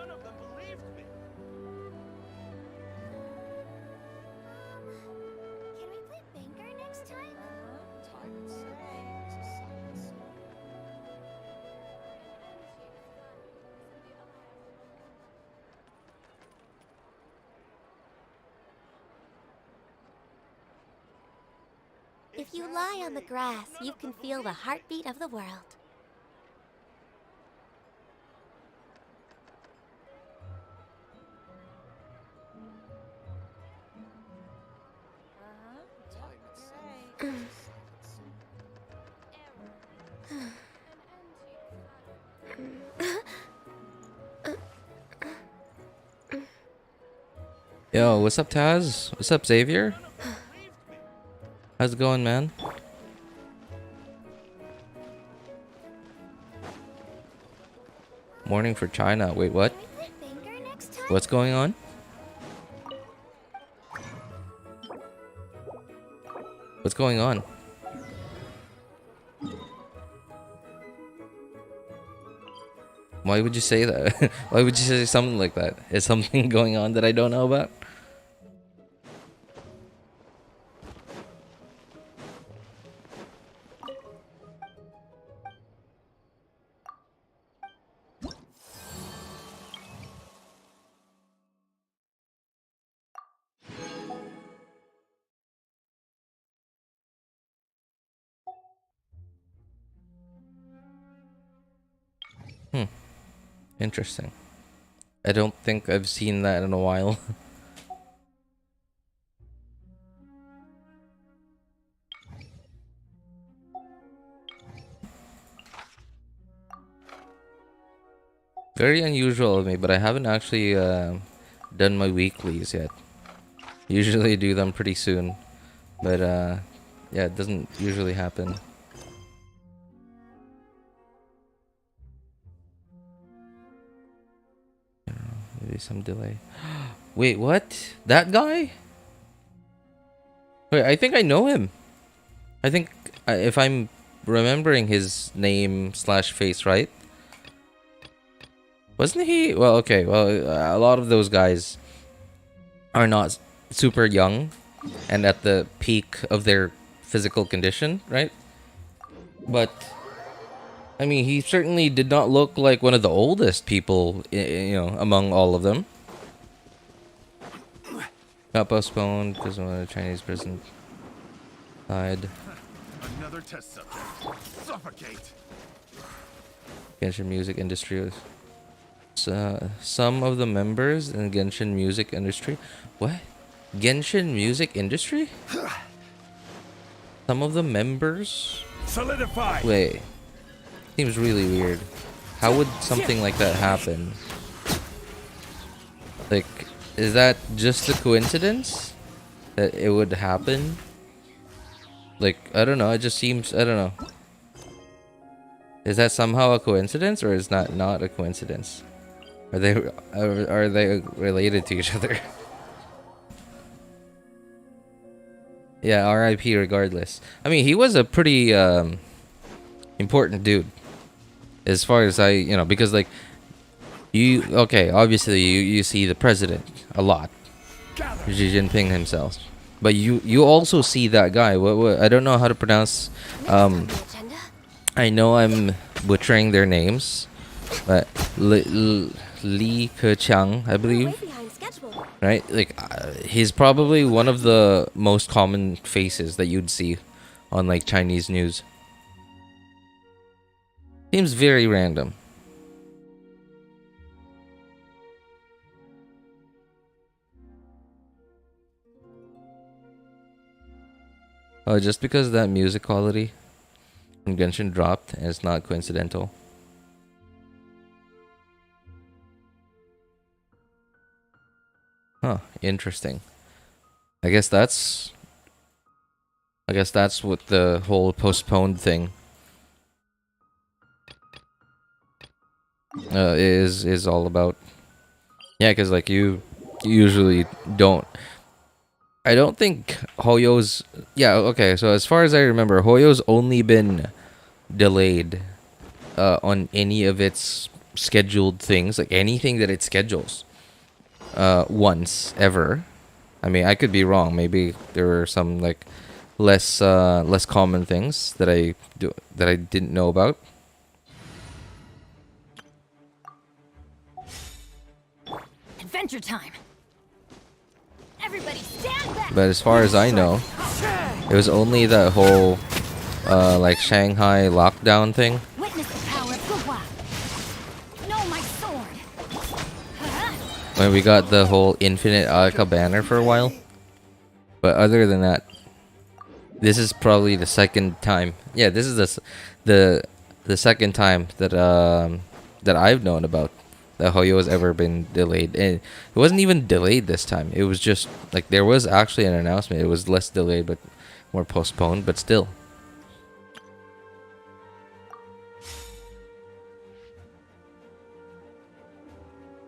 none of them believed me. Can we play Banker next time? If you lie on the grass, you can feel the heartbeat of the world. Yo, what's up, Taz? What's up, Xavier? How's it going, man? Morning for China. Wait, what? What's going on? What's going on? Why would you say that? Why would you say something like that? Is something going on that I don't know about? Interesting. I don't think I've seen that in a while. Very unusual of me, but I haven't actually done my weeklies yet. Usually do them pretty soon, but yeah, it doesn't usually happen. Maybe some delay. Wait, what? That guy? Wait, I think I know him. I think if I'm remembering his name slash face right, wasn't he? Well, okay. Well, a lot of those guys are not super young and at the peak of their physical condition, right? But I mean, he certainly did not look like one of the oldest people, you know, among all of them. Got postponed because one of the Chinese prison died. Another test subject. Suffocate. Genshin music industry was some of the members in Genshin music industry. What? Genshin music industry? Some of the members? Solidify. Wait. Seems really weird. How would something like that happen? Like, is that just a coincidence that it would happen? Like, I don't know. It just seems, I don't know. Is that somehow a coincidence, or is that not a coincidence? Are they related to each other? Yeah, R.I.P. regardless. I mean, he was a pretty important dude, as far as I, you know, because like you, okay, obviously you see the president a lot, Xi Jinping himself, but you also see that guy. What I don't know how to pronounce. I know I'm butchering their names, but Li Keqiang, I believe. Right? Like, he's probably one of the most common faces that you'd see on, like, Chinese news. Seems very random. Oh, just because that music quality in Genshin dropped, and it's not coincidental. Huh, interesting. I guess that's what the whole postponed thing is all about. Yeah, because like you usually don't. I don't think Hoyo's. Yeah, okay. So as far as I remember, Hoyo's only been delayed on any of its scheduled things, like anything that it schedules once ever. I mean, I could be wrong. Maybe there were some like less common things that I didn't know about. Adventure time. Everybody stand back. But as far as I know, it was only that whole like Shanghai lockdown thing. Witness the power of Gugwa. No, my sword. When we got the whole infinite Alka banner for a while. But other than that, this is probably the second time. Yeah, this is the second time that that I've known about that Hoyo has ever been delayed. And it wasn't even delayed this time. It was just like there was actually an announcement. It was less delayed but more postponed, but still.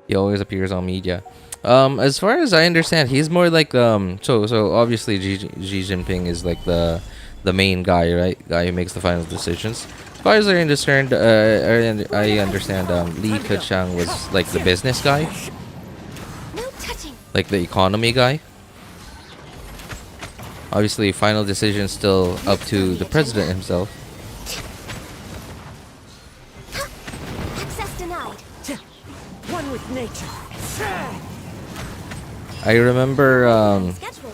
He always appears on media. As far as I understand, he's more like so obviously Xi Jinping is like the main guy, right? Guy who makes the final decisions. As far as I understand, Li Keqiang was like the business guy, No touching. like the economy guy. Obviously, final decision still up to the president himself. Access denied. One with nature. I remember Schedule.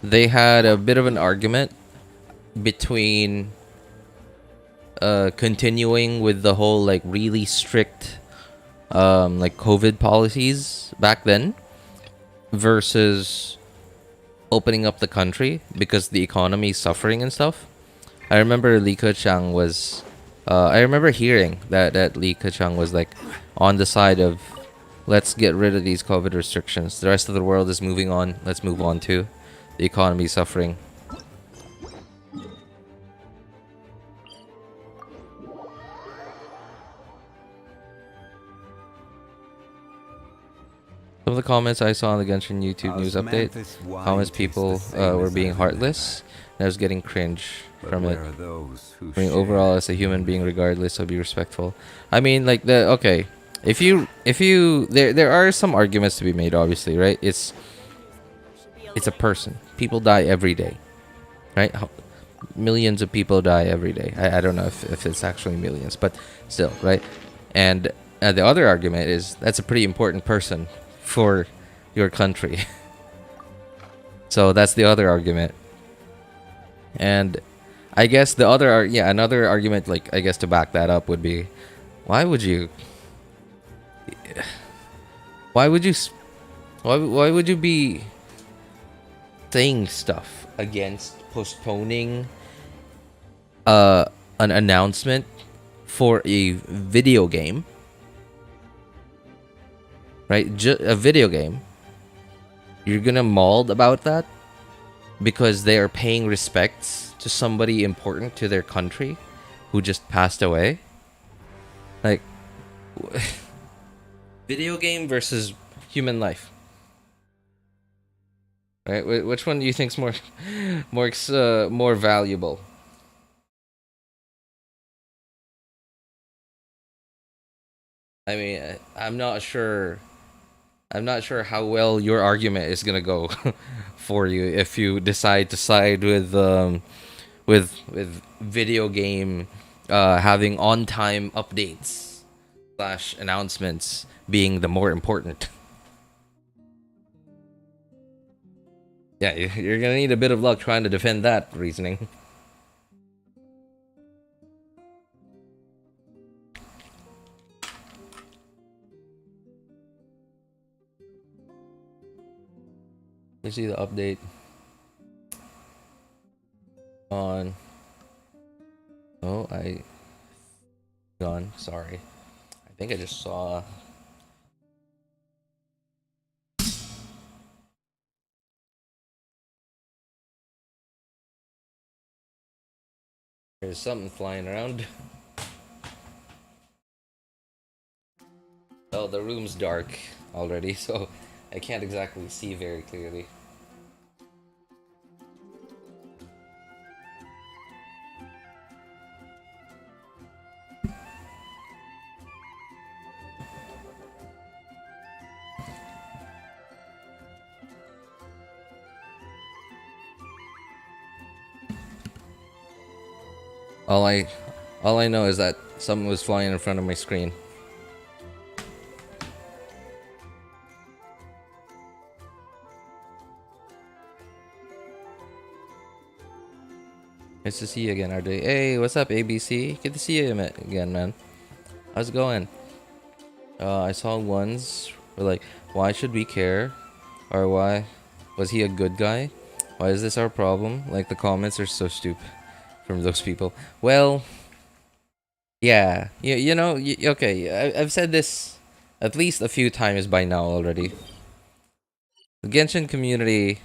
they had a bit of an argument between continuing with the whole like really strict like COVID policies back then versus opening up the country because the economy is suffering and stuff. I remember Li Keqiang was I remember hearing that Li Keqiang was like on the side of let's get rid of these COVID restrictions. The rest of the world is moving on. Let's move on too. The economy is suffering. Some of the comments I saw on the Genshin YouTube news update, comments people were being heartless, and I was getting cringe from it. I mean, overall, as a human being, regardless, so be respectful. I mean, like okay, if you there are some arguments to be made, obviously, right? It's a person. People die every day, right? Millions of people die every day. I don't know if it's actually millions, but still, right? And the other argument is that's a pretty important person for your country. So that's the other argument. And I guess the other another argument, like I guess to back that up, would be why would you be saying stuff against postponing an announcement for a video game, right? A video game. You're gonna maul about that because they are paying respects to somebody important to their country who just passed away. Like, video game versus human life, right? Which one do you think's more valuable? I mean, I'm not sure how well your argument is gonna go for you if you decide to side with video game having on-time updates / announcements being the more important. Yeah, you're gonna need a bit of luck trying to defend that reasoning. You see the update on. Oh, gone. Sorry. I think I just saw. There's something flying around. Oh, the room's dark already, so I can't exactly see very clearly. All I know is that something was flying in front of my screen. Nice to see you again, RJ. Hey, what's up, ABC? Good to see you again, man. How's it going? I saw ones were like, why should we care? Or why was he a good guy? Why is this our problem? Like, the comments are so stupid from those people. Well, yeah, you know, okay, I've said this at least a few times by now already. The Genshin community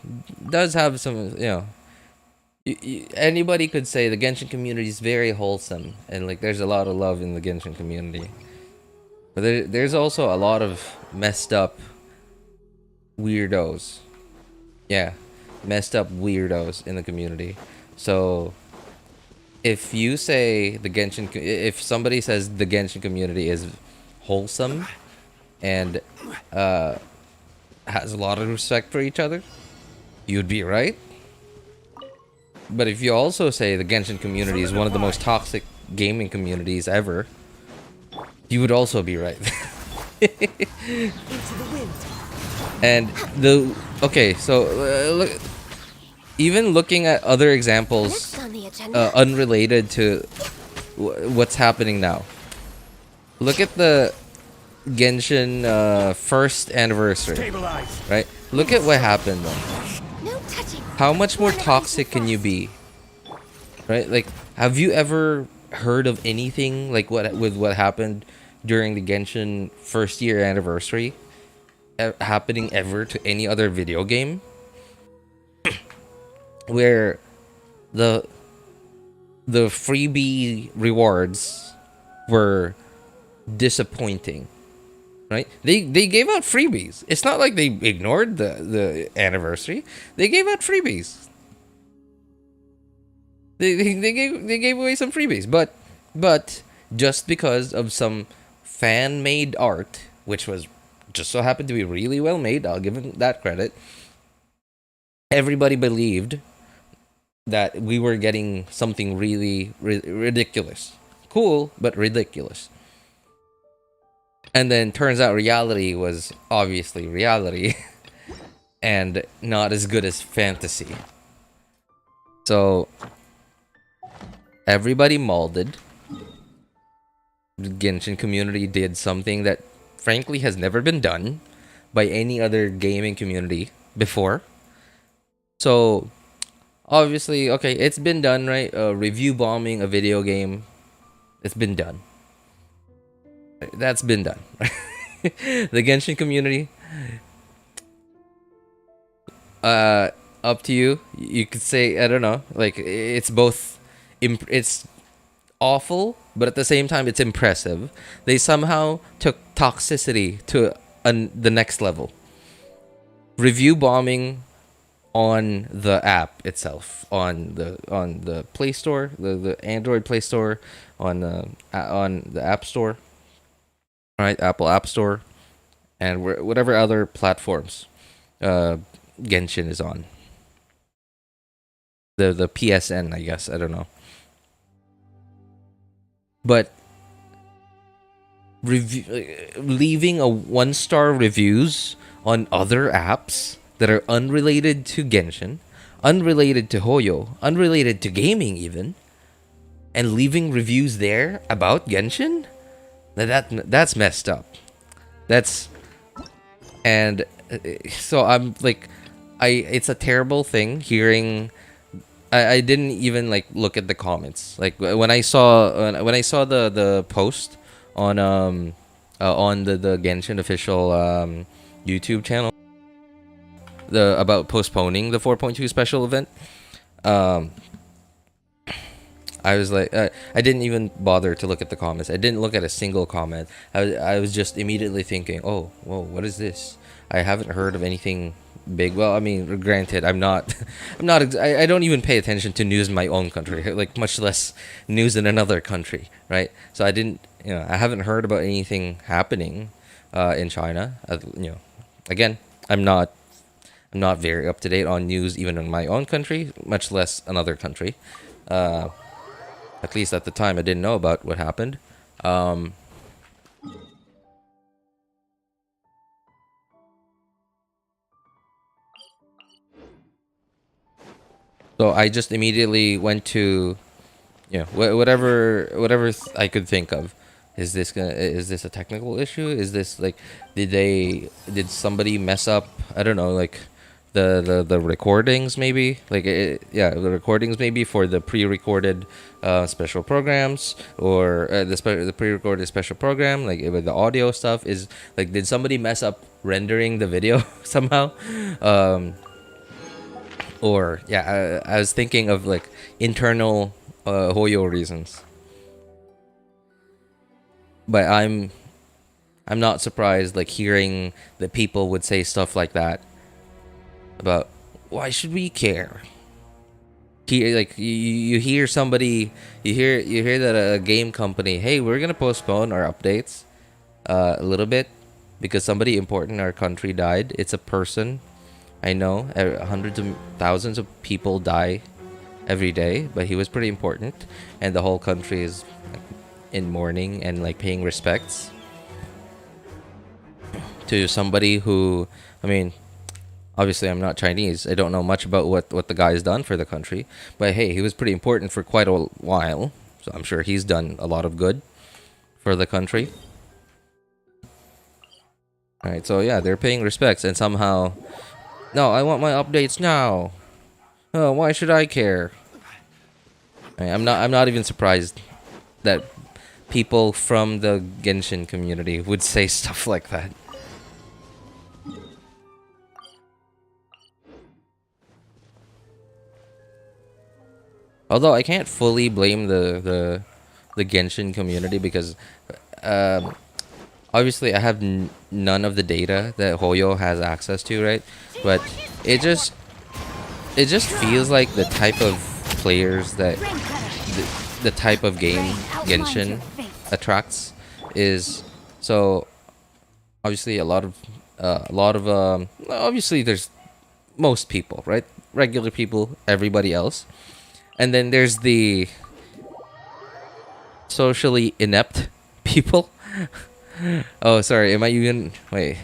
does have some, you know, anybody could say the Genshin community is very wholesome, and like there's a lot of love in the Genshin community. But there's also a lot of messed up weirdos. Yeah, messed up weirdos in the community. So if you say the Genshin, if somebody says the Genshin community is wholesome and has a lot of respect for each other, you'd be right. But if you also say the Genshin community is one of the most toxic gaming communities ever, you would also be right. Into the wind. And okay, so look, even looking at other examples Next on the agenda. unrelated to what's happening now. Look at the Genshin first anniversary, Stabilize. right? Look at what happened then. No touching. How much more toxic can you be? Right? Like, have you ever heard of anything like what happened during the Genshin first year anniversary happening ever to any other video game? Where the freebie rewards were disappointing. Right? They gave out freebies. It's not like they ignored the anniversary. They gave out freebies. They gave away some freebies, but just because of some fan-made art, which was just so happened to be really well made, I'll give them that credit. Everybody believed that we were getting something really ridiculous. Cool, but ridiculous. And then turns out reality was obviously reality and not as good as fantasy. So everybody molded. The Genshin community did something that frankly has never been done by any other gaming community before. So obviously, okay, it's been done, right? Review bombing a video game. It's been done. That's been done. The Genshin community, up to you. You could say, I don't know, like it's both it's awful, but at the same time it's impressive. They somehow took toxicity to the next level. Review bombing on the app itself, on the Play Store, the Android Play Store, on the App Store. Right, Apple App Store, and whatever other platforms Genshin is on. The PSN, I guess, I don't know. But leaving a 1-star reviews on other apps that are unrelated to Genshin, unrelated to Hoyo, unrelated to gaming even, and leaving reviews there about Genshin? That's messed up. So I'm like, it's a terrible thing hearing. I didn't even like look at the comments. Like when I saw the post on the Genshin official YouTube channel, about postponing the 4.2 special event. I was like, I didn't even bother to look at the comments. I didn't look at a single comment. I was just immediately thinking, oh, whoa, what is this? I haven't heard of anything big. Well, I mean, granted, I don't even pay attention to news in my own country, like much less news in another country, right? So I haven't heard about anything happening in China. Again, I'm not very up to date on news even in my own country, much less another country. At least at the time, I didn't know about what happened. So I just immediately went to, whatever I could think of. Is this a technical issue? Is this like, did somebody mess up? I don't know, like the recordings maybe, like the recordings maybe for the pre-recorded special programs, or the pre-recorded special program, like with the audio stuff. Is like, did somebody mess up rendering the video somehow? Or yeah, I was thinking of like internal Hoyo reasons. But I'm not surprised, like, hearing that people would say stuff like that about, why should we care? Like, you hear somebody, you hear that a game company, hey, we're gonna postpone our updates a little bit because somebody important in our country died. It's a person. I know hundreds of thousands of people die every day, but he was pretty important, and the whole country is like in mourning and like paying respects to somebody who, I mean, obviously I'm not Chinese. I don't know much about what the guy's done for the country, but hey, he was pretty important for quite a while, so I'm sure he's done a lot of good for the country. All right, so yeah, they're paying respects, and somehow, no, I want my updates now. Oh, why should I care? I'm not even surprised that people from the Genshin community would say stuff like that. Although I can't fully blame the Genshin community because obviously I have none of the data that Hoyo has access to, right? But it just feels like the type of players that the type of game Genshin attracts is, so obviously a lot of obviously there's most people, right? Regular people, everybody else. And then there's the socially inept people. Oh, sorry. Am I even... Wait.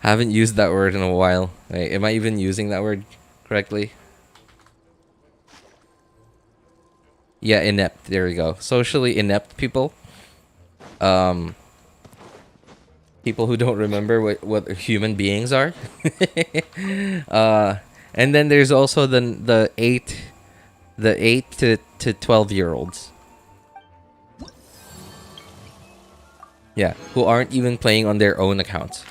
I haven't used that word in a while. Wait, am I even using that word correctly? Yeah, inept. There we go. Socially inept people. People who don't remember what human beings are. And then there's also the 8 to 12-year-olds. Yeah, who aren't even playing on their own accounts.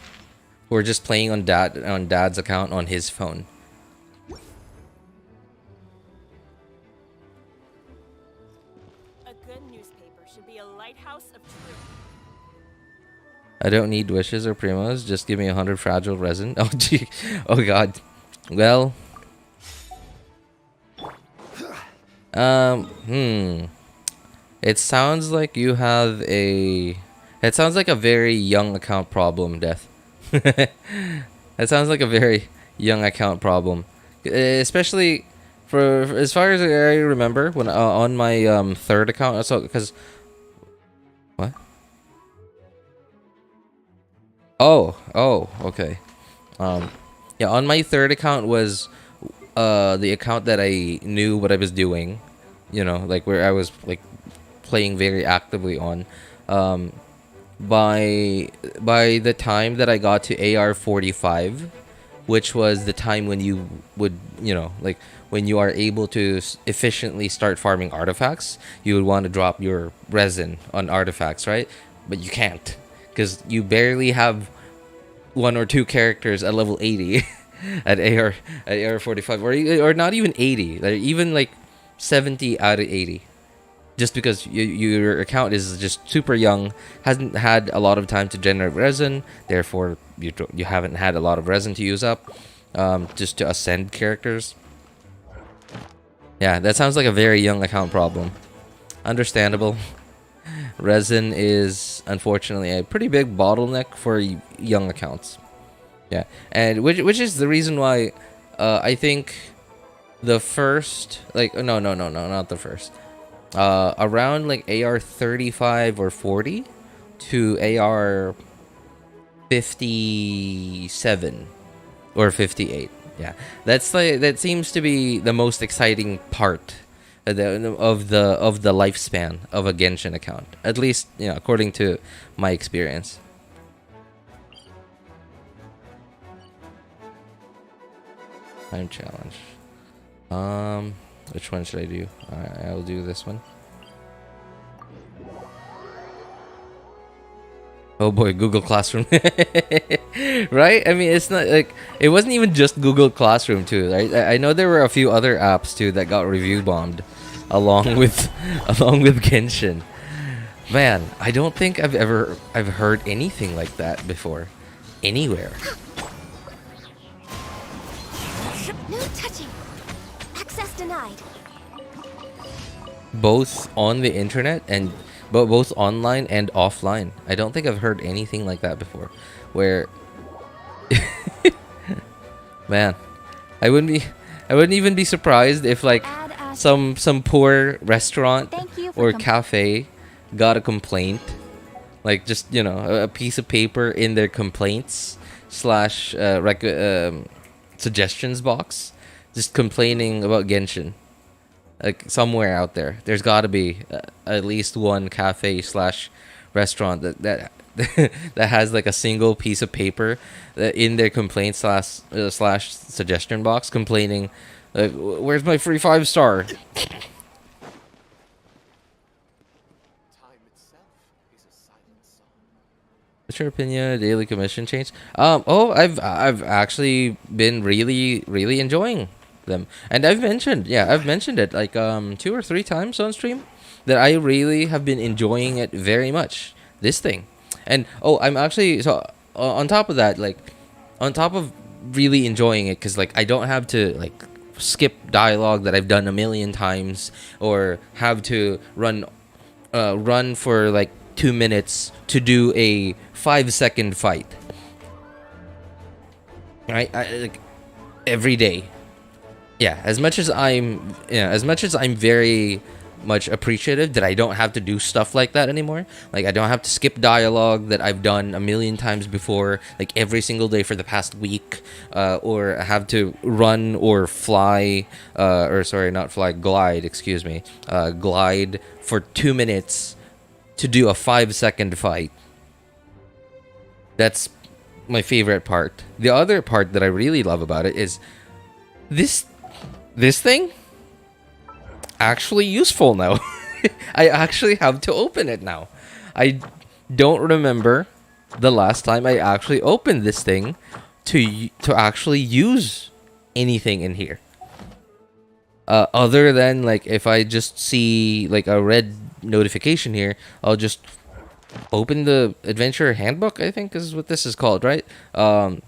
Who are just playing on dad's account on his phone. A good newspaper should be a lighthouse of truth. I don't need wishes or primos. Just give me 100 fragile resin. Oh gee. Oh god. Well. It sounds like you have a... It sounds like a very young account problem, Death. That sounds like a very young account problem. Especially for as far as I remember, when on my third account, so because... What? Oh, okay. Yeah, on my third account was the account that I knew what I was doing, like where I was like playing very actively on. By the time that I got to AR 45, which was the time when you would, like when you are able to efficiently start farming artifacts, you would want to drop your resin on artifacts, right? But you can't, because you barely have 1 or 2 characters at level 80 at AR 45, or not even 80, like even like 70 out of 80. Just because your account is just super young, hasn't had a lot of time to generate resin, therefore you haven't had a lot of resin to use up, just to ascend characters. Yeah, that sounds like a very young account problem. Understandable. Resin is unfortunately a pretty big bottleneck for young accounts. Yeah, and which is the reason why I think the first, like, no, not the first. around like AR 35 or 40 to AR 57 or 58. Yeah, that's like that seems to be the most exciting part of the lifespan of a Genshin account. At least, according to my experience. Time challenge. Which one should I do? I'll do this one. Oh boy, Google Classroom. Right? I mean, it's not like it wasn't even just Google Classroom too, right? I know there were a few other apps too that got review bombed along with Genshin. Man, I don't think I've heard anything like that before anywhere. No touching. Access denied. Both on the internet and both online and offline. I don't think I've heard anything like that before. Where man, I wouldn't even be surprised if like some poor restaurant or cafe got a complaint, like just a piece of paper in their complaints slash suggestions box, just complaining about Genshin. Like somewhere out there's got to be at least one cafe slash restaurant that that has like a single piece of paper in their complaint slash suggestion box complaining, like, where's my free 5-star? Time itself is a silent song. What's your opinion of daily commission change? I've actually been really enjoying them, and I've mentioned it like 2 or 3 times on stream that I really have been enjoying it very much, this thing. And I'm actually on top of that, like on top of really enjoying it, because like I don't have to like skip dialogue that I've done a million times, or have to run for like 2 minutes to do a 5-second fight, right? Like every day. Yeah, as much as I'm very much appreciative that I don't have to do stuff like that anymore. Like I don't have to skip dialogue that I've done a million times before, like every single day for the past week, or have to run or fly, glide, excuse me, glide for 2 minutes to do a 5-second fight. That's my favorite part. The other part that I really love about it is this thing actually useful now. I actually have to open it now. I don't remember the last time I actually opened this thing to actually use anything in here. Other than like if I just see like a red notification here, I'll just open the adventure handbook, I think is what this is called, right? And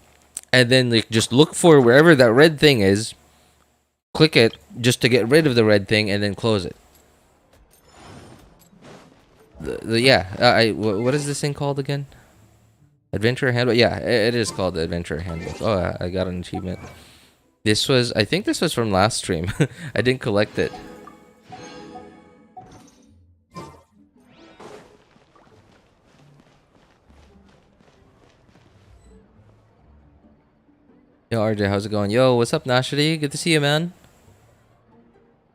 then like just look for wherever that red thing is, click it just to get rid of the red thing, and then close it. What is this thing called again? Adventure handbook. Yeah, it is called the adventure handbook. Oh, I got an achievement. I think this was from last stream. I didn't collect it. Yo, RJ, how's it going? Yo, what's up, Nashidi? Good to see you, man.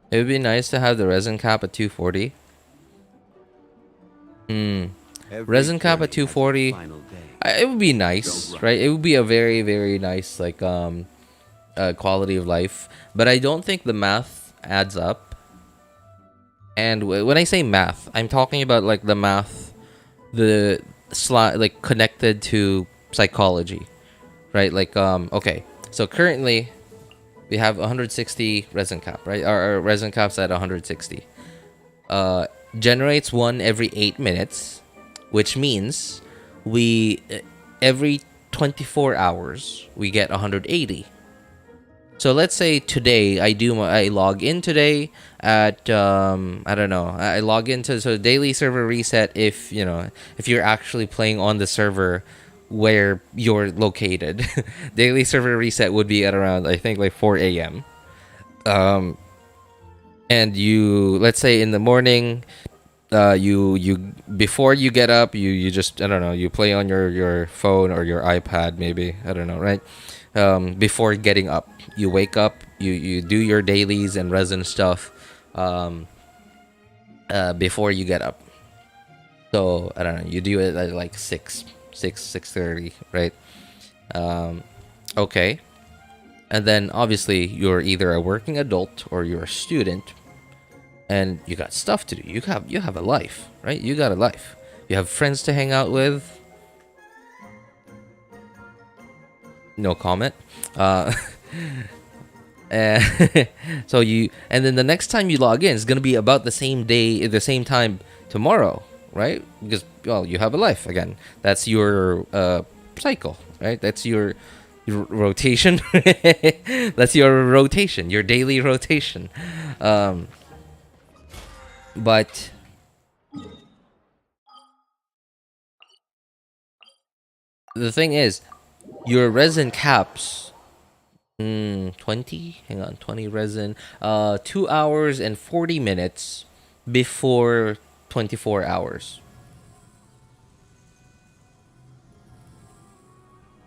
It would be nice to have the resin cap at 240. Resin cap at 240. It would be nice, right? It would be a very, very nice, like, quality of life. But I don't think the math adds up. And when I say math, I'm talking about, like, the math, like, connected to psychology, right? Like, okay. So currently, we have 160 resin cap, right? Our resin cap's at 160. Generates one every 8 minutes, which means every 24 hours we get 180. So let's say today I log in today at I don't know, I log into daily server reset if you're actually playing on the server where you're located. Daily server reset would be at around, I think, like 4 a.m. and you, let's say in the morning, you before you get up, you just, I don't know, you play on your phone or your iPad, maybe, I don't know, right? Before getting up, you wake up, you do your dailies and resin stuff, before you get up. So I don't know, you do it at like 6:30, right? Okay. And then obviously you're either a working adult or you're a student, and you got stuff to do. You have a life, right? You got a life. You have friends to hang out with. No comment. And so and then the next time you log in is gonna be about the same day, the same time tomorrow, right? Because, well, you have a life again. That's your cycle, right? That's your rotation. That's your rotation, your daily rotation. But the thing is, your resin caps 20, hang on, 20 resin, 2 hours and 40 minutes before 24 hours.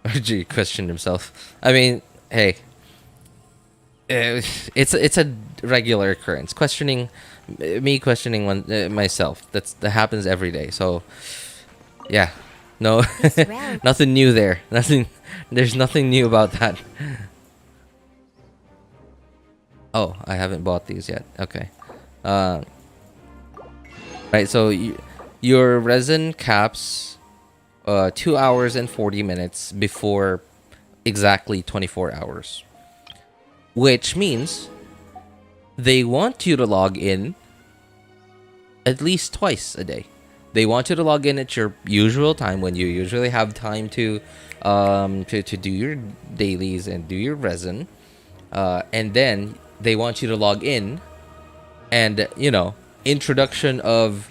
RG questioned himself. I mean, hey, it's a regular occurrence. Questioning myself. That happens every day. So, yeah, no, round. nothing new there. There's nothing new about that. Oh, I haven't bought these yet. Okay. Right. So your resin caps 2 hours and 40 minutes before exactly 24 hours, which means they want you to log in at least twice a day. They want you to log in at your usual time, when you usually have time to do your dailies and do your resin, and then they want you to log in, and introduction of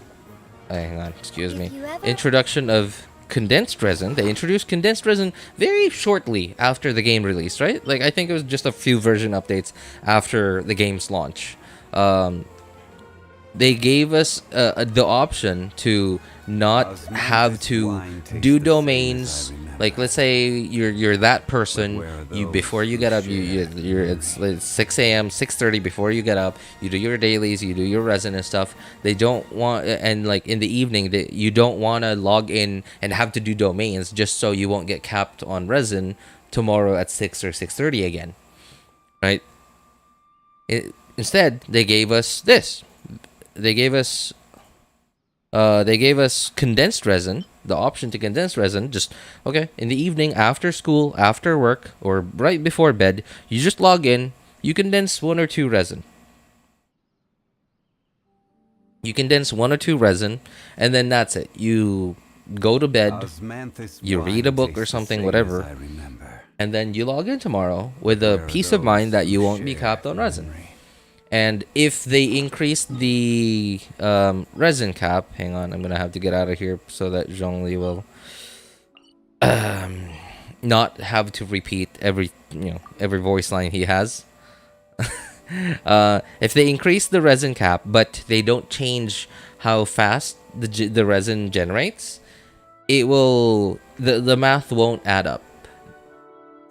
hang on, excuse me, introduction of condensed resin. They introduced condensed resin very shortly after the game released, right? Like, I think it was just a few version updates after the game's launch. They gave us the option to not have to do domains. Like, let's say you're that person. Before you get up, it's 6 a.m., 6:30 before you get up. You do your dailies, you do your resin and stuff. They don't want, and like in the evening, you don't want to log in and have to do domains just so you won't get capped on resin tomorrow at 6 or 6:30 again, right? Instead, they gave us this. They gave us condensed resin, the option to condense resin. Just, okay, in the evening, after school, after work, or right before bed, you just log in, you condense 1 or 2 resin. You condense 1 or 2 resin, and then that's it. You go to bed, you read a book or something, whatever, and then you log in tomorrow with a peace of mind that you won't be capped on resin. And if they increase the resin cap, hang on, I'm gonna have to get out of here so that Zhongli will not have to repeat every voice line he has. If they increase the resin cap, but they don't change how fast the resin generates, it will the math won't add up.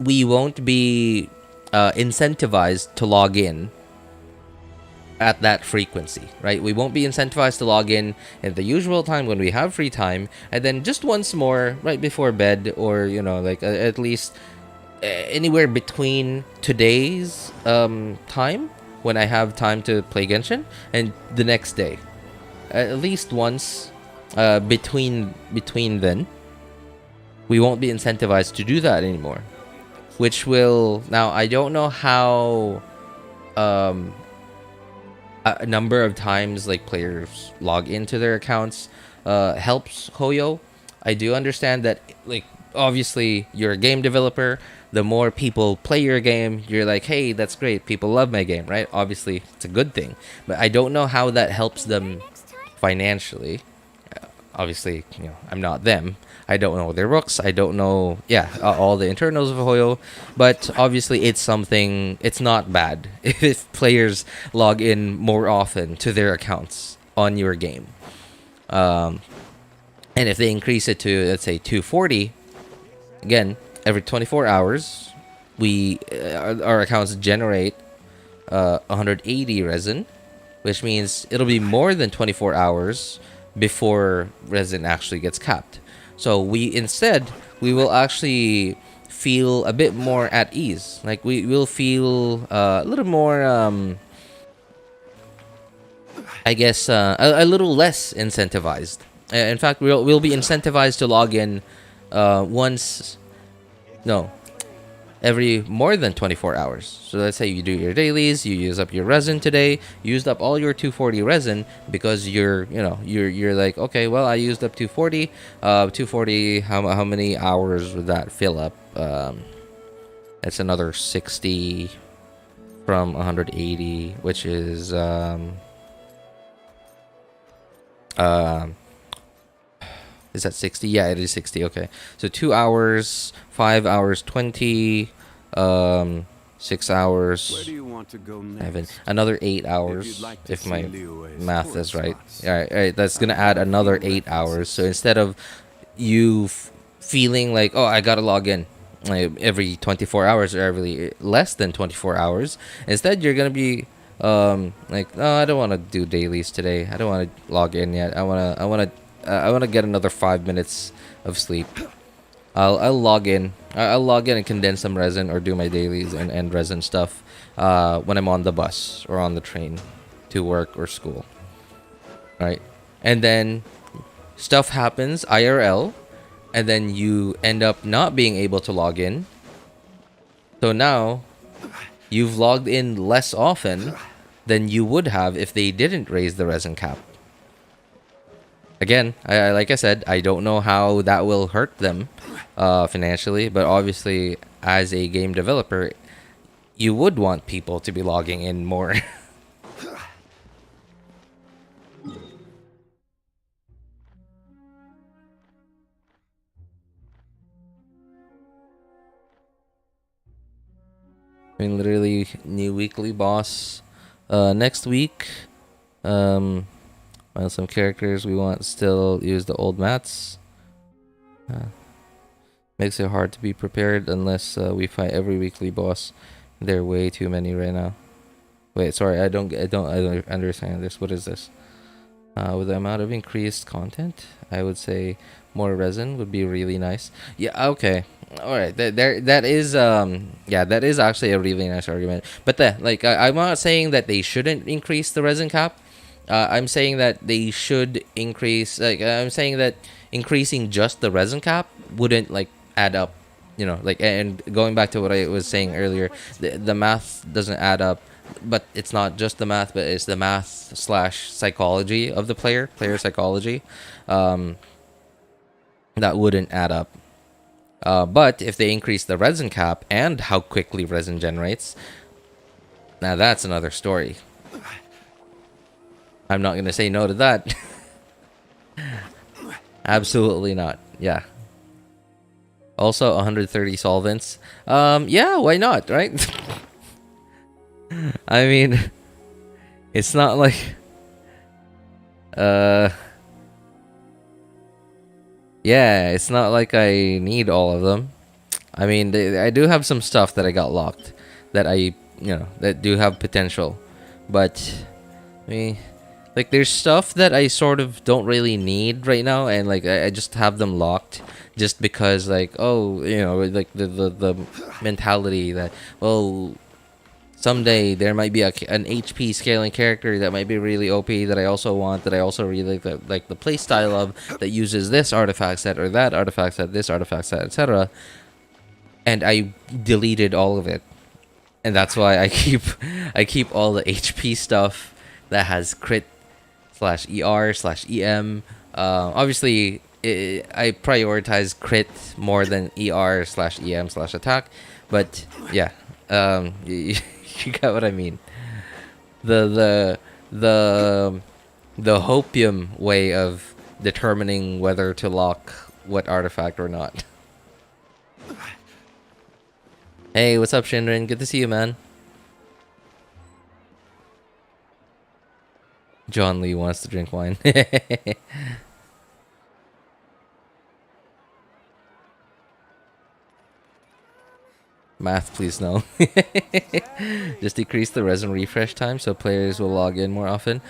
We won't be incentivized to log in at that frequency, right? We won't be incentivized to log in at the usual time when we have free time, and then just once more right before bed, or at least anywhere between today's time, when I have time to play Genshin, and the next day, at least once between then. We won't be incentivized to do that anymore, which will, now I don't know how a number of times like players log into their accounts helps Hoyo. I do understand that, like, obviously you're a game developer. The more people play your game, you're like, hey, that's great, people love my game, right? Obviously it's a good thing, but I don't know how that helps them financially. obviously, I'm not them. I don't know their books. I don't know, all the internals of Hoyo. But obviously, it's something. It's not bad if players log in more often to their accounts on your game. And if they increase it to, let's say, 240, again, every 24 hours, our accounts generate 180 resin, which means it'll be more than 24 hours before resin actually gets capped. So we will actually feel a bit more at ease. Like we will feel a little more, I guess, a little less incentivized. In fact, we'll be incentivized to log in every more than 24 hours. So let's say you do your dailies, you use up your resin today, used up all your 240 resin because you're like, okay, well, I used up 240. 240, how many hours would that fill up? That's another 60 from 180, which is is that 60? Yeah, it is 60. Okay. So 2 hours, 5 hours, 20, 6 hours. Where do you want to go next? Another 8 hours, if my math is right. All right. That's gonna add another 8 hours. So instead of you feeling like, oh, I gotta log in every 24 hours or every less than 24 hours, instead you're gonna be like, no, I don't want to do dailies today. I don't want to log in yet. I want to get another 5 minutes of sleep. I'll log in. I'll log in and condense some resin or do my dailies and resin stuff when I'm on the bus or on the train to work or school. Right? And then stuff happens IRL, and then you end up not being able to log in. So now you've logged in less often than you would have if they didn't raise the resin cap. Again, like I said, I don't know how that will hurt them financially, but obviously, as a game developer, you would want people to be logging in more. I mean, literally, new weekly boss next week. While some characters we want still use the old mats. Makes it hard to be prepared unless we fight every weekly boss. There are way too many right now. Wait, sorry, I don't understand this. What is this? With the amount of increased content, I would say more resin would be really nice. Yeah, okay. All right, that is actually a really nice argument. But I'm not saying that they shouldn't increase the resin cap. I'm saying that they should increase. I'm saying that increasing just the resin cap wouldn't add up. And going back to what I was saying earlier, the math doesn't add up. But it's not just the math, but it's the math / psychology of the player psychology. That wouldn't add up. But if they increase the resin cap and how quickly resin generates, now that's another story. I'm not going to say no to that. Absolutely not. Yeah. Also, 130 solvents. Yeah, why not, right? I mean, it's not like... Yeah, it's not like I need all of them. I mean, I do have some stuff that I got locked that that do have potential. But, I mean, there's stuff that I sort of don't really need right now, and I just have them locked just because the mentality that, well, someday there might be an HP scaling character that might be really OP that I also want, that I also really like the play style of, that uses this artifact set or that artifact set, this artifact set, etc. And I deleted all of it, and that's why I keep all the HP stuff that has crit /ER/EM. Obviously, I prioritize crit more than ER/EM/attack, but yeah, you got what I mean. The hopium way of determining whether to lock what artifact or not. Hey, what's up, Shinrin? Good to see you, man. John Lee wants to drink wine. Math, please no. Just decrease the resin refresh time so players will log in more often.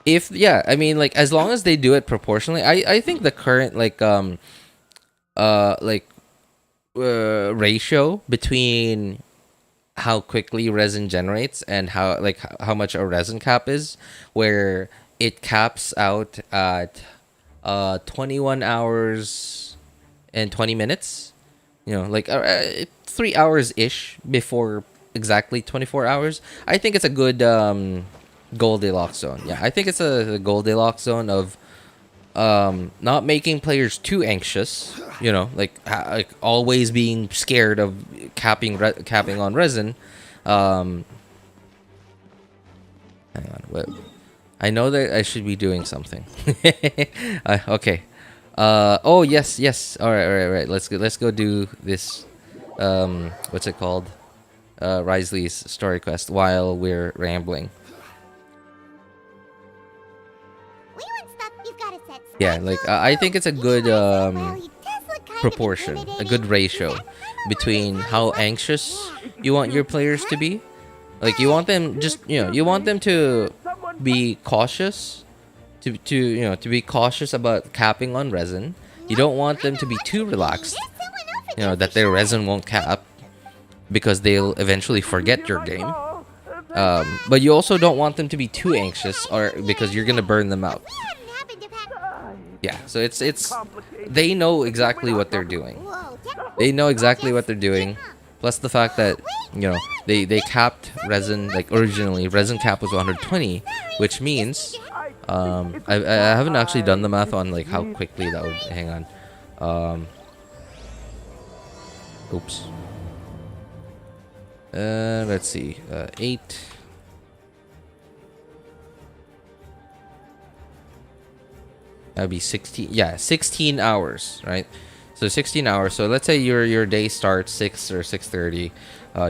If yeah, I mean, like, as long as they do it proportionally, I think the current ratio between how quickly resin generates and how much a resin cap is, where it caps out at 21 hours and 20 minutes, you know, like 3 hours ish before exactly 24 hours. I think it's a good Goldilocks zone. Yeah, I think it's a Goldilocks zone of not making players too anxious, you know, like always being scared of capping on resin. Hang on, what? I know that I should be doing something. Okay. Oh yes. All right. Let's go do this. What's it called? Wriothesley's story quest while we're rambling. Yeah, like I think it's a good proportion, a good ratio between how anxious you want your players to be. Like, you want them you want them to be cautious, to be cautious about capping on resin. You don't want them to be too relaxed, that their resin won't cap because they'll eventually forget your game. But you also don't want them to be too anxious, or because you're gonna burn them out. Yeah, so it's they know exactly what they're doing. They know exactly what they're doing. Plus the fact that, they capped resin, like originally resin cap was 120, which means I haven't actually done the math on like how quickly that would. Hang on. Oops. Let's see. 8. That'd be 16. Yeah, 16 hours, right? So 16 hours. So let's say your day starts 6 or 6:30.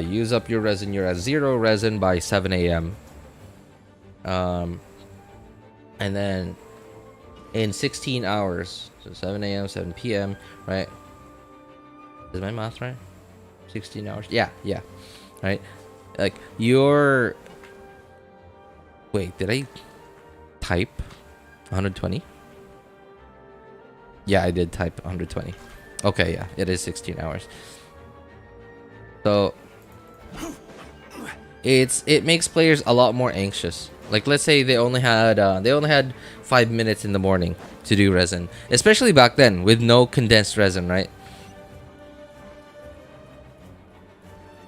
Use up your resin. You're at 0 resin by 7 a.m. And then in 16 hours, so 7 a.m., 7 p.m., right? Is my math right? 16 hours. Yeah. Right. Like your. Wait, did I type 120? Yeah, I did type 120. Okay, yeah, it is 16 hours. So it makes players a lot more anxious. Like, let's say they only had 5 minutes in the morning to do resin, especially back then with no condensed resin, right?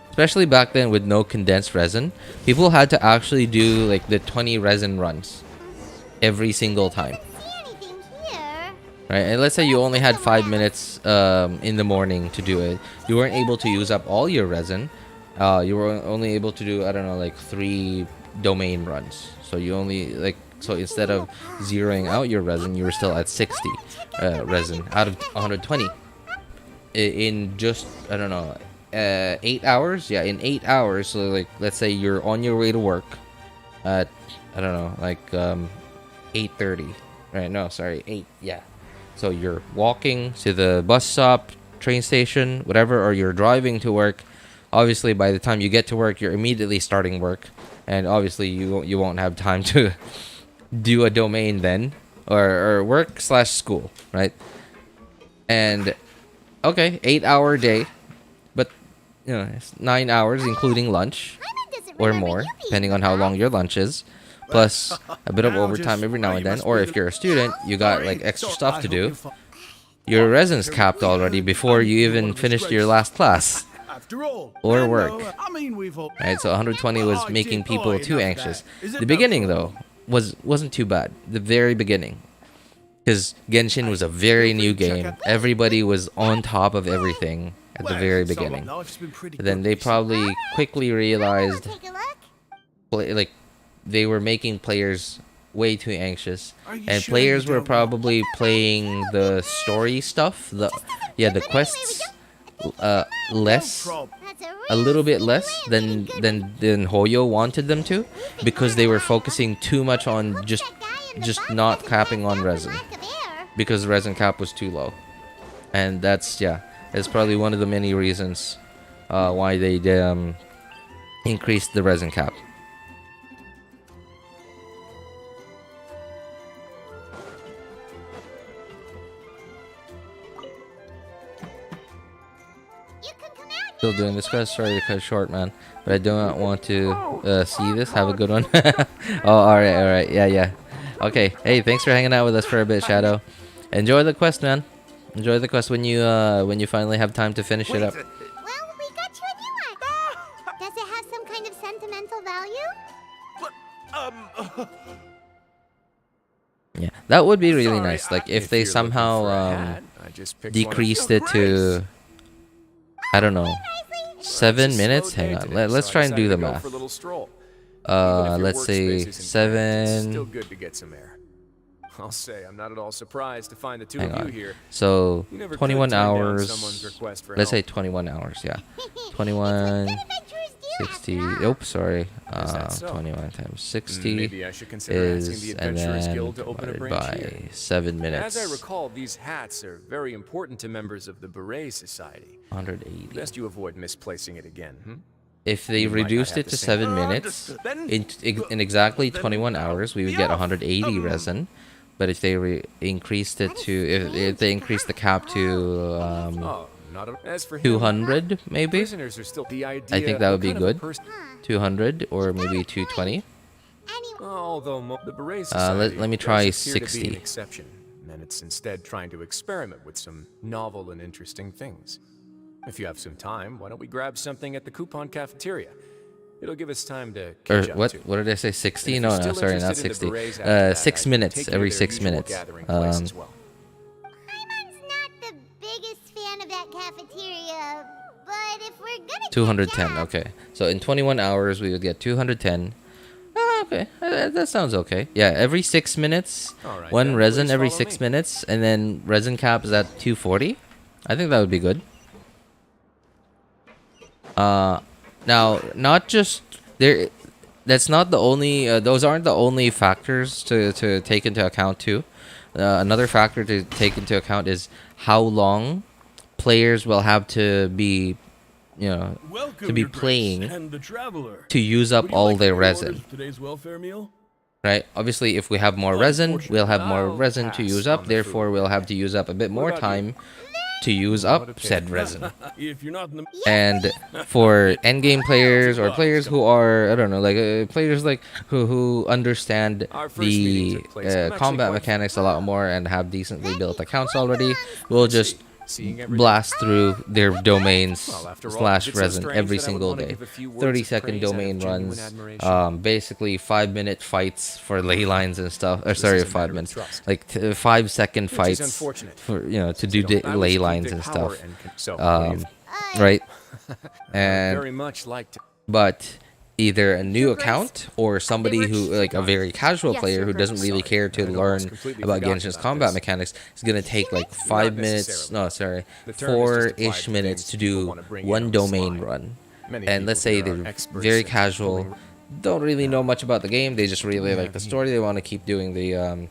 Especially back then with no condensed resin, people had to actually do like the 20 resin runs every single time. Right, and let's say you only had 5 minutes in the morning to do it. You weren't able to use up all your resin. You were only able to do, I don't know, like 3 domain runs. So you only so instead of zeroing out your resin, you were still at 60 resin out of 120 in just, I don't know, 8 hours. Yeah, in 8 hours. So like, let's say you're on your way to work at, I don't know, like 8:30. Right? No, sorry, 8. Yeah. So you're walking to the bus stop, train station, whatever, or you're driving to work. Obviously, by the time you get to work, you're immediately starting work, and obviously you won't have time to do a domain then, or work/school, right? And okay, 8-hour day, but it's 9 hours including lunch or more, depending on how long your lunch is. Plus a bit of overtime every now and then, or if you're a student, you got like extra stuff to do. Your resin's capped already before you even finished your last class or work. Right, so 120 was making people too anxious. The beginning though wasn't too bad. The very beginning, because Genshin was a very new game. Everybody was on top of everything at the very beginning. But then they probably quickly realized, like, they were making players way too anxious, Are you and sure players you were don't probably playing the story stuff, the quests, less, Problem. a little bit less than Hoyo wanted them to, because they were focusing too much on just not capping on resin, because the resin cap was too low, and that's probably one of the many reasons why they increased the resin cap. Still doing this quest. Sorry to cut it short, man, but I do not want to see this. Have a good one. Oh, all right, yeah. Okay, hey, thanks for hanging out with us for a bit, Shadow. Enjoy the quest, man. Enjoy the quest when you finally have time to finish it up. Well, we got you a new one. Does it have some kind of sentimental value? Yeah, that would be really nice. Like if they somehow decreased it to, I don't know, 7 minutes. Hang on, let's try and do the math. Let's say 7. Still good to get some air. I'll say I'm not at all surprised to find the two Hang of you on. here. So You never could 21 turn down hours. someone's request for Let's say help. 21 hours. Yeah, 21, 60. Oops, sorry. Is that so? 21 times 60 Maybe I should consider asking is, the and Adventurers then Guild to open a divided branch by here. 7 minutes. As I recall, these hats are very important to members of the Beret Society. 180. Best you avoid misplacing it again. If they You might not reduced have it the to same- 7 minutes, Then- in exactly 21 hours, we would get 180 resin. But if they increased it to, if they increased the cap to Oh, not a, as for him, 200, maybe prisoners are still the idea. I think that would be what kind of a good. person- 200 or maybe 220. Although the Beret Society let me try does appear to be 60. an exception, and it's instead trying to experiment with some novel and interesting things. If you have some time, why don't we grab something at the coupon cafeteria? It'll give us time to Or catch up what? too. What did I say? 60? And No, if you're no, still sorry, not interested in the 60. berets after that, 6 I can minutes take you every to their 6 usual minutes. gathering place as well. Paimon's not the biggest fan of that cafeteria, but if we're gonna 210. Okay, so in 21 hours we would get 210. Okay, that sounds okay. Yeah, every 6 minutes, Alright, one then, resin please every follow 6 me. minutes, and then resin cap is at 240. I think that would be good. Now, not just there. That's not the only. Those aren't the only factors to take into account too. Another factor to take into account is how long players will have to be, Welcome, to be Your Grace, playing and the traveler. to use up Would you all like their any resin. orders for today's welfare meal? Right? Obviously, if we have more resin, we'll have more I'll resin to pass use on up. the Therefore, food. we'll have to use up a bit more about you? time to use up said resin. If you're not in the And for endgame players or players who are, I don't know, like players like who understand Our first meeting the took place. I'm actually combat quite- mechanics a lot more and have decently built accounts already, will just Seeing everything. blast through their domains Well, after all, slash it's so resin strange every that I would single wanna day. give a few words 30-second of praise out of domain genuine runs, admiration. basically 5-minute fights for ley lines and stuff. Or This sorry, is a 5 matter of minutes, trust. like 5-second Which is fights unfortunate. for to Since do you don't- I ley wish lines big and power stuff. and so Right, very and much like to. but either a new account or somebody who like a very casual Yes, player Your who doesn't Grace. really care to I'd almost learn completely about forgotten Genshin's about combat this. mechanics is gonna take like 5 minutes. necessarily. No, sorry, The term is just applied 4-ish to minutes things to people do wanna bring in one on the domain sly. run. Many And let's say people here are they're experts very at casual, pulling- don't really know much about the game. They just really like the story. They want to keep doing the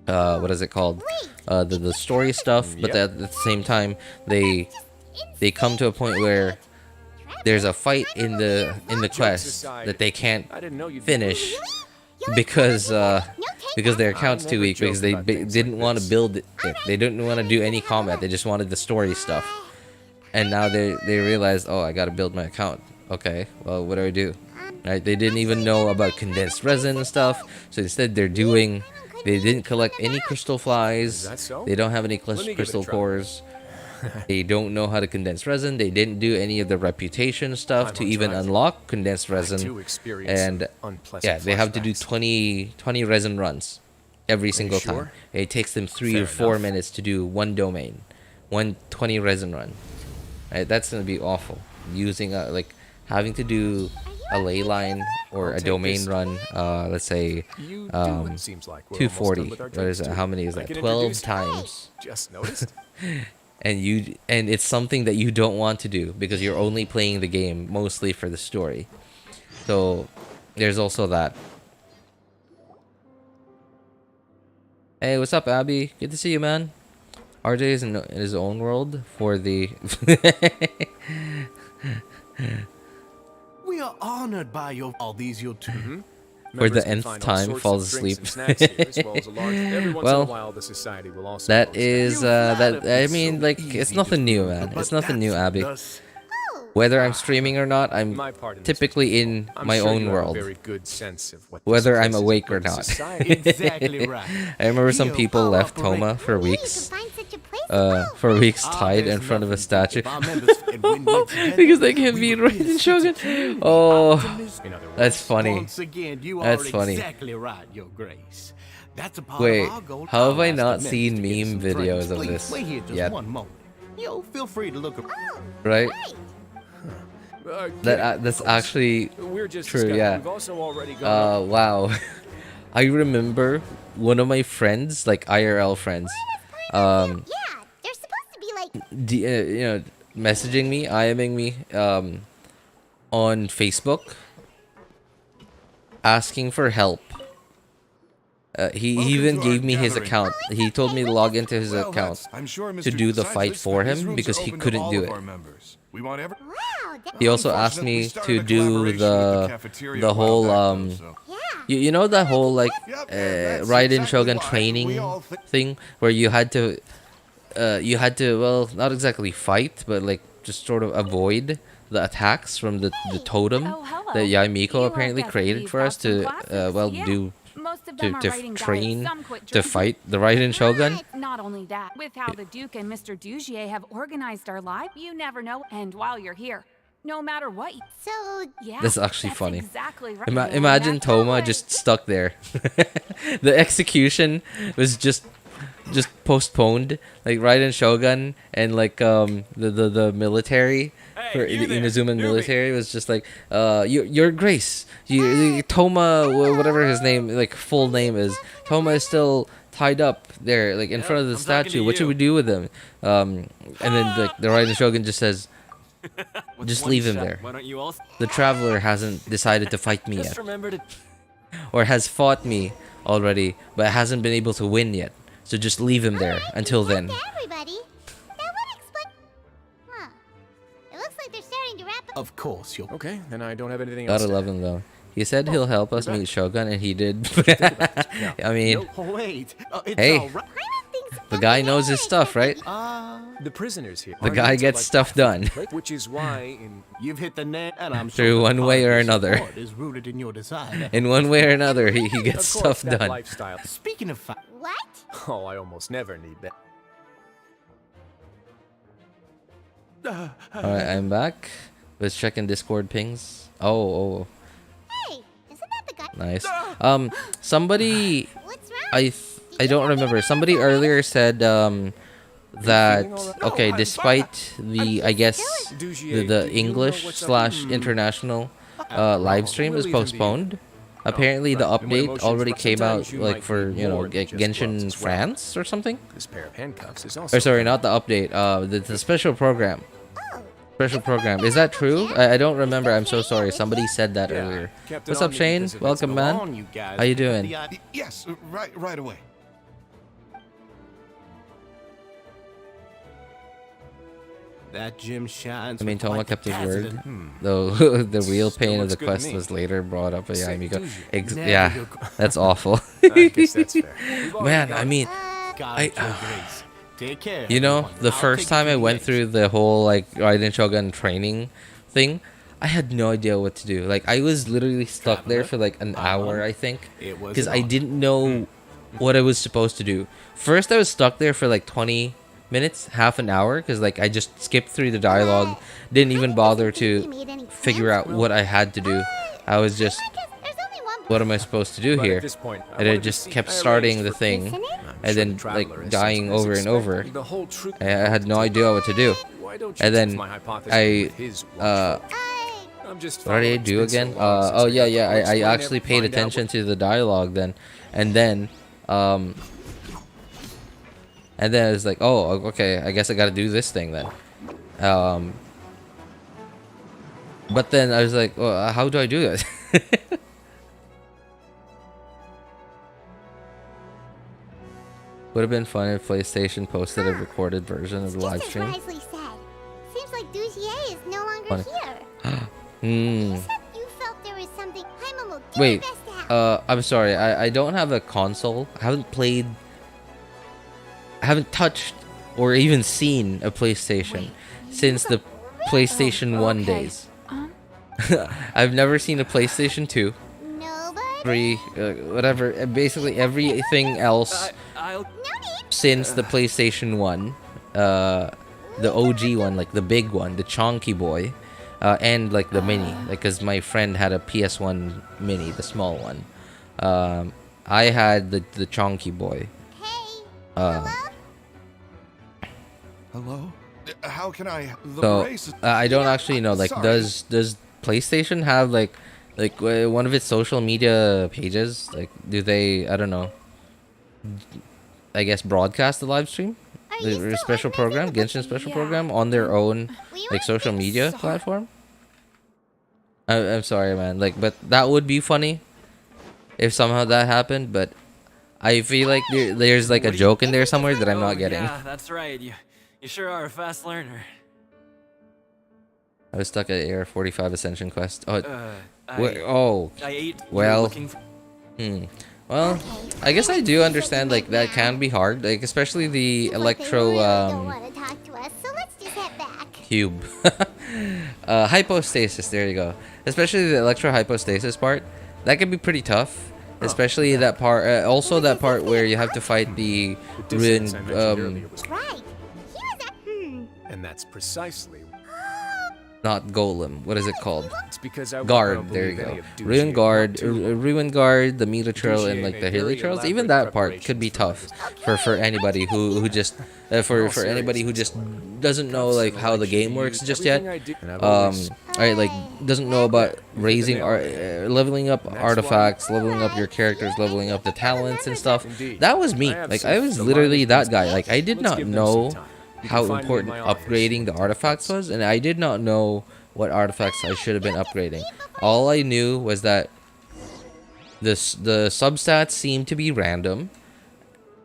what is it called? The story stuff. But at the same time, they come to a point where there's a fight in the quest aside, that they can't I didn't know you'd finish because their account's too never weak, because joke they about things didn't like want to this. build it. They didn't want to do any combat. They just wanted the story stuff. And now they realized, oh, I got to build my account. Okay, well, what do I do? Right? They didn't even know about condensed resin and stuff. So instead, they didn't collect any crystal flies. Is that so? They don't have any Let me give it a crystal try. cores. They don't know how to condense resin. They didn't do any of the reputation stuff I'm to on even track. unlock condensed I resin. too experienced And some unpleasant yeah, they have to do flashbacks. 20 resin runs every single time. sure? It takes them 3 or Fair 4 enough. minutes to do one domain, 20 resin run. Right, that's gonna be awful. Using like having to do a ley line or I'll a take domain this. run, let's say You um, it seems like we're 240. almost done with our What is drinks, it? too. How many is I that? can 12 introduce- times. Just noticed. And it's something that you don't want to do because you're only playing the game mostly for the story. So there's also that. Hey, what's up, Abby? Good to see you, man. RJ is in his own world for the We are honored by all these your For the Members can nth find all time, sorts falls of drinks asleep. and snacks here, as well as a large- every once in a Well, while, the society will also that host is that I mean, like, it's nothing new, man. It's nothing new, Abby. Whether I'm streaming or not, I'm My part in this typically in I'm my sure own you have a world. very good sense of what this Whether I'm place is awake or about to not. society. Exactly right. I remember some Here, people our left operation- Thoma for Ooh, you weeks. can find such a place. For weeks Ah, tied there's in front of a nothing statue. if our members- and when we're together, Because they can't we beat will be Raiden a Shogun. sense of Oh, optimism. In other words, that's funny. Once again, you That's are funny. exactly right, Your Grace. That's a part Wait, of our goal. how have I'll I ask the not members seen to get meme some videos drinks. of Please this wait here just yet? one moment. Yo, feel free to look around. right? kidding, That's of course. actually We're just true, discussing. yeah. We've also already gone wow. I remember one of my friends, like IRL friends, Yeah, they're supposed to be like. messaging me, IMing me, on Facebook, asking for help. He Welcome even to gave our me his gathering. account. He told me to log into his Well, account that's- I'm sure to Mr. do the decides fight this, for but these him rooms because are he open to couldn't all do of it. our members. We want every. Wow, He also asked Unfortunately, we me started to a do collaboration with the the cafeteria the a while whole back, though, so- yeah. you know that whole like Yep, that's Raiden exactly Shogun why training we all thing where you had to well, not exactly fight, but like just sort of avoid the attacks from the totem Oh, hello. that Yaimiko You apparently guys created have for us some to classes. well Yeah. do Most of to, them are to writing diets, train some quit to drinking. fight the Raiden Shogun. Not only that, with how the Duke and Mr. Dugier have organized our life, you never know. And while you're here, no matter what, So yeah, That's actually funny. Exactly right. Imagine That's the Thoma way. just stuck there. The execution was just postponed. Like Raiden Shogun and like the military for you the there, Inazuma newbie. military was just like your grace, Thoma, whatever his name, like full name is, Thoma is still tied up there like in front of the I'm talking statue. to What should you. we do with him? And then the Raiden Shogun just says, just leave him there. Why don't you all The traveler hasn't decided to fight me just yet, remember to or has fought me already, but hasn't been able to win yet. So just leave him there until then. to everybody. That would explain. Huh. It looks like they're starting to wrap up. Of course, Your Okay, then I don't have anything else. Gotta to love add. him though. He said he'll help us meet Shogun, and he did. I mean, Wait. It's Hey. all right. Paimon thinks the guy knows his stuff, right? The prisoners here. The are guy meant to gets like stuff done. which is why in You've hit the net, and I'm Through sure one that way part or of the another. support is rooted in your desire. In one way or another, he of gets course, stuff that done. lifestyle. Speaking of What? Oh, I almost never need that. Alright, I'm back. Let's check in Discord pings. Oh, Hey, isn't that the guy? nice. Somebody, What's wrong? I don't remember. Somebody earlier said that okay, despite the I guess the English / international live stream is postponed. Apparently the update already came out like for Genshin France or something. This pair of handcuffs is also. Or sorry, not the update. The special program. Special program. Is that true? I don't remember. I'm so sorry. Somebody said that earlier. Kept it What's on up, me Shane? because of Welcome, its man. on, you guys. How you doing? Yes, right away. That gym shines. I mean, with Thoma like kept his dazzling- word. Though the real pain of looks the good to quest me. was later brought up by Say, Yaimiko. do you? Yeah, that's awful. I guess that's fair. We've already Man, got- I mean, God, I- Your Grace. Take care. you know, everyone. the I'll first take time you I to the went exit. through the whole like Raiden Shogun training thing, I had no idea what to do. Like I was literally stuck there for like an hour, I think, It was because an I honor. didn't know what I was supposed to do. First, I was stuck there for like 20 minutes, half an hour, because like I just skipped through the dialogue, didn't even bother to figure out what I had to do. I was just, There's only one what am I supposed to do But here? at this point, I And I wanted to just see- kept I starting arranged the for- thing, Isn't it? I'm and sure then the traveler like has dying something as over and over. expected. The whole truth. I had no idea what to do. Why don't you And then test my hypothesis I, with his uh, watchful- I'm just What did I following do it's been again? so long since Oh I yeah, got yeah. books, I we'll actually never paid find out attention what- to the dialogue then, and then it's like, oh, okay. I guess I got to do this thing then. But then I was like, well, how do I do this? Would have been fun if PlayStation posted a recorded version of the live Just as stream. Wriothesley said, seems like Dugier is no longer Funny. here. Hmm. You said you felt there was something. Paimon will do Wait. her best to have. I'm sorry. I don't have a console. I haven't played. I haven't touched or even seen a PlayStation since the PlayStation 1 okay. days. I've never seen a PlayStation 2, Nobody. 3, whatever. Basically everything else I'll No need. since the PlayStation 1. The OG one, like the big one, the chonky boy, and like the mini, like because my friend had a PS1 mini, the small one. I had the chonky boy. Hey. Uh, Hello? How can I? The So race is- I don't actually know. Like, Sorry. does PlayStation have like one of its social media pages? Like, do they? I don't know. I guess broadcast the live stream, Are you the still special organizing program, the Genshin special program on their own Were you like on social Big media Star? platform. I'm sorry, man. Like, but that would be funny if somehow that happened. But I feel like there's like a joke in there somewhere that I'm not getting. Yeah, that's right. You sure are a fast learner. I was stuck at Air 45 Ascension Quest. Oh, I oh. ate. Well. Looking for, Well, I guess I do understand like that can be hard, like especially the Seems like they electro really don't want to talk to us, so let's just head back. cube. Hypostasis, there you go. Especially the electro hypostasis part. That can be pretty tough. Especially that part, also that part where you have to fight the The ruined, dissonance I mentioned earlier was, Right. Here's a and that's precisely. not golem, what is it called? It's because I don't Guard, there you believe go. any of Dugier Ruin guard, want to. ruin guard, the meter trail, and Dugier like made the very hilly trails. Even elaborate that part could be preparations tough for anybody who just for anybody who just doesn't know like how the game works just yet. Alright, like doesn't know about raising leveling up artifacts, leveling up your characters, leveling up the talents and stuff. That was me. Like I was literally that guy. Like I did not know how important upgrading the artifacts was, and I did not know what artifacts I should have been upgrading. All I knew was that the substats seemed to be random,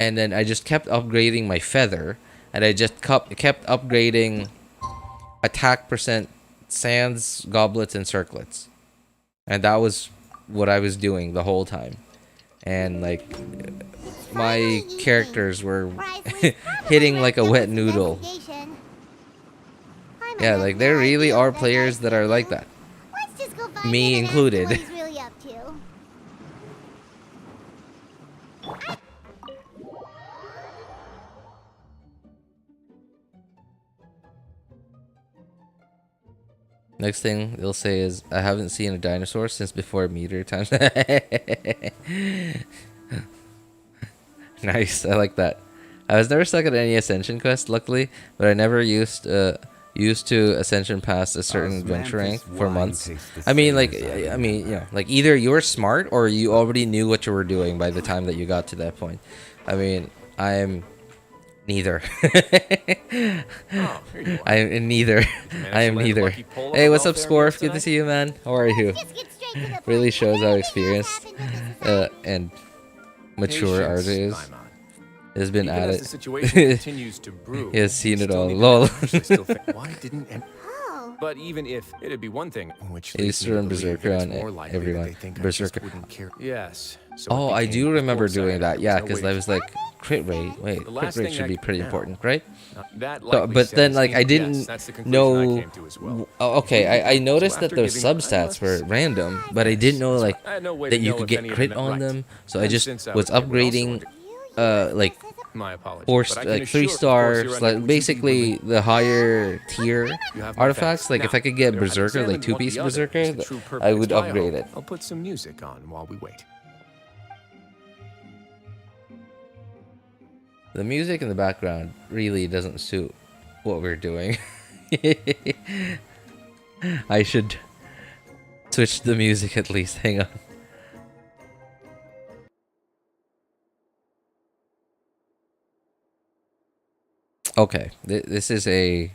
and then I just kept upgrading my feather, and I just kept upgrading attack percent, sands, goblets, and circlets, and that was what I was doing the whole time. And like my characters were hitting like a wet noodle. Yeah, like there really are players that are like that. Let's just go find Me him and ask included. what he's really up to. Next thing they'll say is, I haven't seen a dinosaur since before meteor times. Nice, I like that. I was never stuck at any ascension quest, luckily, but I never used to ascension past a certain adventure rank for months. I mean, like, you know, like either you were smart or you already knew what you were doing by the time that you got to that point. I mean, I'm neither. Oh, here you are. I am neither. I am neither. Hey, what's up, Scorf? Good to see you, man. How are you? Just get straight to the point. Really shows how Everything experienced else happened with the and mature Patience, RJ is. Paimon. Has been Even at as it. the situation continues to brew, He has seen we it still all. need to Lol. actually still think, why didn't Oh. But even if it'd be one thing, which Acer leads me to and believe Berserker that it's on more likely that everyone. they think I Berserker. just wouldn't care. Yes. So Oh, it I became do remember foresight. doing that. Yeah, There's no because way I to- was like, crit rate. Wait, The crit last rate thing should I be could- pretty now, important, right? That So, likely but then, says like, I yes, didn't that's the conclusion I know. came to as well. Oh, okay, I noticed So that after the giving- substats were random, but I didn't know like I had no way that to you know could if get any of crit them on meant right. them. So I And just since I was was able to also upgrading, under- like My apologies. four, but I can like assure 3 you, of course, stars, you're like unable to be basically the higher tier You have my artifacts. thanks. Like if Now, I could get I've Berserker, like examined 2-piece one of the Berserker, others, the true I would perfects. I upgrade hope. it. I'll put some music on while we wait. The music in the background really doesn't suit what we're doing. I should Switch the music at least. Hang on. Okay, this is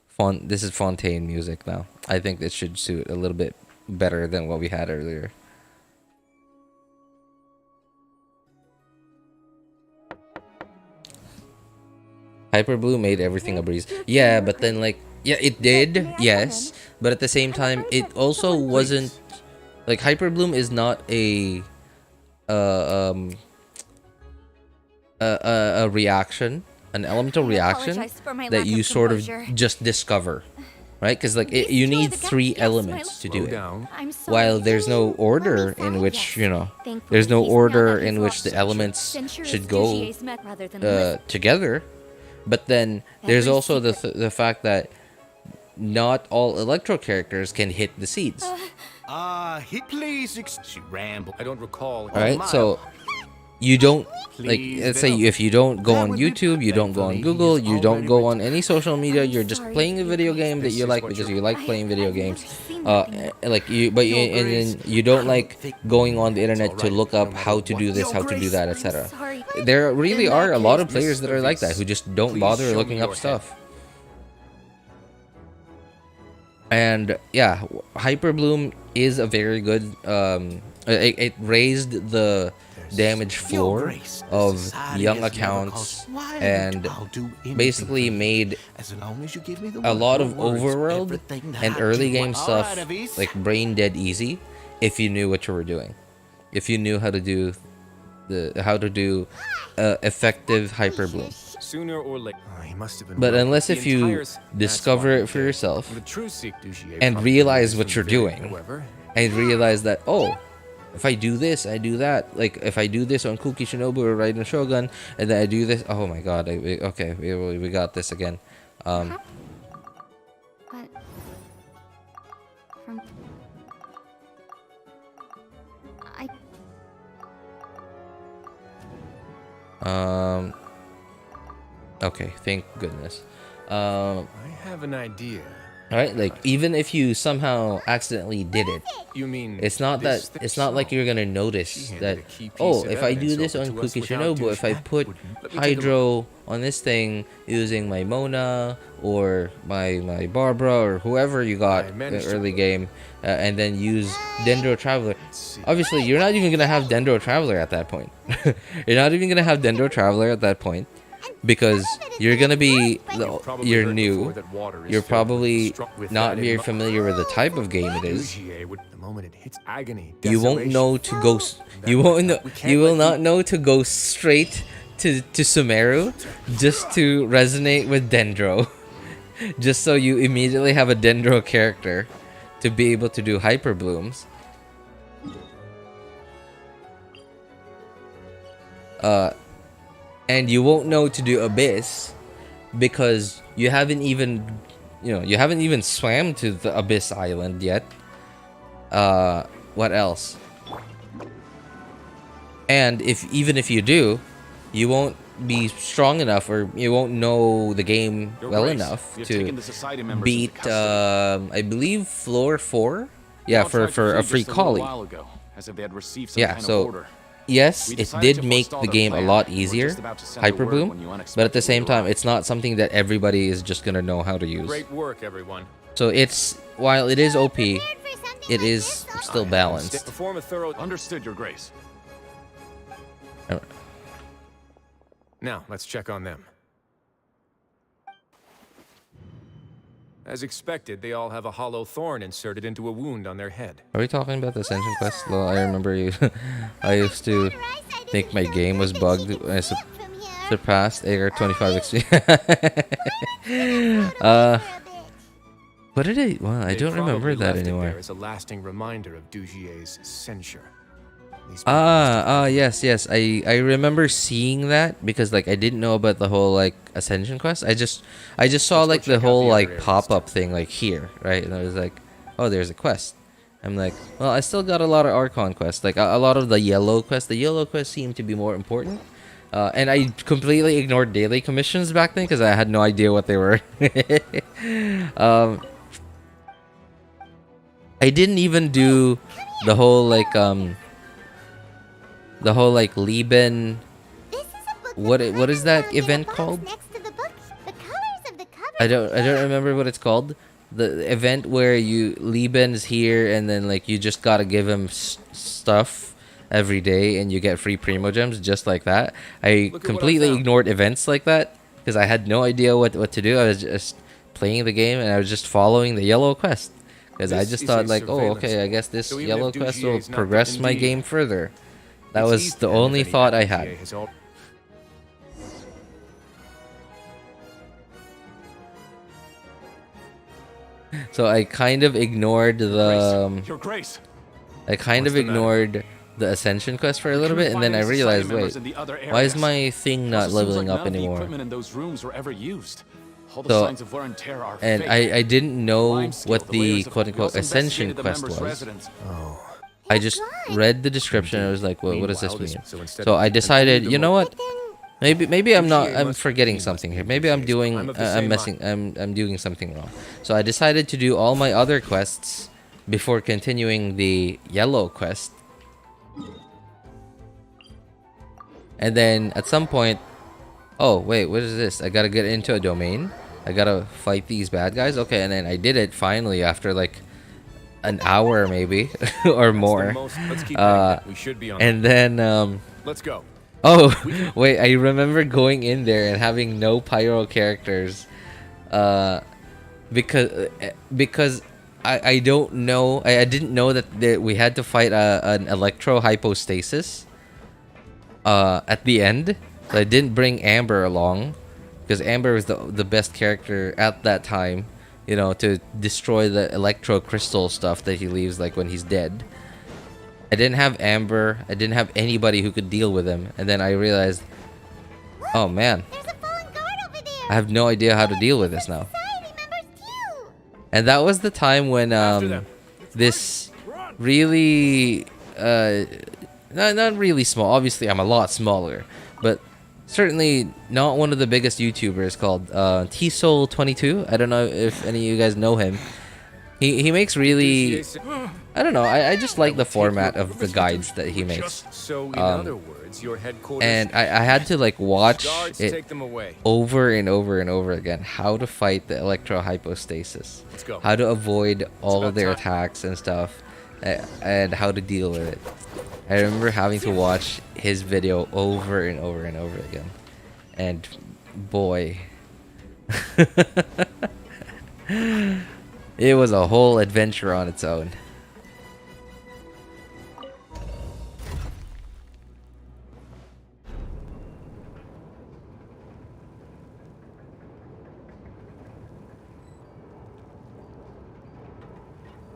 Fontaine music now. I think this should suit a little bit better than what we had earlier. Hyperblue made everything a breeze. Yeah, but then like, yeah, it did, yes, but at the same time, it also wasn't like Hyperbloom is not a reaction, an elemental reaction that you sort of just discover, right? Because like you need 3 elements to do it. While there's no order in which, you know, there's no order in which the elements should go together. But then there's also the fact that not all electro characters can hit the seeds. Hit please. She rambled. I don't recall. All right, so you don't like. Let's say if you don't go on YouTube, you don't go on Google, you don't go on any social media. You're just playing a video game that you like because you like playing video games. Like you, but you, and then you don't like going on the internet to look up how to do this, how to do that, etc. There really are a lot of players that are like that who just don't bother looking up stuff. And yeah, Hyperbloom is a very good. It raised the damage floor of young accounts and basically made a lot of overworld and early game stuff like brain dead easy if you knew what you were doing, if you knew how to do effective Hyperbloom. Sooner or later, he must have been. But right. unless if you discover it for yourself and realize what you're doing, and realize that, oh, if I do this, I do that. Like if I do this on Kuki Shinobu or Raiden Shogun, and then I do this, oh my god, okay, we got this again. But from Okay, thank goodness. I have an idea. Alright, like even if you somehow accidentally did it, You mean it's not that it's not like you're gonna notice that, oh, if I do this on Kuki Shinobu, if I put Hydro on this thing using my Mona or my Barbara or whoever you got in the early game, and then use Dendro Traveler, obviously you're not even gonna have Dendro Traveler at that point. You're not even gonna have Dendro Traveler at that point. Because you're gonna be, you're new, you're probably not very familiar with the type of game it is. You won't know to go, you will not know to go straight to Sumeru just to resonate with Dendro. Just so you immediately have a Dendro character to be able to do Hyperblooms. And you won't know to do Abyss because you haven't even, you haven't even swam to the Abyss Island yet. What else? And even if you do, you won't be strong enough, or you won't know the game well enough to beat, I believe, floor 4. Yeah, for a free collie. Yeah, so. Yes, it did make the game a lot easier, Hyperbloom, but at the same time, it's not something that everybody is just gonna know how to use. Great work, everyone. So while it is OP, it is still balanced. Perform a thorough. Understood, Your Grace. Now let's check on them. As expected, they all have a hollow thorn inserted into a wound on their head. Are we talking about the Ascension Quest? Well, I remember I used to think my game was bugged when I surpassed AR 25 XP. What did I? Well, I don't remember that anymore. There is a lasting reminder of Dugier's censure. Yes. I remember seeing that because like I didn't know about the whole like Ascension Quest. I just saw like the whole like pop-up thing like here, right? And I was like, oh, there's a quest. I'm like, well, I still got a lot of Archon quests, like a lot of the yellow quests. The yellow quests seem to be more important. And I completely ignored daily commissions back then because I had no idea what they were. I didn't even do the whole like Lieben. This is a book What with is that chromosomes in a event box called? next to the book. The colors of the cover. I don't remember what it's called. The event where you Lieben's here and then like you just gotta give him stuff every day and you get free primo gems just like that. I Look at what I completely found. ignored events like that because I had no idea what to do. I was just playing the game and I was just following the yellow quest because I This just is thought a like, oh, surveillance okay, I tool. guess this So even yellow if quest Dugier will is not progress my indeed- game further. That It's was East the End, if only any thought I WTA had. has al- So I kind of ignored the Your Grace. I kind What's of the matter? ignored the ascension quest for a little bit, and then I realized, wait, why is my thing not leveling up anymore? In those rooms were ever used. All the So, signs of wear and tear are and fake. I didn't know Lime skill, what the the layers of- quote we unquote also ascension investigated the quest members' was. residence. Oh. I just gone. read the description and I was like, well, what does this Meanwhile, mean? so instead So of- I decided, and you know what? Maybe I'm not. DGA I'm must- forgetting he must something be here. Maybe I'm DGA's. doing. I'm of the I'm same messing. I'm doing something wrong. So I decided to do all my other quests before continuing the yellow quest. And then at some point, oh wait, what is this? I gotta get into a domain. I gotta fight these bad guys. Okay, and then I did it finally after like an hour maybe or more. Let's keep heading then. We should be on. And then Let's go. oh wait, I remember going in there and having no pyro characters, because I don't know. I didn't know that we had to fight an electro hypostasis. At the end, so I didn't bring Amber along because Amber was the best character at that time, you know, to destroy the electro crystal stuff that he leaves like when he's dead. I didn't have Amber. I didn't have anybody who could deal with him, and then I realized, oh man, There's a fallen guard over there. I have no idea how to deal with this now. Society members too. And that was the time when them. this really not really small. Obviously, I'm a lot smaller, but certainly not one of the biggest YouTubers called T-Soul22. I don't know if any of you guys know him. He makes really, I don't know. I just like the format of the guides that he makes. So in other words, your headquarters. And I had to like watch Guards, it take them away. over and over and over again. How to fight the electro hypostasis. Let's go. How to avoid all about of their time. attacks and stuff, and how to deal with it. I remember having to watch his video over and over and over again, and boy, it was a whole adventure on its own.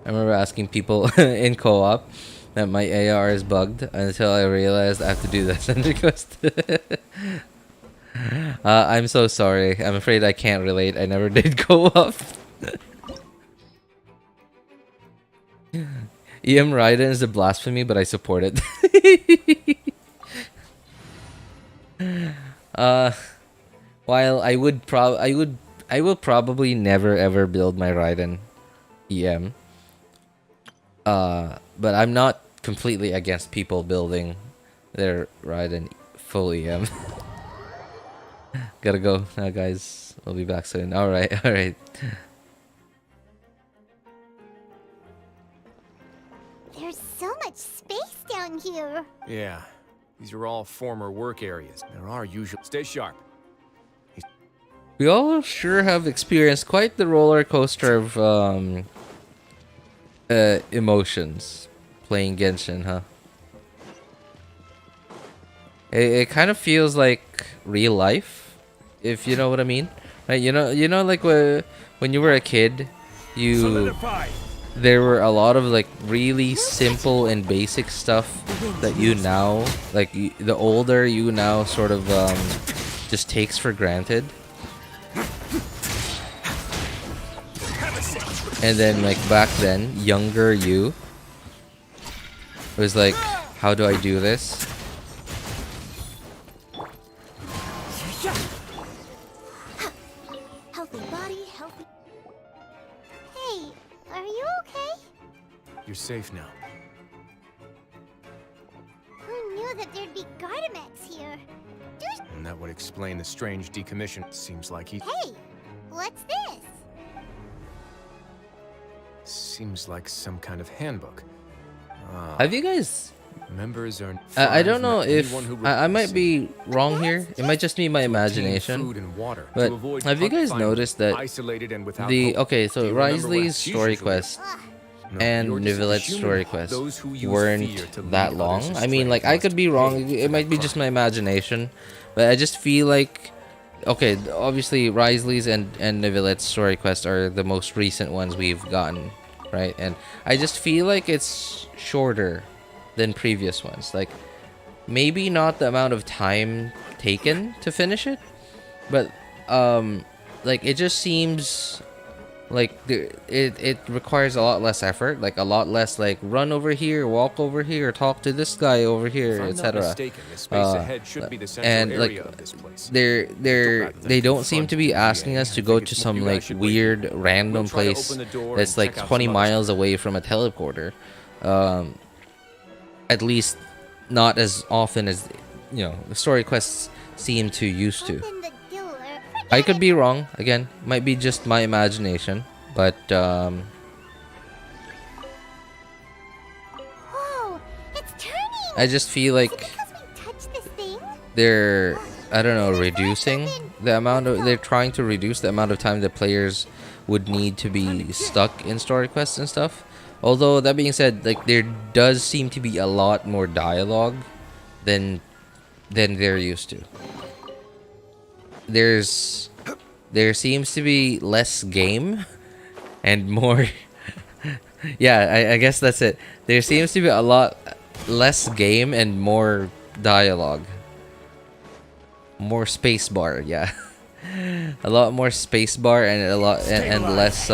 I remember asking people in co-op that my AR is bugged until I realized I have to do the Ascendant quest. I'm so sorry. I'm afraid I can't relate. I never did co-op. EM Raiden is a blasphemy, but I support it. While I will probably never ever build my Raiden EM. But I'm not completely against people building their Raiden full EM. Gotta go now, guys. We'll be back soon. Alright, alright. There's so much space down here. Yeah, these are all former work areas. There are usual. Stay sharp. We all sure have experienced quite the roller coaster of emotions playing Genshin, huh? It kind of feels like real life, if you know what I mean. Right? You know, like when you were a kid, there were a lot of like really simple and basic stuff that you now, like the older you now sort of just takes for granted. And then like back then, younger you was like, how do I do this? Healthy body, healthy. Hey, are you okay? you're safe now. Who knew that there'd be Gardamex here? And that would explain the strange decommission. Seems like he... Hey, what's this? Seems like some kind of handbook. Have you guys... Members are... I don't know if... anyone who I might requests be wrong here. It might just be my obtain imagination. food and water But to avoid have you hunt guys finding, noticed that isolated and without the... hope? Okay, Do so you remember what Wriothesley's story usually quest Ugh. No, and you're just a Neuvillette's human. story quest Those who use fear weren't to that lead long. others I mean, astray like, I must could be wrong. pay It might be for just crime. my imagination. But I just feel like... Okay, obviously, Wriothesley's and Neuvillette's story quest are the most recent ones we've gotten, right? And I just feel like it's shorter than previous ones. Like, maybe not the amount of time taken to finish it, but like, it just seems like it requires a lot less effort, like a lot less like run over here, walk over here, talk to this guy over If here, I'm not etc. mistaken, the space ahead should be the central And like area of this place. they don't seem to be asking us to go to some like weird random We'll try to place open the door that's and like check out 20 some other miles away from a teleporter. At least not as often as, you know, the story quests seem to used to. Open the door. I could be wrong. Again, might be just my imagination, but Whoa, it's turning. I just feel Is it like because we touched this thing? they're, I don't know, reducing the amount of, they're trying to reduce the amount of time the players would need to be stuck in story quests and stuff. Although that being said, like, there does seem to be a lot more dialogue than they're used to. There seems to be less game and more yeah, I guess that's it. There seems to be a lot less game and more dialogue. More spacebar, yeah. A lot more spacebar and a lot and less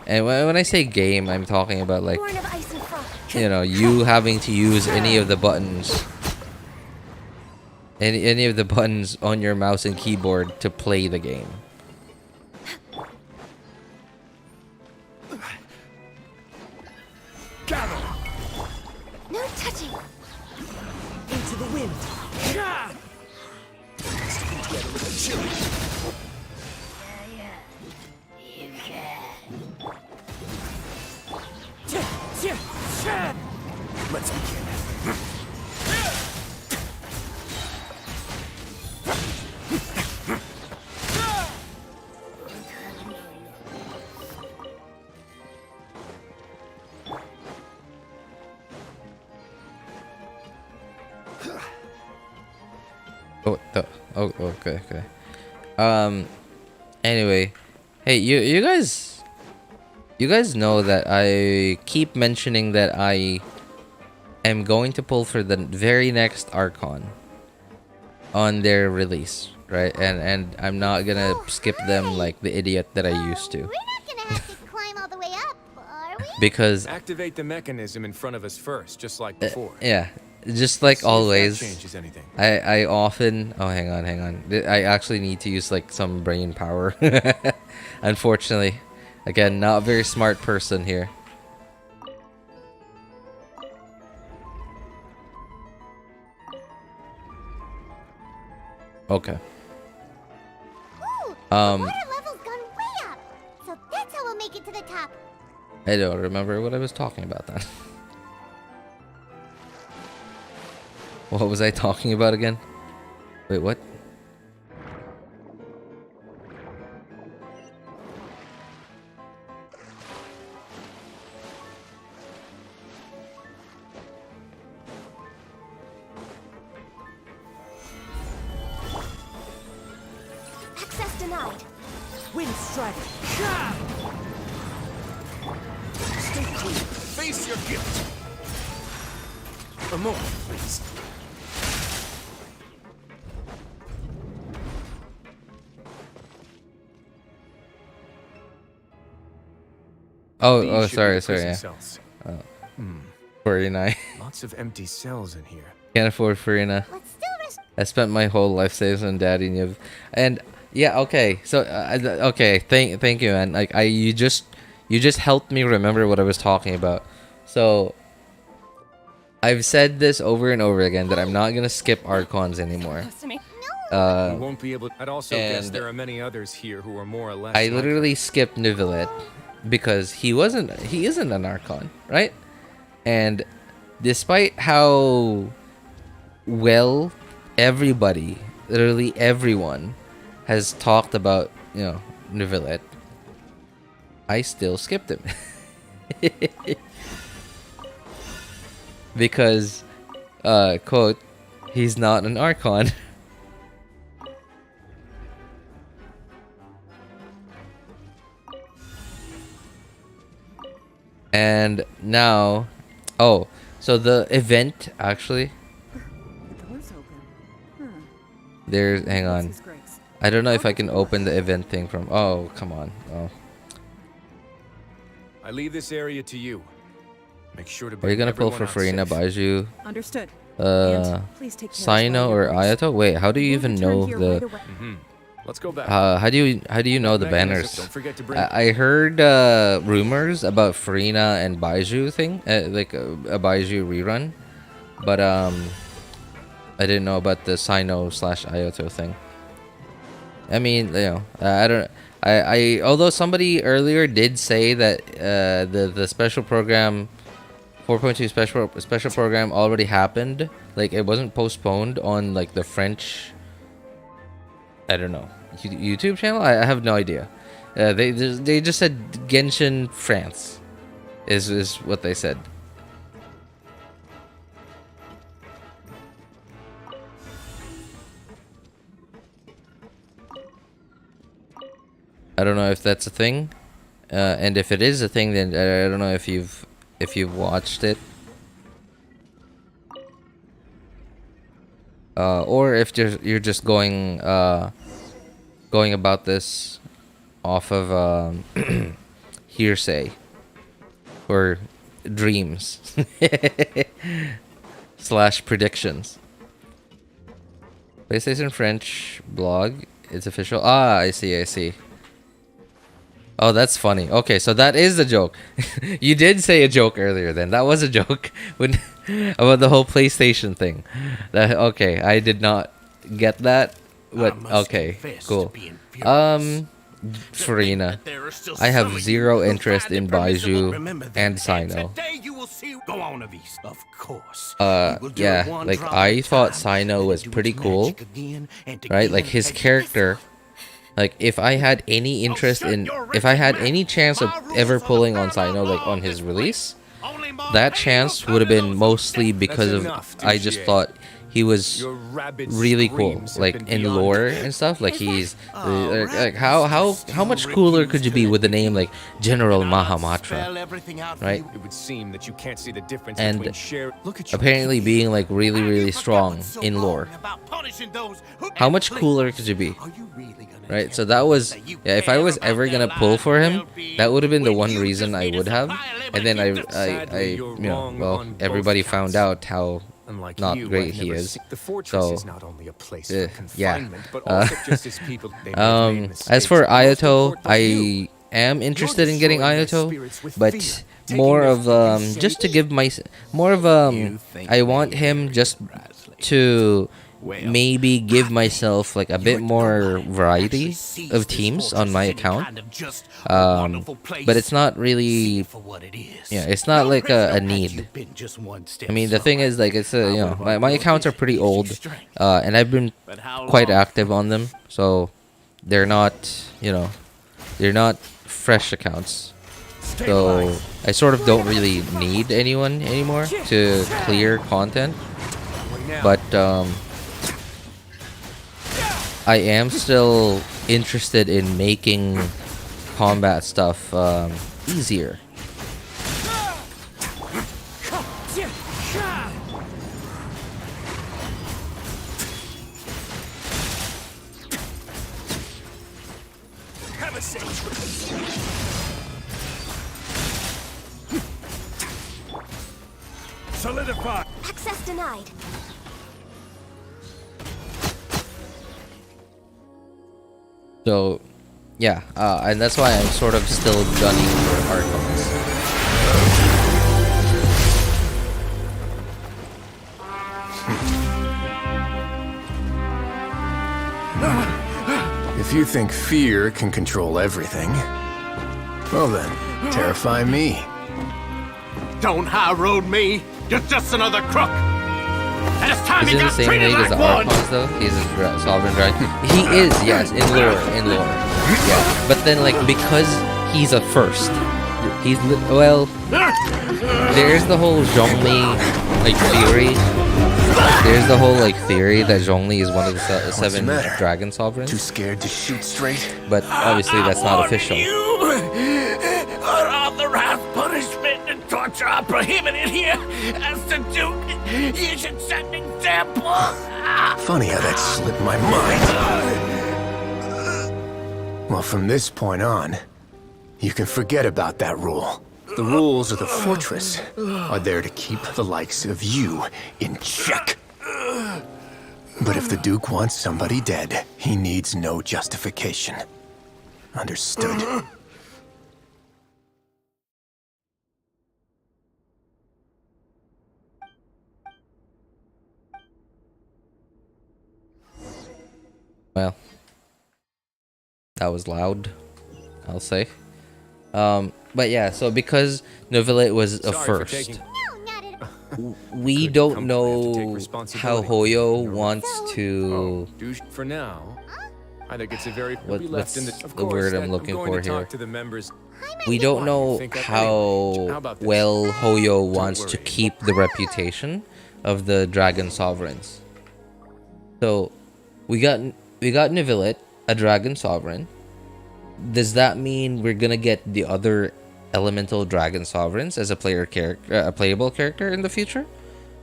and when I say game, I'm talking about like, Born of ice and frost. you know, you having to use any of the buttons any of the buttons on your mouse and keyboard to play the game. No touching. Into the wind. Let's begin. Oh, okay. Anyway, hey, you guys know that I keep mentioning that I am going to pull for the very next Archon on their release, right? And I'm not gonna skip them like the idiot that I used to, We're not gonna have to climb all the way up, are we? because Activate the mechanism in front of us first, just like before. yeah, just like See if that always. changes anything. I often... Oh, hang on. I actually need to use, like, some brain power. Unfortunately. Again, not a very smart person here. Okay. Ooh, Um, the water level's gone way up. So that's how we'll make it to the top. I don't remember what I was talking about then. What was I talking about again? Wait, what? Access denied. Wind strike. Stay clear. Face your gift. A moment, please. Oh, These should be sorry, the prison yeah. cells. Farina. Lots of empty cells in here. Can't afford Farina. Let's still risk. I spent my whole life savings on Daddy Nev, and yeah, okay. So, okay, thank you, man. Like, you just helped me remember what I was talking about. So I've said this over and over again that I'm not gonna skip Archons anymore. We Uh, won't be able. I'd also guess and there are many others here who are more or less. I like literally skipped Neuvillette because he isn't an Archon, right? And despite how well everybody, literally everyone, has talked about, Neuvillette, I still skipped him. Because, quote, he's not an Archon. And now, so the event actually, hang on. I don't know if I can open the event thing from, come on. Oh. I leave this area to you. Make sure to. Are you gonna pull for everyone out Farina, safe. Baiju, Understood. And please take care as well Sino, of or your grace. Ayato? Wait, how do you We'll even return know here the? right away. Let's go back. How do you know the Mechanism, banners? Don't forget to bring. I heard rumors about Farina and Baiju thing, like a Baiju rerun, but I didn't know about the Sino / Ayato thing. I mean, I don't. I although somebody earlier did say that the special program 4.2 special program already happened, like it wasn't postponed on like the French, I don't know, YouTube channel. I have no idea. They just said Genshin France is what they said. I don't know if that's a thing, and if it is a thing, then I don't know if you've watched it, or if you're just going about this off of hearsay or dreams / predictions. PlayStation French blog, it's official. I see. Oh, that's funny. Okay, so that is the joke. You did say a joke earlier then. That was a joke when about the whole PlayStation thing. Okay, I did not get that. But okay, cool. Farina, I have zero interest in Baiju and Sino. Yeah, like I thought Sino was pretty cool, right? Like his character. Like, if I had any interest in, if I had any chance of ever pulling on Sino, like, on his release, that chance would have been mostly because of, I just thought he was really cool, like, in lore and stuff. Like, he's, like, how much cooler could you be with a name like General Mahamatra, right? It would seem that you can't see the difference And between share. apparently being, like, really, really strong in lore. How much cooler could you be? Right, so that was, yeah, if I was ever gonna pull for him, that would have been the one reason I would have. And then I well, everybody found out how not great he is. So, yeah. As for Ayato, I am interested in getting Ayato, but more of just to give my more of I want him just to maybe give myself like a bit more variety of teams on my account, but it's not really, yeah, it's not like a need. I mean, the thing is, like, it's my accounts are pretty old, and I've been quite active on them, so they're not, they're not fresh accounts, so I sort of don't really need anyone anymore to clear content. But I am still interested in making combat stuff easier. Solidify. Access denied. So, yeah, and that's why I'm sort of still gunning for Archons. If you think fear can control everything, well then, terrify me. Don't high road me. You're just another crook. And it's time Is you he the got same treated age as like the one. Archons though? He's a sovereign dragon. He is, yes, in lore. Yeah, but then like because he's a first, he's well. There's the whole Zhongli like theory. There's the whole like theory that Zhongli is one of the seven dragon sovereigns. Too scared to shoot straight? But obviously that's not official. You are on the wrath, punishment, and torture are prohibited here. As the Duke, you should set an example. Funny how that slipped my mind. Well, from this point on, you can forget about that rule. The rules of the fortress are there to keep the likes of you in check. But if the Duke wants somebody dead, he needs no justification. Understood? Well, that was loud, I'll say. But yeah, so because Neuvillette was a first, we don't know how Hoyo wants to. For now, I think it's a very What's the the word I'm looking for here? to the members. We don't know how well Hoyo wants to keep the reputation of the dragon sovereigns. So we got Neuvillette, a dragon sovereign. Does that mean we're gonna get the other elemental dragon sovereigns as a playable character in the future,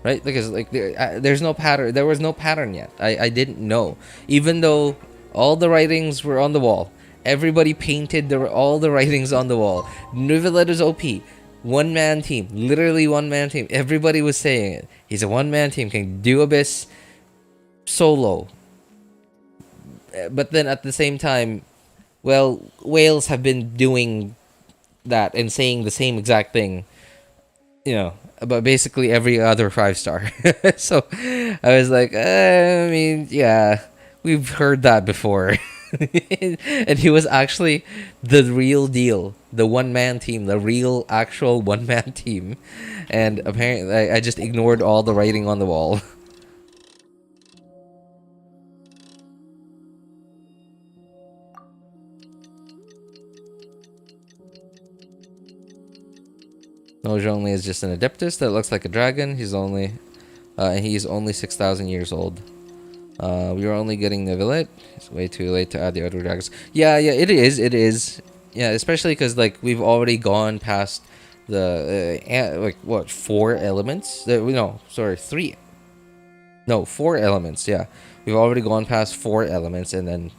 right? Because like there's no pattern. There was no pattern yet. I didn't know, even though all the writings were on the wall. Everybody painted all the writings on the wall. Neuvillette is OP, one-man team, literally one-man team. Everybody was saying it. He's a one-man team, can do Abyss solo. But then at the same time, well, whales have been doing that and saying the same exact thing, you know, about basically every other 5-star. So I was like, I mean, yeah, we've heard that before. And he was actually the real deal, the one-man team, the real actual one-man team. And apparently I just ignored all the writing on the wall. No, Zhongli is just an Adeptus that looks like a dragon. He's only 6,000 years old. We were only getting Neuvillette. It's way too late to add the other dragons. Yeah, it is. Yeah, especially because like we've already gone past the like what 4 elements? No, sorry, 3. No, 4 elements. Yeah, we've already gone past 4 elements, and then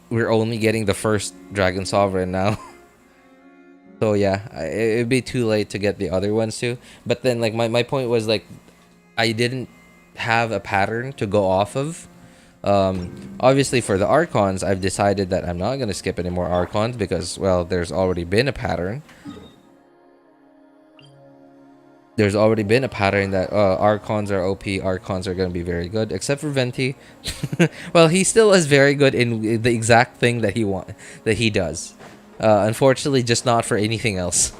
we're only getting the first dragon sovereign now. So yeah, it'd be too late to get the other ones too. But then like my point was like I didn't have a pattern to go off of. Obviously for the Archons, I've decided that I'm not going to skip any more Archons because, well, there's already been a pattern. There's already been a pattern that Archons are OP, Archons are going to be very good, except for Venti. Well, he still is very good in the exact thing that he does. Unfortunately, just not for anything else.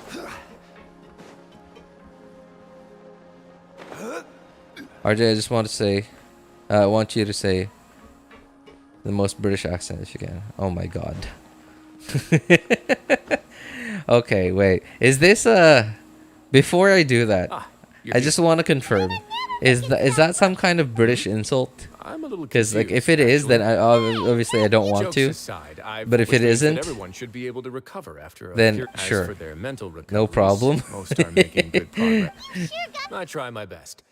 RJ, I just want to say, I want you to say the most British accent if you can. Oh my god. Okay, wait. Is this before I do that, I just want to confirm. Is that some kind of British insult? I'm a little Because like if it is, then obviously I don't want to. But if it isn't, everyone should be able to recover after then sure, for their mental no problem. Most are making good progress. I try my best.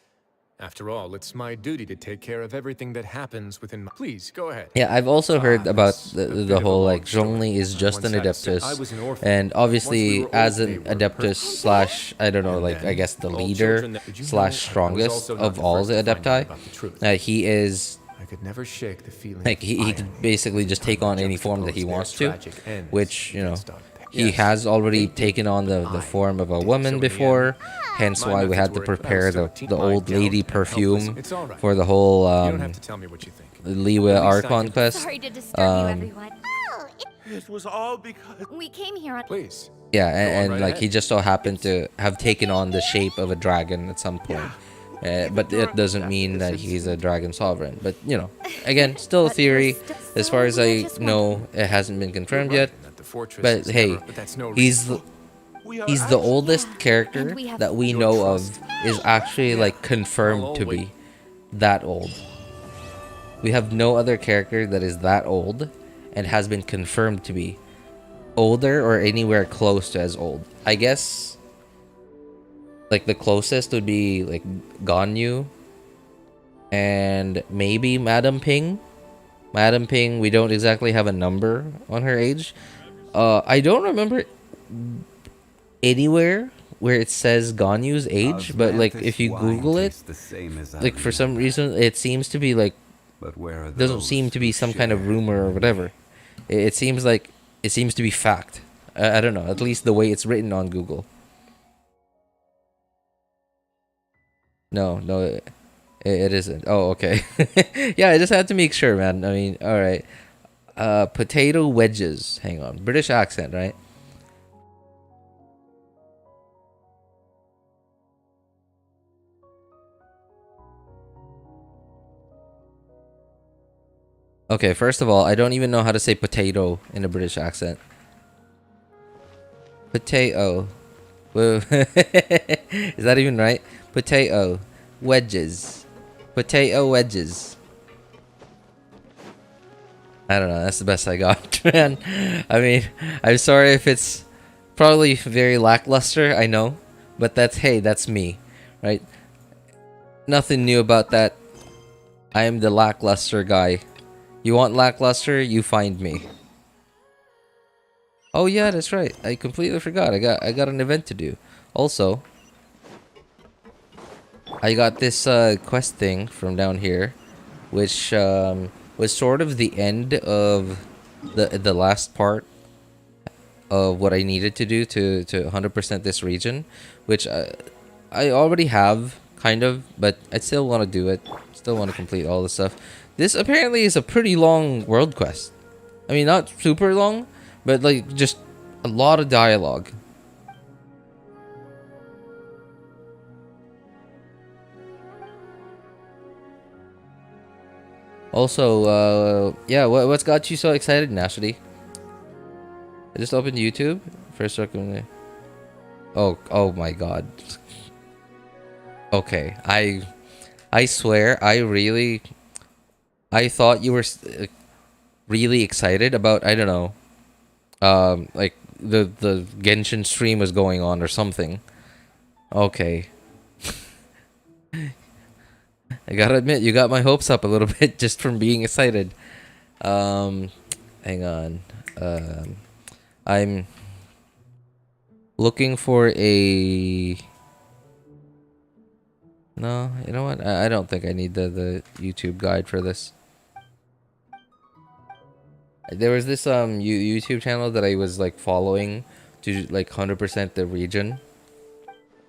After all, it's my duty to take care of everything that happens within my... Please, go ahead. Yeah, I've also heard about the whole, like, Zhongli is just an Adeptus. And obviously, as an Adeptus slash, I don't know, like, I guess the leader slash strongest of all the Adepti, he is... I could never shake the feeling like, he could basically just take on any form that he wants to. Which, you know, he has already taken on the form of a woman before, hence why we had to prepare the old lady perfume for the whole You don't have to tell me what you think. Liwa Archon quest. Sorry to disturb you, everyone. Oh, It was all because we came here on... Please. Yeah, Go on and right like ahead. he just so happened to have taken on the shape of a dragon at some point. But it doesn't mean that he's a dragon sovereign. But you know, again, still a theory. As far as I know, it hasn't been confirmed yet. But hey, he's the oldest character that we know of is actually like confirmed to be that old. We have no other character that is that old and has been confirmed to be older or anywhere close to as old. I guess like the closest would be like Ganyu and maybe Madam Ping. Madam Ping, we don't exactly have a number on her age. I don't remember anywhere where it says Ganyu's age, but like if you Google it, like for some reason it seems to be like doesn't seem to be some kind of rumor or whatever. It seems like it seems to be fact. I don't know, at least the way it's written on Google. No, it isn't. Oh, okay. Yeah, I just had to make sure, man. I mean, all right. Potato wedges. Hang on. British accent, right? Okay, first of all, I don't even know how to say potato in a British accent. Potato. Whoa. Is that even right? Potato. Wedges. Potato wedges. I don't know. That's the best I got, man. I mean, I'm sorry if it's probably very lackluster, I know. But that's, hey, that's me, right? Nothing new about that. I am the lackluster guy. You want lackluster? You find me. Oh yeah, that's right. I completely forgot. I got an event to do. Also, I got this quest thing from down here, which was sort of the end of the last part of what I needed to do to 100% this region, which I already have kind of, but I still want to do it. Still want to complete all the stuff. This apparently is a pretty long world quest. I mean, not super long, but like just a lot of dialogue. Also, yeah, what's got you so excited, Nasty? I just opened YouTube. First recommendation. Oh my god. Okay, I swear, I thought you were really excited about, I don't know, like the Genshin stream was going on or something. Okay. I gotta admit, you got my hopes up a little bit just from being excited. Hang on. I'm looking for a... No, you know what? I don't think I need the YouTube guide for this. There was this YouTube channel that I was like following to like 100% the region.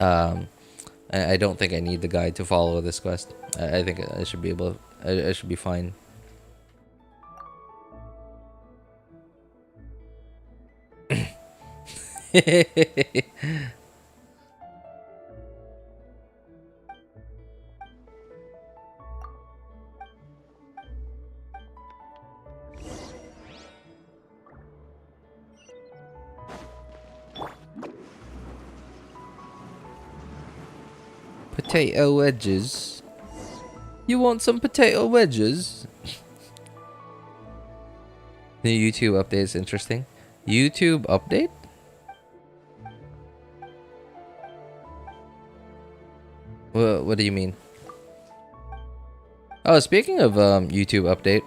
I don't think I need the guide to follow this quest. I think I should be able. I should be fine. Potato wedges. You want some potato wedges? The YouTube update is interesting. YouTube update? What do you mean? Oh, speaking of YouTube update.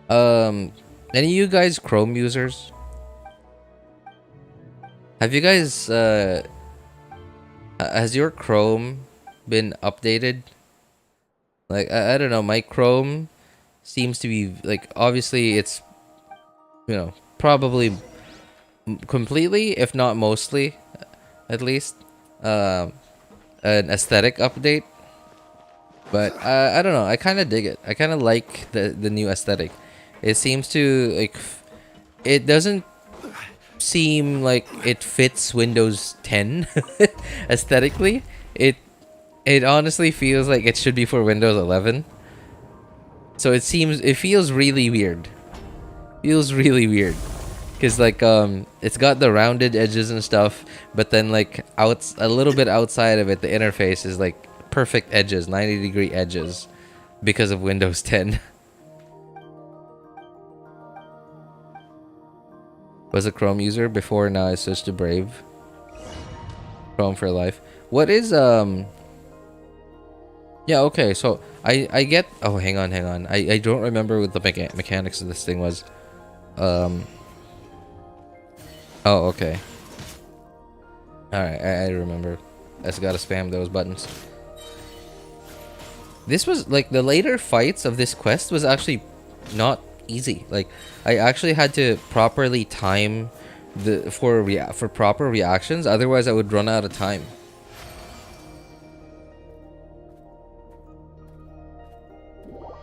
Any of you guys Chrome users? Have you guys has your Chrome been updated? Like I don't know, my Chrome seems to be like, obviously it's, you know, probably completely, if not mostly, at least, an aesthetic update. But I don't know. I kind of dig it. I kind of like the new aesthetic. It seems to like. It doesn't seem like it fits Windows 10 aesthetically. It honestly feels like it should be for Windows 11. So it feels really weird. Feels really weird. Cause like it's got the rounded edges and stuff, but then like a little bit outside of it, the interface is like perfect edges, 90-degree edges, because of Windows 10. Was a Chrome user before, now I switched to Brave. Chrome for life. What is Yeah, okay, so I get. Oh, hang on. I don't remember what the mechanics of this thing was. Oh, okay. Alright, I remember. I just gotta spam those buttons. This was, like, the later fights of this quest was actually not easy. Like, I actually had to properly time for proper reactions, otherwise I would run out of time.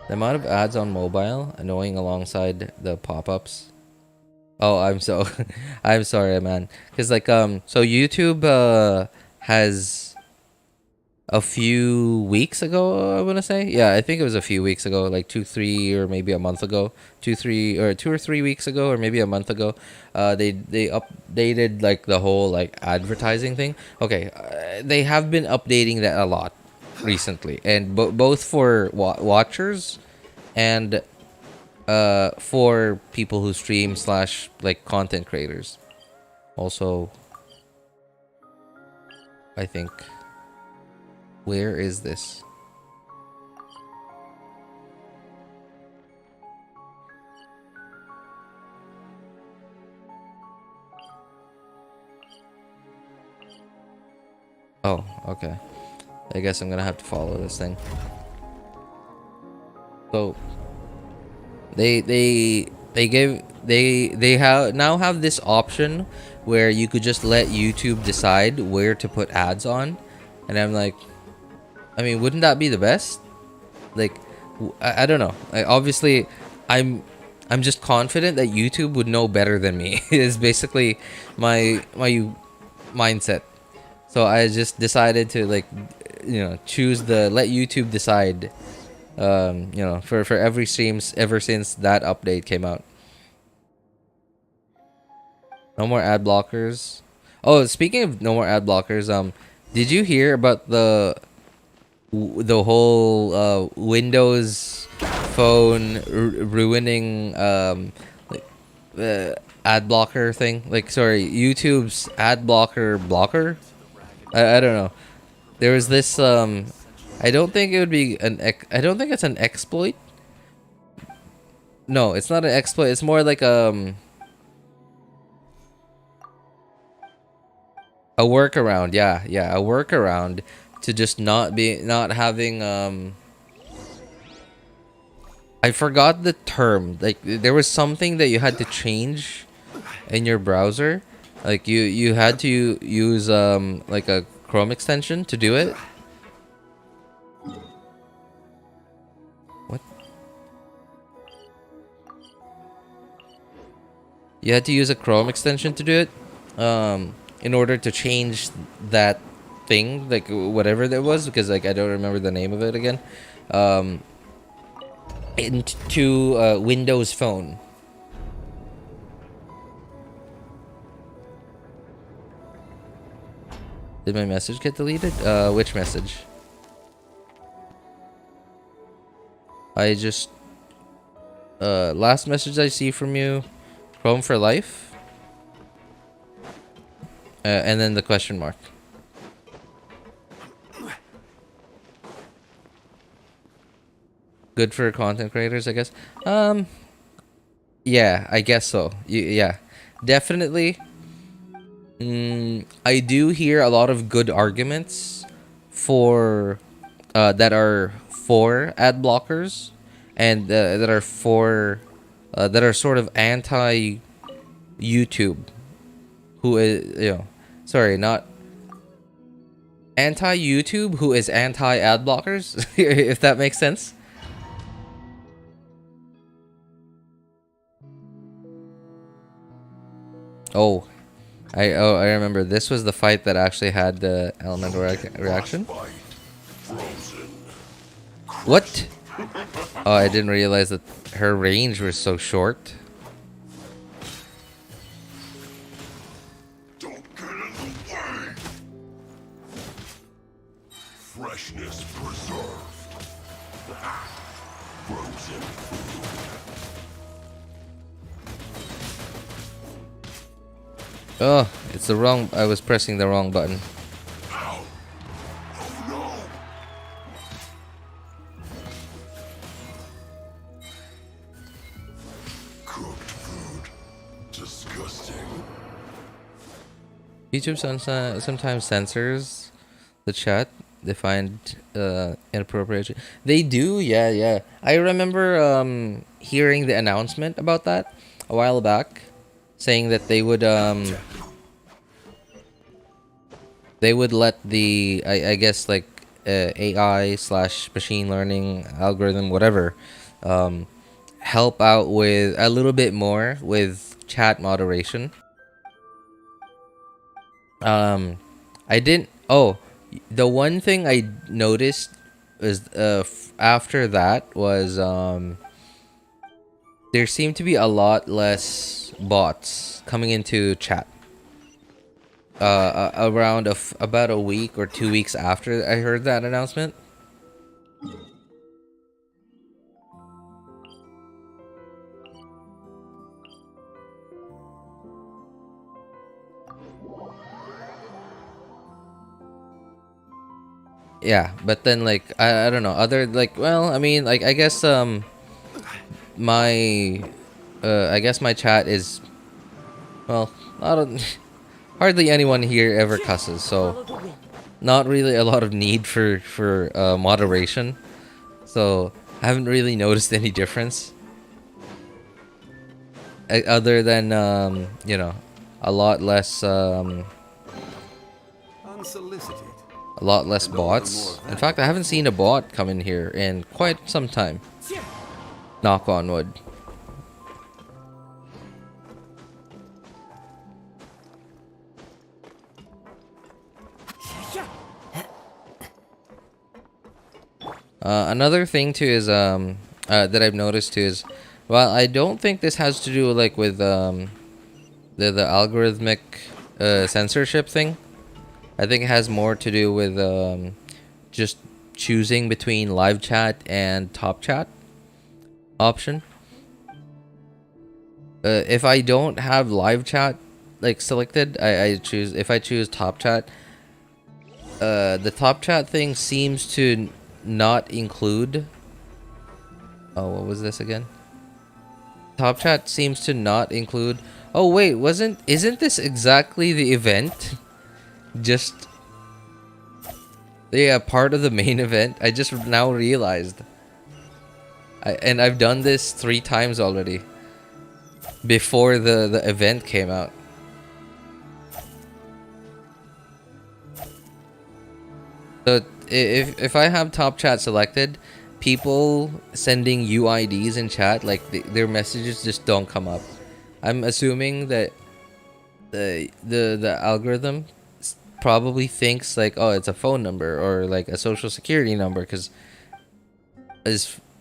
The amount of ads on mobile, annoying alongside the pop-ups. Oh, I'm sorry, man. Cause like so YouTube has a few weeks ago, I wanna say. Yeah, I think it was a few weeks ago, like 2, 3, or maybe a month ago. 2 or 3 weeks ago, or maybe a month ago. They updated like the whole like advertising thing. Okay, they have been updating that a lot recently, and both for watchers and for people who stream / like content creators. Also, I think, where is this? Oh, okay. I guess I'm gonna have to follow this thing. So they now have this option where you could just let YouTube decide where to put ads on, and I'm like, I mean, wouldn't that be the best? Like, I don't know. Obviously, I'm just confident that YouTube would know better than me. Is basically my mindset. So I just decided to, like, choose the let YouTube decide. For every streams ever since that update came out. No more ad blockers. Oh, speaking of no more ad blockers, did you hear about the whole Windows Phone ruining ad blocker thing? Like, sorry, YouTube's ad blocker. I don't know. There was this I don't think it would be I don't think it's an exploit. No, it's not an exploit. It's more like a workaround. Yeah, a workaround to just not having I forgot the term. Like, there was something that you had to change in your browser. Like you had to use like a Chrome extension to do it. What? You had to use a Chrome extension to do it, in order to change that thing, like whatever that was, because like I don't remember the name of it again, into Windows Phone. Did my message get deleted? Which message? I just last message I see from you, Chrome for life, and then the question mark. Good for content creators, I guess. Yeah, I guess so. Yeah, definitely. I do hear a lot of good arguments for that are for ad blockers, and that are for that are sort of anti YouTube who is, sorry, not anti-YouTube who is anti-ad blockers, if that makes sense. Oh, I remember this was the fight that actually had the elemental reaction. What? Oh, I didn't realize that her range was so short. Don't get in the way. Freshness preserved. Frozen food. Oh, it's the wrong. I was pressing the wrong button. Ow. Oh no. Cooked food. Disgusting. YouTube sometimes censors the chat. They find inappropriate. They do, yeah. I remember hearing the announcement about that a while back, saying that they would let the I guess like AI / machine learning algorithm, whatever, help out with a little bit more with chat moderation. I didn't. Oh, the one thing I noticed is after that was there seemed to be a lot less bots coming into chat. Around about a week or 2 weeks after I heard that announcement. Yeah, but then like I don't know, other like, well, I mean, like I guess my chat is, well, I don't hardly anyone here ever cusses, so not really a lot of need for moderation. So I haven't really noticed any difference, other than a lot less Unsolicited. a lot less bots. In fact, I haven't seen a bot come in here in quite some time. Knock on wood. Another thing too is that I've noticed too is, well, I don't think this has to do like with the algorithmic censorship thing. I think it has more to do with just choosing between live chat and top chat option. If I don't have live chat like selected, I choose, if I choose top chat, the top chat thing seems to not include, oh, what was this again? Top chat seems to not include, oh wait, isn't this exactly the event? Just, yeah, part of the main event. I just now realized. And I've done this 3 times already before the event came out. So if I have top chat selected, people sending UIDs in chat, like their messages just don't come up. I'm assuming that the algorithm probably thinks like, oh, it's a phone number or like a social security number, because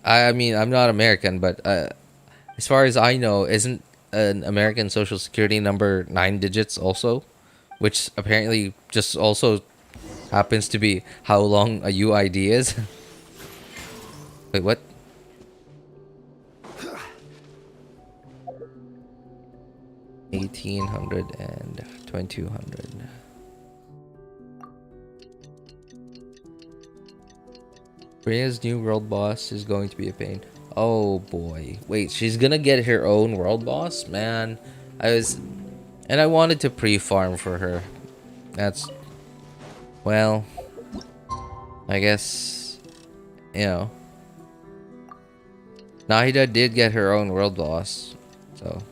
I mean, I'm not American, but as far as I know, isn't an American social security number 9 digits also, which apparently just also happens to be how long a UID is. Wait, what? $1,800 and $2,200. Rhea's new world boss is going to be a pain. Oh boy. Wait, she's gonna get her own world boss? Man, I wanted to pre-farm for her. That's, well, I guess, you know, Nahida did get her own world boss, so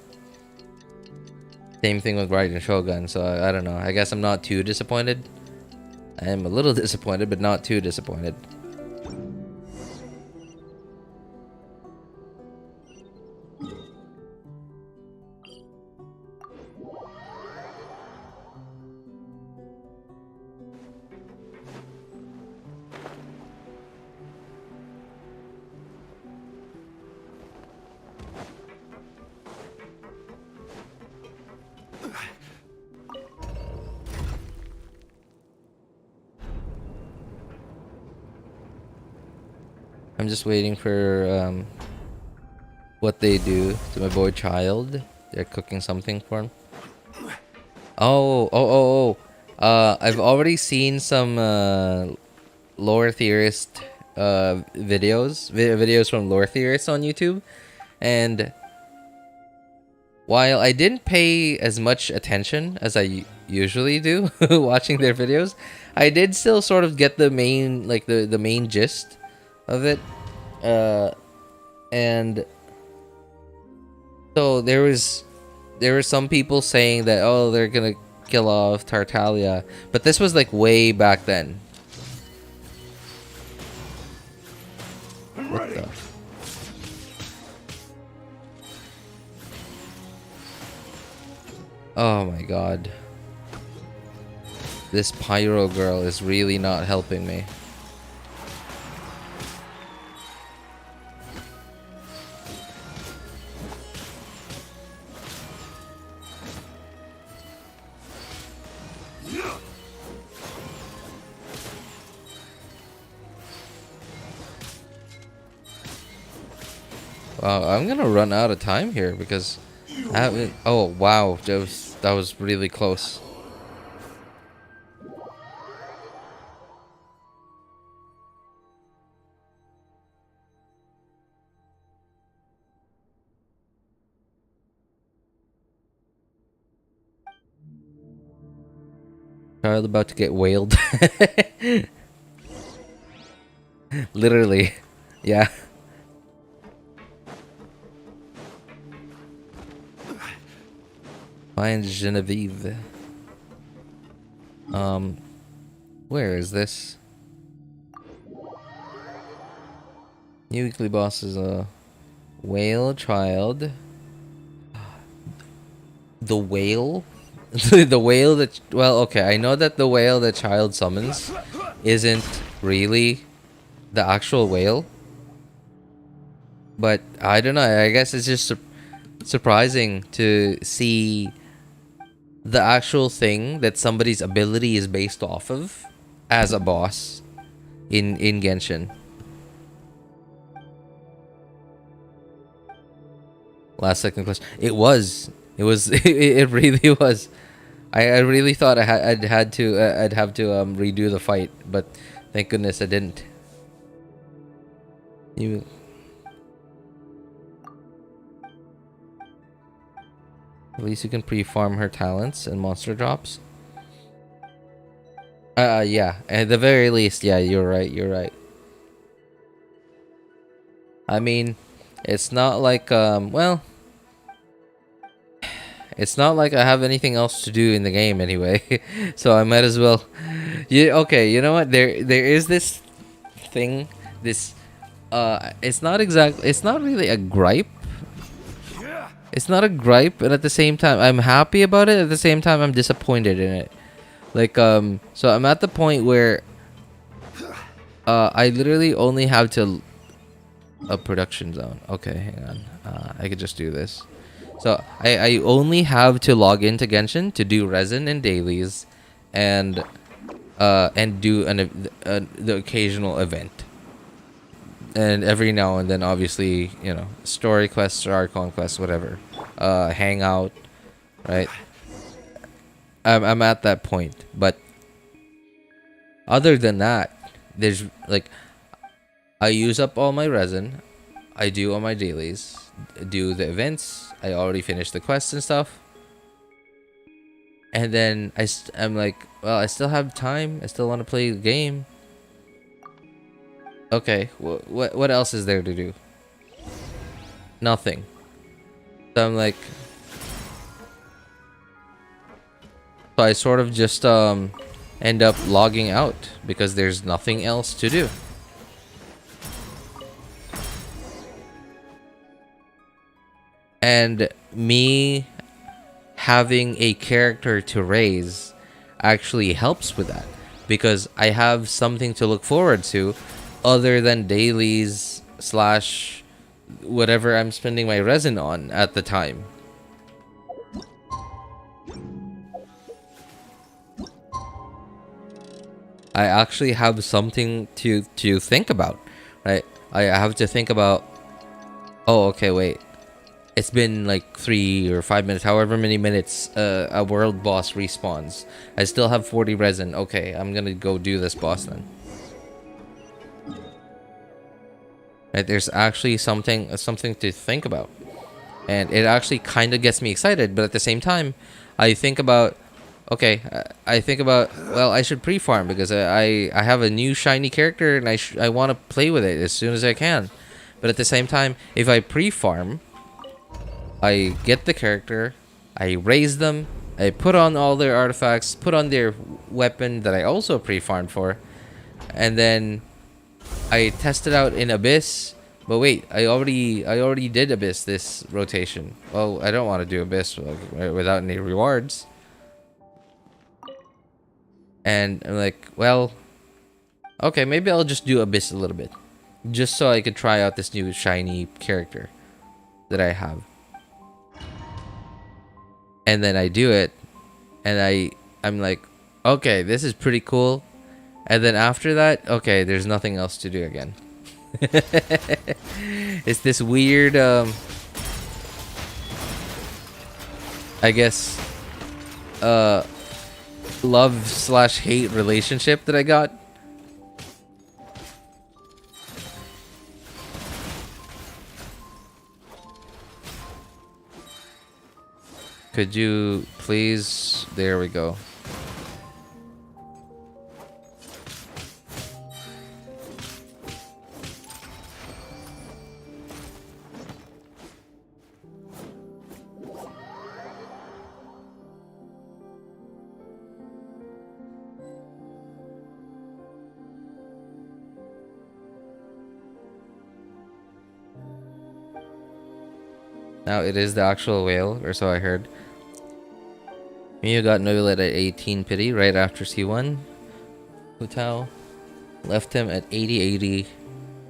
Same thing with Raiden Shogun, so I don't know. I guess I'm not too disappointed. I am a little disappointed, but not too disappointed. I'm just waiting for what they do to my boy Child. They're cooking something for him. I've already seen some lore theorist videos from lore theorists on YouTube, and while I didn't pay as much attention as I usually do watching their videos, I did still sort of get the main the main gist of it, and so there were some people saying that, oh, they're gonna kill off Tartaglia, but this was like way back then. What the? Oh my god, this pyro girl is really not helping me. I'm gonna run out of time here because I haven't. Oh wow, that was really close. Child about to get whaled. Literally, yeah. Find Genevieve. Where is this? New weekly boss is a whale child. The whale? The whale that... Well, okay, I know that the whale that Child summons isn't really the actual whale. But, I don't know, I guess it's just surprising to see the actual thing that somebody's ability is based off of as a boss in Genshin. Last second question. It really was. I really thought I'd have to redo the fight, but thank goodness I didn't. At least you can pre-farm her talents and monster drops. Yeah. At the very least, yeah, you're right. I mean, it's not like, well... It's not like I have anything else to do in the game anyway. So I might as well... Okay, you know what? There is this thing, this... it's not really a gripe. It's not a gripe, and at the same time, I'm happy about it. At the same time, I'm disappointed in it. Like, so I'm at the point where I literally only have to... A production zone. Okay, hang on. I could just do this. So I only have to log into Genshin to do resin and dailies, and do the occasional event. And every now and then, obviously, you know, story quests or Archon quests, whatever. Hangout, right? I'm at that point, but other than that, there's like, I use up all my resin, I do all my dailies, do the events, I already finished the quests and stuff, and then I'm like, well, I still have time, I still want to play the game. Okay, what else is there to do? Nothing. So I'm like, So I sort of just end up logging out because there's nothing else to do. And me having a character to raise actually helps with that, because I have something to look forward to other than dailies slash whatever I'm spending my resin on at the time. I actually have something to think about, right? I have to think about, oh, okay, wait. It's been like 3 or 5 minutes, however many minutes a world boss respawns. I still have 40 resin. Okay, I'm gonna go do this boss then. Right, there's actually something to think about, and it actually kind of gets me excited. But at the same time, I think about, okay, well, I should pre-farm because I have a new shiny character and I want to play with it as soon as I can. But at the same time, if I pre-farm, I get the character, I raise them, I put on all their artifacts, put on their weapon that I also pre-farmed for, and then I test it out in Abyss. But wait, I already did Abyss this rotation. Well, I don't want to do Abyss without any rewards. And I'm like, well, okay, maybe I'll just do Abyss a little bit, just so I could try out this new shiny character that I have. And then I do it, and I'm like, okay, this is pretty cool. And then after that, okay, there's nothing else to do again. It's this weird, I guess, love/hate relationship that I got. Could you please? There we go. Now it is the actual whale, or so I heard. Miyu got Neuvillette at 18 pity right after C1. Hutao left him at 80,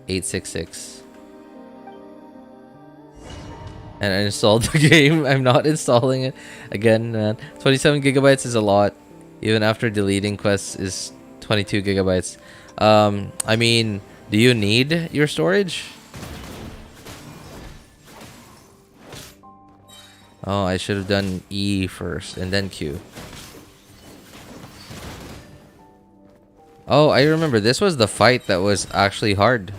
866. And I installed the game. I'm not installing it again, man. 27 gigabytes is a lot. Even after deleting quests is 22 gigabytes. I mean, do you need your storage? Oh, I should have done E first and then Q. Oh, I remember. This was the fight that was actually hard.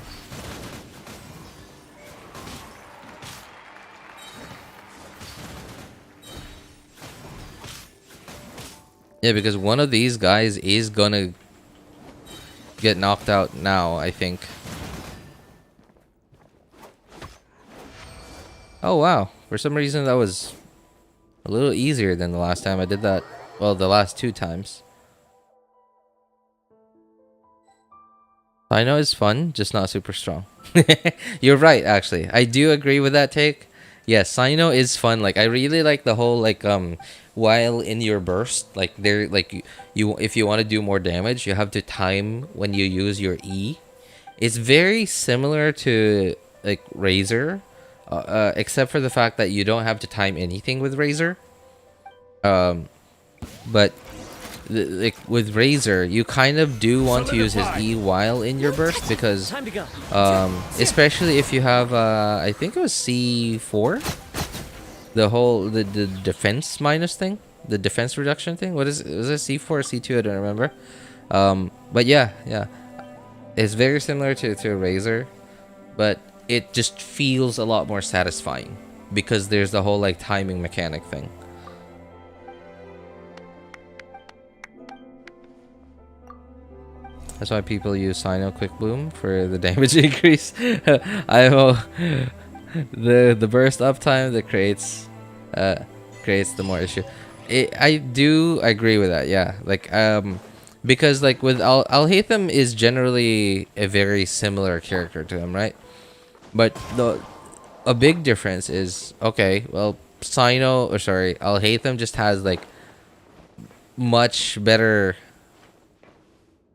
Yeah, because one of these guys is gonna get knocked out now, I think. Oh, wow. For some reason, that was a little easier than the last time I did that. Well, the last 2 times. I know it's fun, just not super strong. You're right, actually. I do agree with that take. Yes, Sino is fun. Like, I really like the whole, like, while in your burst, like, there, like, you, if you want to do more damage, you have to time when you use your E. It's very similar to, like, Razor. Except for the fact that you don't have to time anything with Razor. But like with Razor, you kind of do want to use his E while in your burst because, especially if you have, I think it was C4, the defense minus thing, the defense reduction thing. What is it? Was it C4 or C2? I don't remember. But yeah, it's very similar to Razor, but it just feels a lot more satisfying because there's the whole like timing mechanic thing. That's why people use Sino Quick Bloom for the damage increase. I'm the burst uptime that creates the more issue. I do agree with that. Yeah, like because like with Alhaitham is generally a very similar character to him, right? But a big difference is, okay, well, Alhaitham just has like much better.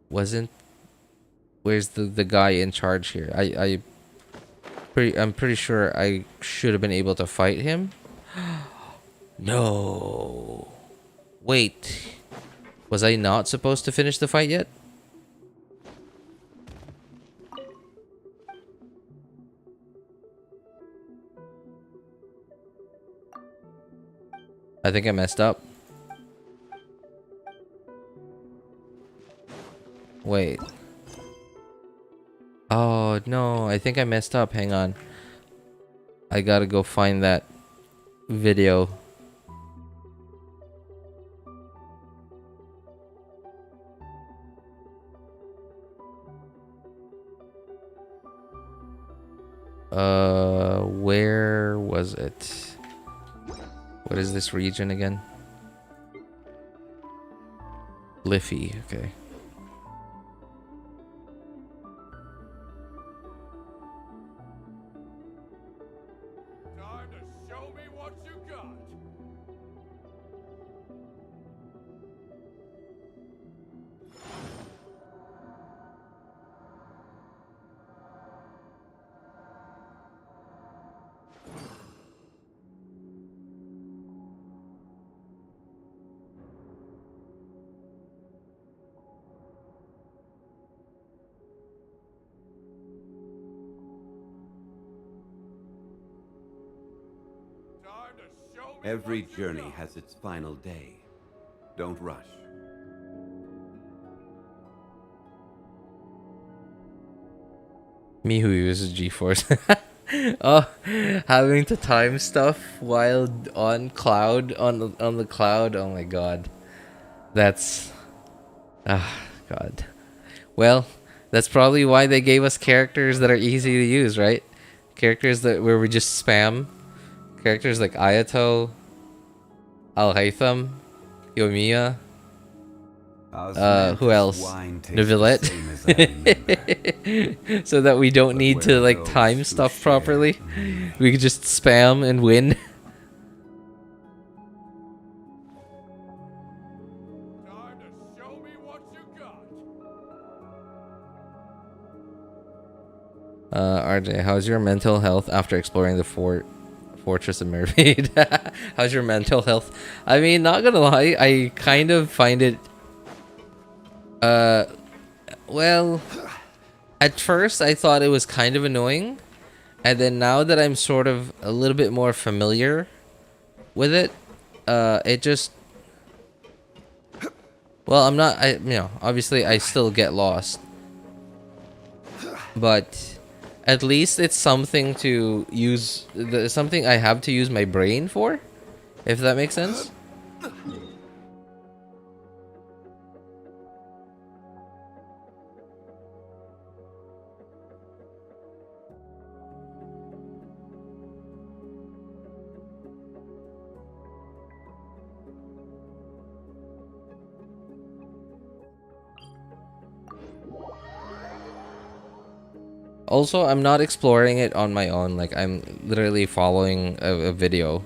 Where's the guy in charge here? I'm pretty sure I should have been able to fight him. No. Wait. Was I not supposed to finish the fight yet? I think I messed up. Wait. Oh, no. I think I messed up. Hang on. I gotta go find that video. Where was it? What is this region again? Liffey, okay. Time to show me what you got. Every journey has its final day. Don't rush. Me who uses GeForce. Oh, having to time stuff while on cloud on the cloud. Oh my god, that's god. Well, that's probably why they gave us characters that are easy to use, right? Characters where we just spam. Characters like Ayato, Alhaitham, Yoimiya. Who else? Neuvillette. So that we don't need to like time stuff properly. We could just spam and win. Time to show me what you got. RJ, how's your mental health after exploring the Fortress of Mermaid? How's your mental health? I mean, not gonna lie, I kind of find it well, at first I thought it was kind of annoying, and then now that I'm sort of a little bit more familiar with it, it just, well, obviously I still get lost, but at least it's something to use, something I have to use my brain for, if that makes sense. Also, I'm not exploring it on my own, like I'm literally following a video.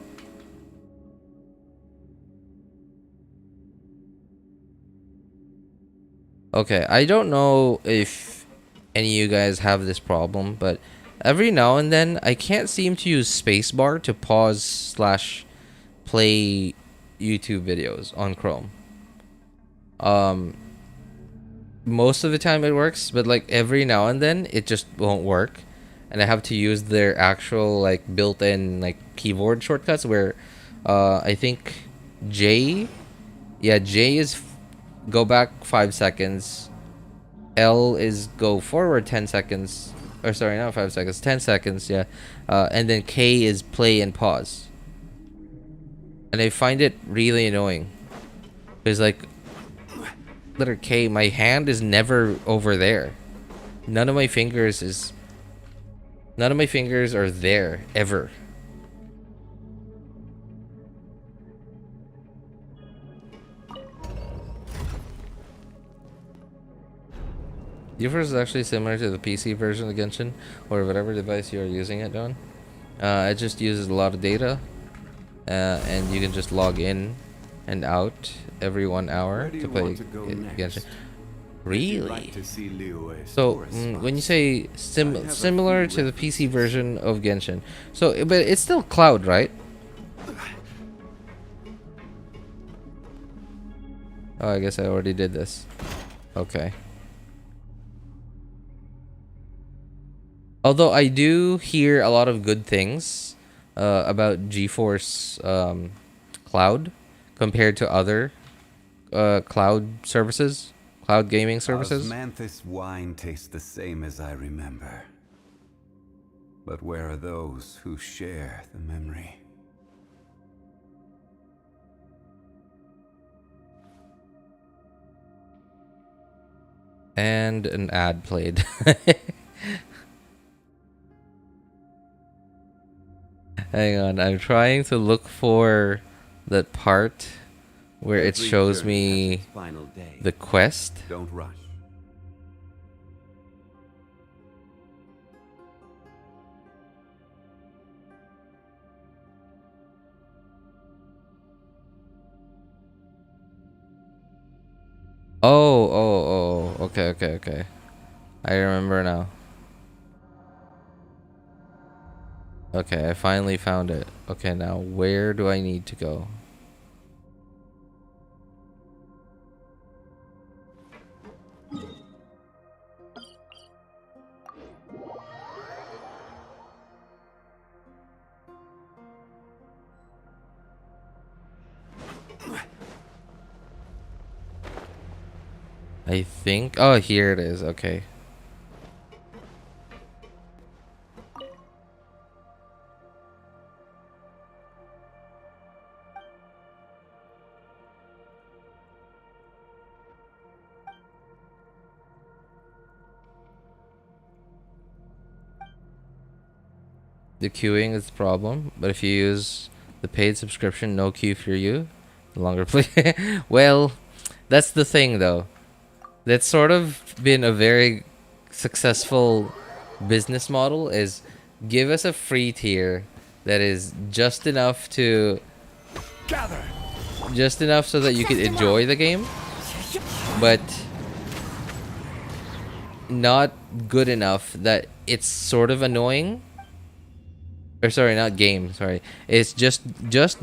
Okay, I don't know if any of you guys have this problem, but every now and then I can't seem to use spacebar to pause / play YouTube videos on Chrome. Most of the time it works, but like every now and then it just won't work, and I have to use their actual like built-in like keyboard shortcuts where I think J is go back 5 seconds, L is go forward 10 seconds, or sorry, not 5 seconds, 10 seconds, yeah, and then K is play and pause. And I find it really annoying because like letter K, my hand is never over there. None of my fingers are there ever. GeForce is actually similar to the PC version of Genshin, or whatever device you are using it on. It just uses a lot of data, and you can just log in and out every 1 hour to play Genshin. Really? So when you say similar to the PC version of Genshin, so but it's still cloud, right? Oh, I guess I already did this. Okay. Although I do hear a lot of good things about GeForce Cloud compared to other cloud services, cloud gaming services. Osmanthus wine tastes the same as I remember. But where are those who share the memory? And an ad played. Hang on, I'm trying to look for that part where it shows me the quest. Don't rush. Oh, okay. I remember now. Okay, I finally found it. Okay, now where do I need to go? I think, oh, here it is. Okay. The queuing is the problem, but if you use the paid subscription, no queue for you. No longer play. Well, that's the thing, though. That's sort of been a very successful business model, is give us a free tier that is just enough to just enough so that you can enjoy the game, but not good enough that it's sort of annoying. Or sorry, not game, sorry. It's just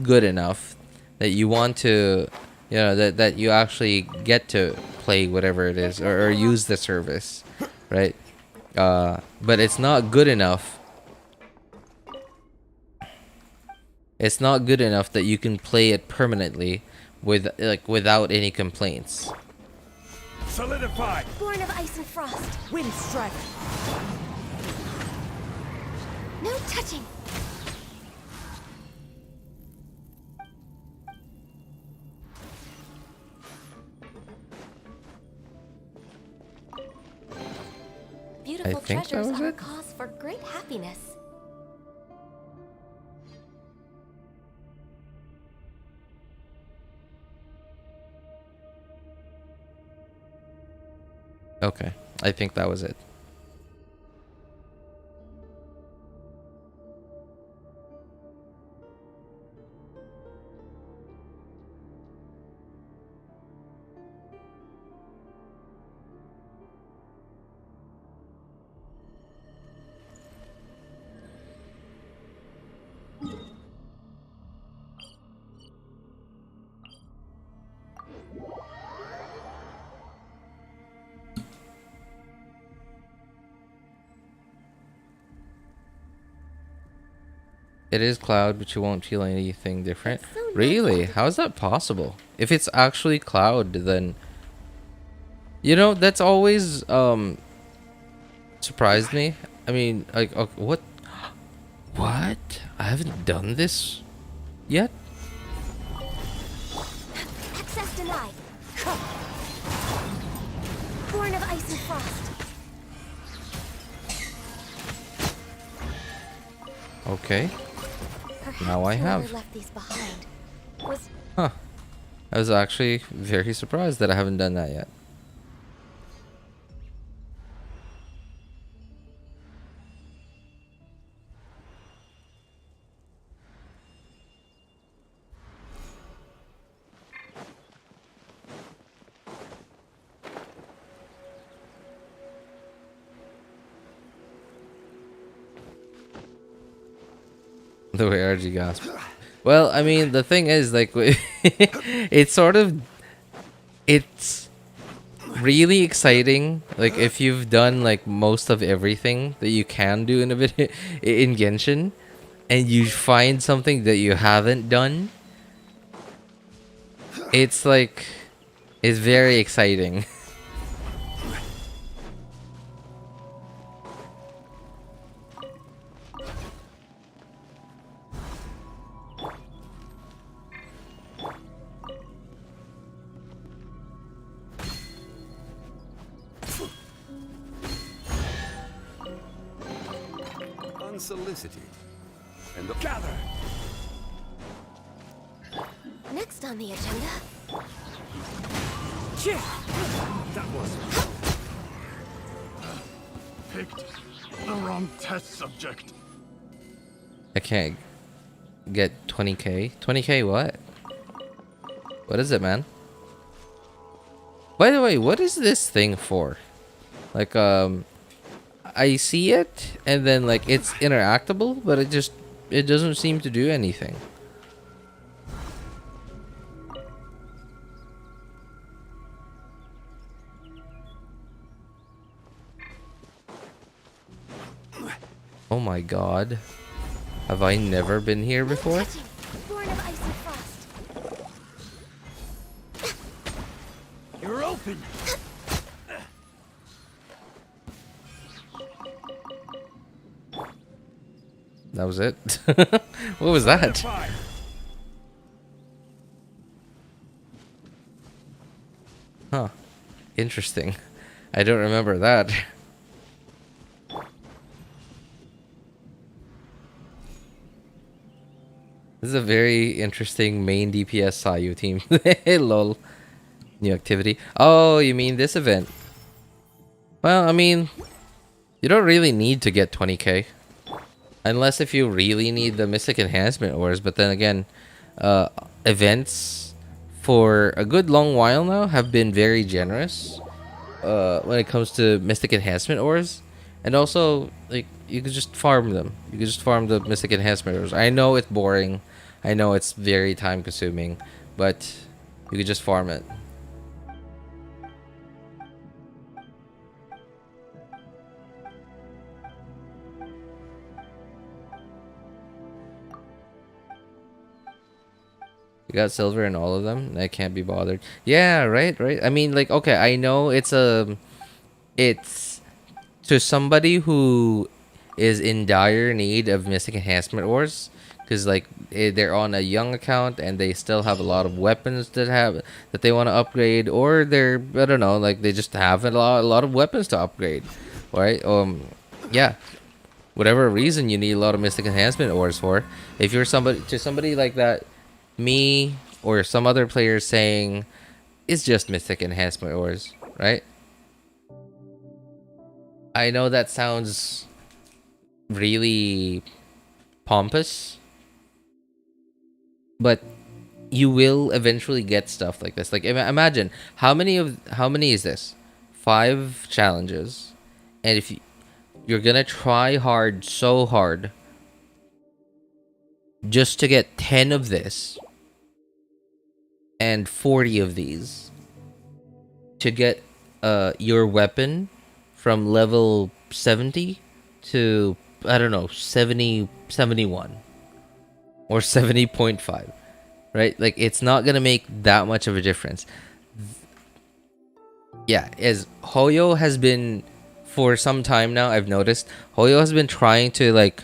good enough that you want to, you know, that you actually get to play whatever it is, or use the service, right? But it's not good enough. It's not good enough that you can play it permanently without any complaints. Solidify. Born of ice and frost. Wind strike. No touching. Beautiful treasures are a cause for great happiness. Okay, I think that was it. It is cloud, but you won't feel anything different. So really? How is that possible? If it's actually cloud, then... You know, that's always surprised me. I mean, like, okay, what? What? I haven't done this yet? Access denied. Born of ice and frost. Okay. Now I have. Huh. I was actually very surprised that I haven't done that yet. The way RG gasped. Well, I mean, the thing is, like, it's sort of, it's really exciting. Like, if you've done like most of everything that you can do in a video in Genshin, and you find something that you haven't done, it's like, it's very exciting. Unsolicited. And Gather! Next on the agenda. That was... Picked the wrong test subject. I can't get 20k. 20k what? What is it, man? By the way, what is this thing for? Like, I see it, and then, like, it's interactable, but it doesn't seem to do anything. Oh my god. Have I never been here before? Born of icy frost. You're open! That was it? What was that? Huh. Interesting. I don't remember that. This is a very interesting main DPS Sayu team. Lol. New activity. Oh, you mean this event? Well, I mean, you don't really need to get 20k. Unless if you really need the Mystic Enhancement Ores. But then again, events for a good long while now have been very generous when it comes to Mystic Enhancement Ores. And also, like, you can just farm them. You can just farm the Mystic Enhancement Ores. I know it's boring. I know it's very time consuming. But you can just farm it. You got silver in all of them? I can't be bothered. Yeah, right. I mean, like, okay, I know it's to somebody who is in dire need of Mystic Enhancement Ores, because like they're on a young account and they still have a lot of weapons that they want to upgrade, or they're, I don't know, like they just have a lot of weapons to upgrade, right? Yeah, whatever reason you need a lot of Mystic Enhancement Ores for. If you're somebody like that, me or some other player saying it's just Mystic Enhancement Ores, right? I know that sounds really pompous, but you will eventually get stuff like this. Like, imagine how many is this? 5 challenges, and if you're gonna try hard, so hard, just to get 10 of this and 40 of these to get your weapon from level 70 to, I don't know, 71 or 70.5, right? Like, it's not gonna make that much of a difference. Yeah, as Hoyo has been for some time now, I've noticed Hoyo has been trying to like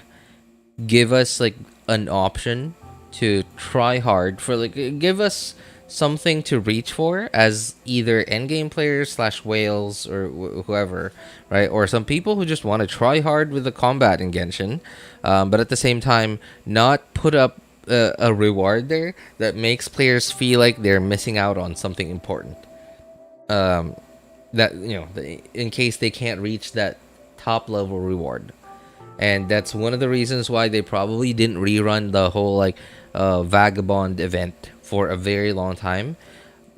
give us like an option to try hard for, like, give us something to reach for as either endgame players / whales or whoever, right? Or some people who just want to try hard with the combat in Genshin, but at the same time not put up a reward there that makes players feel like they're missing out on something important, that, you know, in case they can't reach that top level reward. And that's one of the reasons why they probably didn't rerun the whole like Vagabond event for a very long time,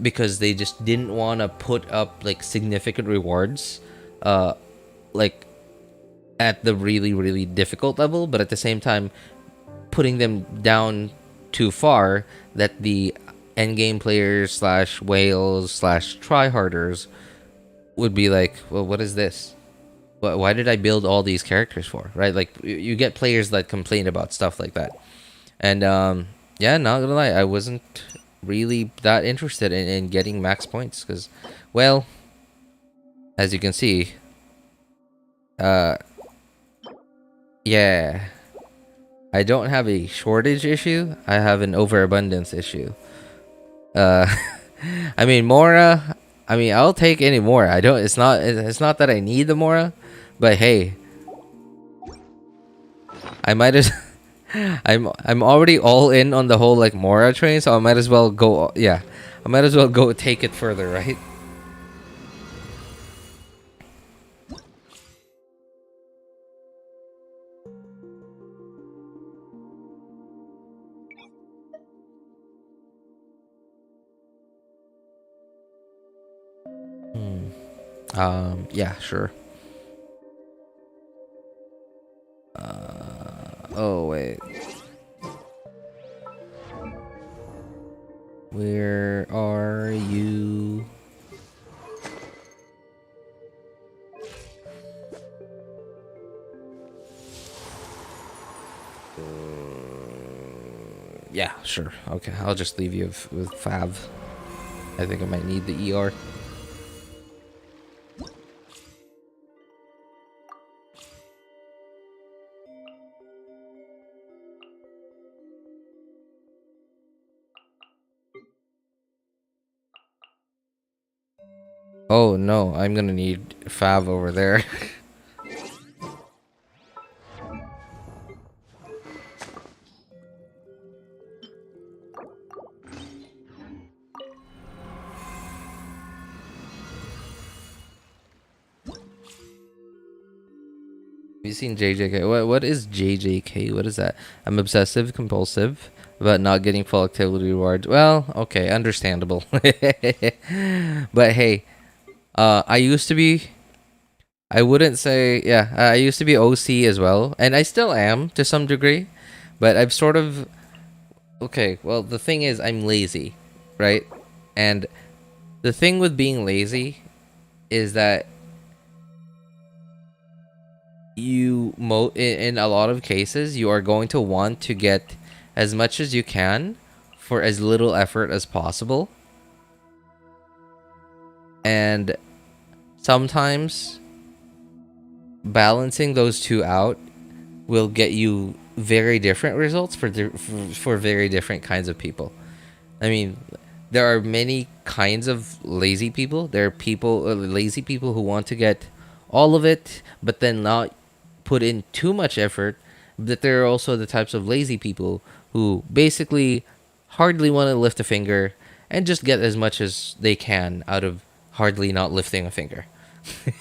because they just didn't want to put up like significant rewards like at the really difficult level, but at the same time putting them down too far that the endgame players / whales / tryharders would be like, well, what is this? Why did I build all these characters for? Right? Like, you get players that complain about stuff like that. And yeah, not gonna lie, I wasn't really that interested in getting max points because, well, as you can see, yeah, I don't have a shortage issue. I have an overabundance issue. I mean, Mora, I mean, I'll take any Mora. It's not that I need the Mora, but hey, I might as I'm already all in on the whole like Mora train, so I might as well go. Yeah, I might as well go take it further, right? Yeah, sure. Oh wait. Where are you? Yeah, sure. Okay, I'll just leave you with Fav. I think I might need the ER. Oh no, I'm gonna need Fav over there. Have you seen JJK? What is JJK? What is that? I'm obsessive compulsive about not getting full activity rewards. Well, okay, understandable. But hey, I used to be, I wouldn't say, yeah, I used to be OC as well, and I still am to some degree, but I've sort of, okay, well, the thing is, I'm lazy, right? And the thing with being lazy is that in a lot of cases, you are going to want to get as much as you can for as little effort as possible. And sometimes balancing those two out will get you very different results for very different kinds of people. I mean, there are many kinds of lazy people. There are lazy people who want to get all of it, but then not put in too much effort. But there are also the types of lazy people who basically hardly want to lift a finger and just get as much as they can out of hardly not lifting a finger.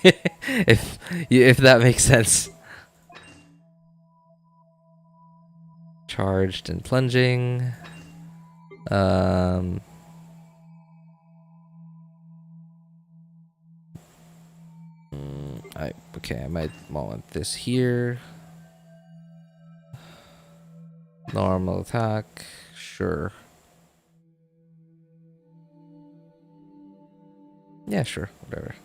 if that makes sense. Charged and plunging. Okay, I might want this here. Normal attack, sure. Yeah, sure, whatever.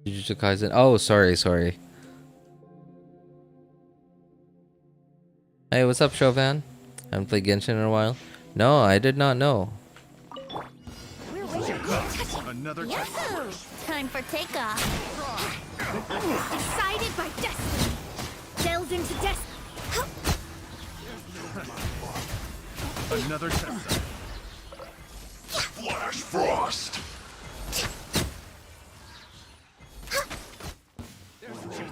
Jujutsu Kaisen. Oh, sorry. Hey, what's up, Chauvin? I haven't played Genshin in a while. No, I did not know. Another time for takeoff. Decided by destiny. Delved into destiny. Another test. Flash Frost.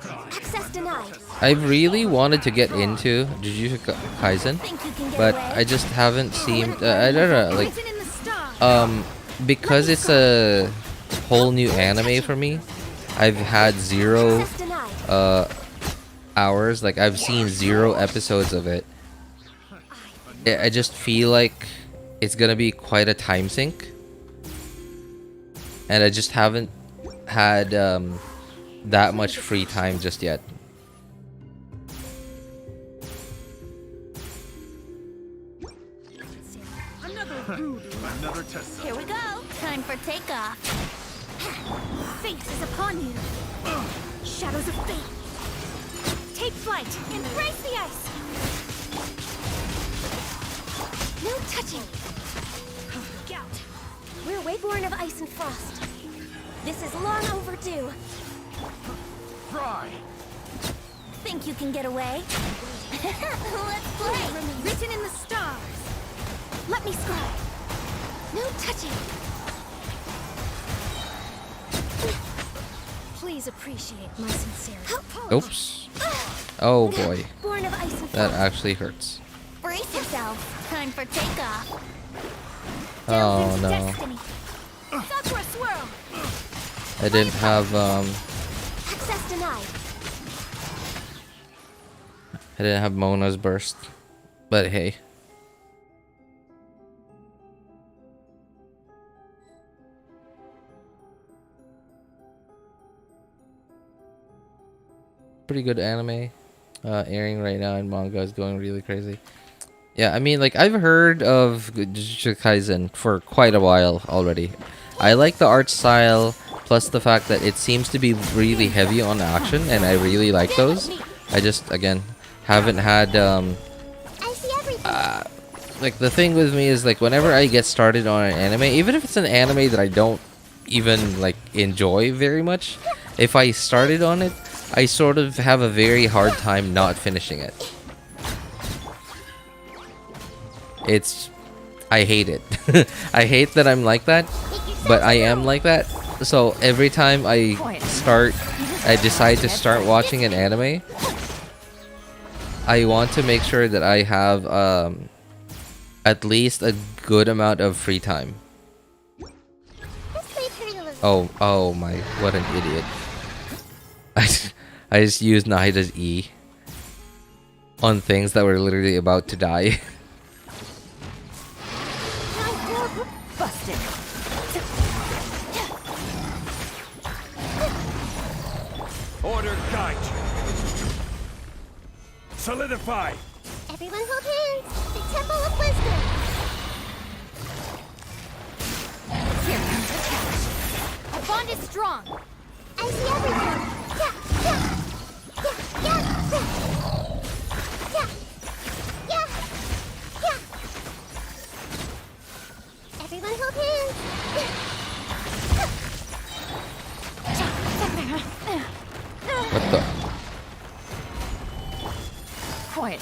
Access denied. I really wanted to get into Jujutsu Kaisen, but I just haven't seemed. I don't know, like, because it's a whole new anime for me. I've had 0 hours. Like, I've seen 0 episodes of it. I just feel like it's gonna be quite a time sink, and I just haven't had that much free time just yet. Another test. Here we go. Time for takeoff. Fate is upon you. Shadows of fate. Take flight. Embrace the ice. No touching. Gout. We're Reborn of ice and frost. This is long overdue. Fry. Think you can get away? Let's play. Written in the stars. Let me scribe. No touching. Please appreciate my sincerity. Oops. Oh boy. Born of ice and That frost. actually hurts. Brace yourself. Time for takeoff. Oh no. Destiny. Thoughts were a swirl. I didn't have Access denied. I didn't have Mona's burst. But hey. Pretty good anime airing right now, and manga is going really crazy. Yeah, I mean, like, I've heard of Jujutsu Kaisen for quite a while already. I like the art style, plus the fact that it seems to be really heavy on action, and I really like those. I just, again, haven't had like, the thing with me is, like, whenever I get started on an anime, even if it's an anime that I don't even, like, enjoy very much, if I started on it, I sort of have a very hard time not finishing it. I hate it. I hate that I'm like that, but I am like that. So every time I decide to start watching an anime, I want to make sure that I have at least a good amount of free time. Oh my, what an idiot. I just used Nahida's E on things that were literally about to die. Busted. Order guide you. Solidify. Everyone hold hands. The Temple of Wisdom. Here comes the challenge. Our bond is strong. I see everything. Everyone hold hands. What the? Quiet.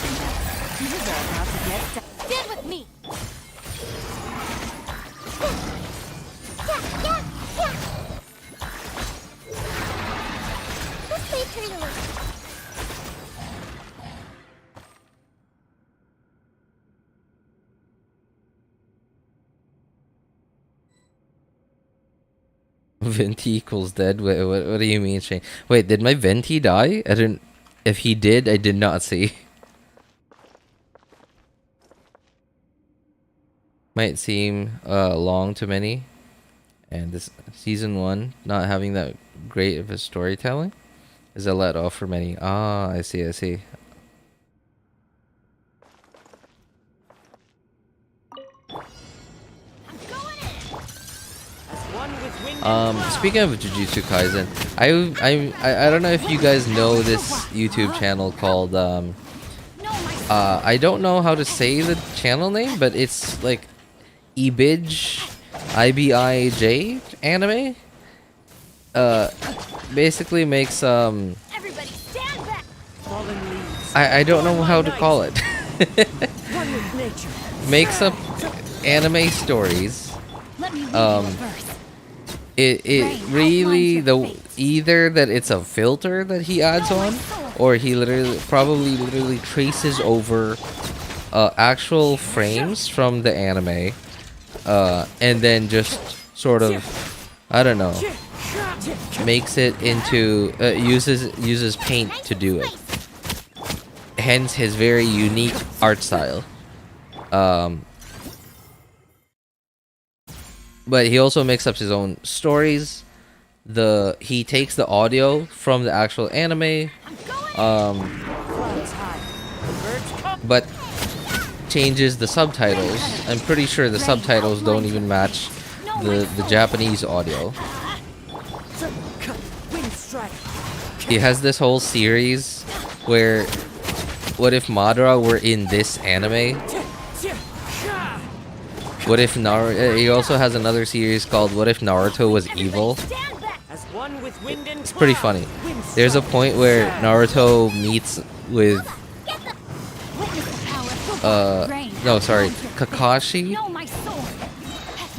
You are about to get Stand with me. Let's play turtle. Venti equals dead? Wait, what do you mean, Shane? Wait, did my Venti die? I didn't... If he did, I did not see. Might seem long to many. And this season 1 not having that great of a storytelling is a let off for many. Ah, I see. Speaking of Jujutsu Kaisen, I don't know if you guys know this YouTube channel called I don't know how to say the channel name, but it's like Ibij IBIJ anime. Basically makes Everybody stand back. I don't know how to call it. Makes up anime stories. It really either that it's a filter that he adds on, or he literally traces over actual frames from the anime, and then just sort of, I don't know, makes it into uses paint to do it. Hence his very unique art style. But he also makes up his own stories. He takes the audio from the actual anime, but changes the subtitles. I'm pretty sure the subtitles don't even match the Japanese audio. He has this whole series where, what if Madara were in this anime? What if Naruto? He also has another series called What If Naruto Was Evil? It's pretty funny. There's a point where Naruto meets with no, sorry, Kakashi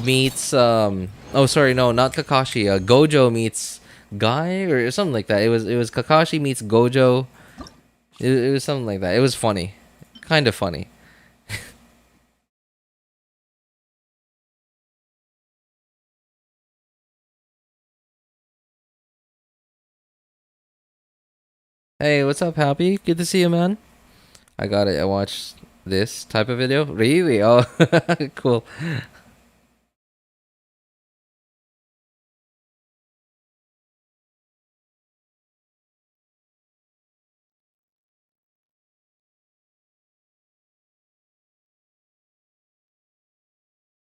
meets oh, sorry, no, not Kakashi. Gojo meets Guy or something like that. It was Kakashi meets Gojo. It was something like that. It was funny, kind of funny. Hey, what's up, Happy? Good to see you, man. I got it. I watched this type of video. Really? Oh, cool.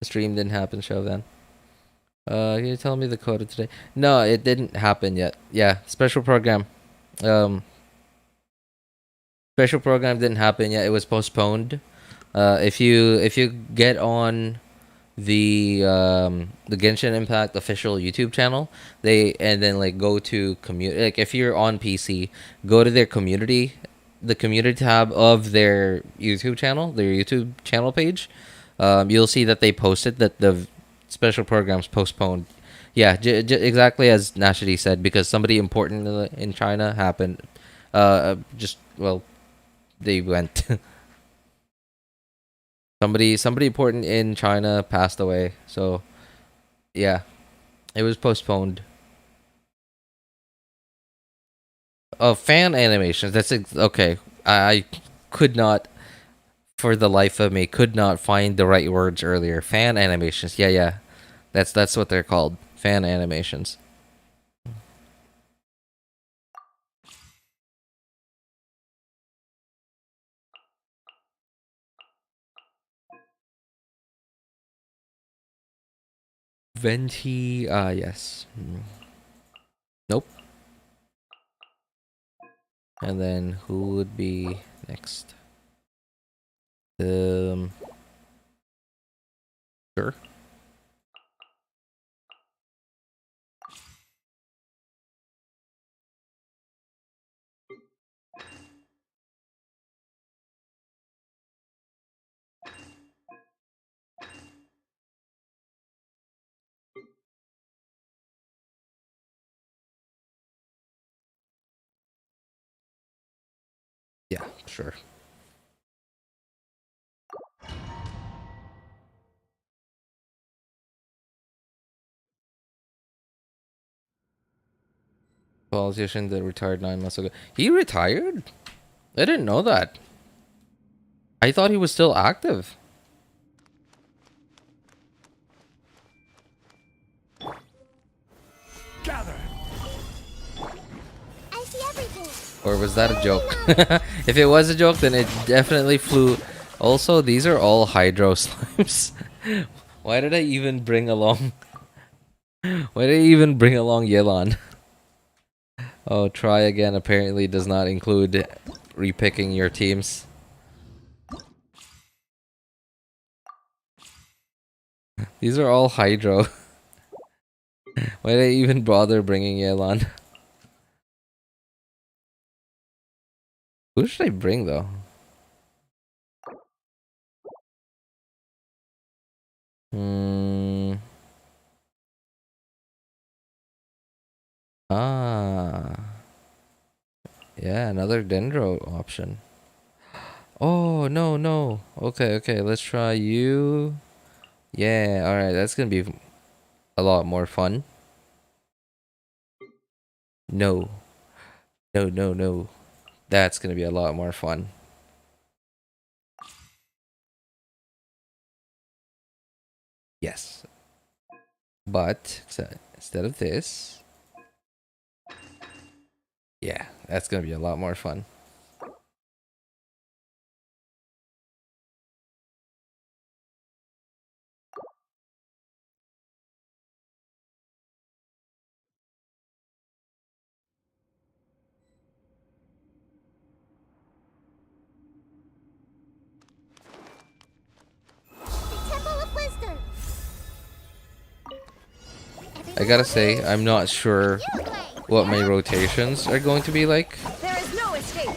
The stream didn't happen, show then. Can you tell me the code of today? No, it didn't happen yet. Yeah, special program. Special program didn't happen yet. It was postponed. If you get on the Genshin Impact official YouTube channel, and then like go to community. Like if you're on PC, go to their community, the community tab of their YouTube channel page. You'll see that they posted that the special programs postponed. Yeah, exactly as Nashidi said, because somebody important in China happened. They went. somebody important in China passed away. So, yeah, it was postponed. Oh, fan animations. That's okay. I could not, for the life of me, could not find the right words earlier. Fan animations. Yeah. That's what they're called. Fan animations. Venti, yes. Nope. And then who would be next? Sure. Yeah, sure. Politician that retired 9 months ago. He retired? I didn't know that. I thought he was still active. Gather. I see everything. Or was that a joke? If it was a joke, then it definitely flew. Also, these are all hydro slimes. Why did I even bring along... Why did I even bring along Yelan? Oh, try again apparently does not include repicking your teams. These are all hydro. Why did I even bother bringing Yelan? Who should I bring though? Yeah, another Dendro option. Oh, no. Okay, let's try you. Yeah, alright, that's gonna be a lot more fun. No. That's gonna be a lot more fun. Yes. But instead of this, yeah, that's gonna be a lot more fun. I gotta say, I'm not sure what my rotations are going to be like There is no escape.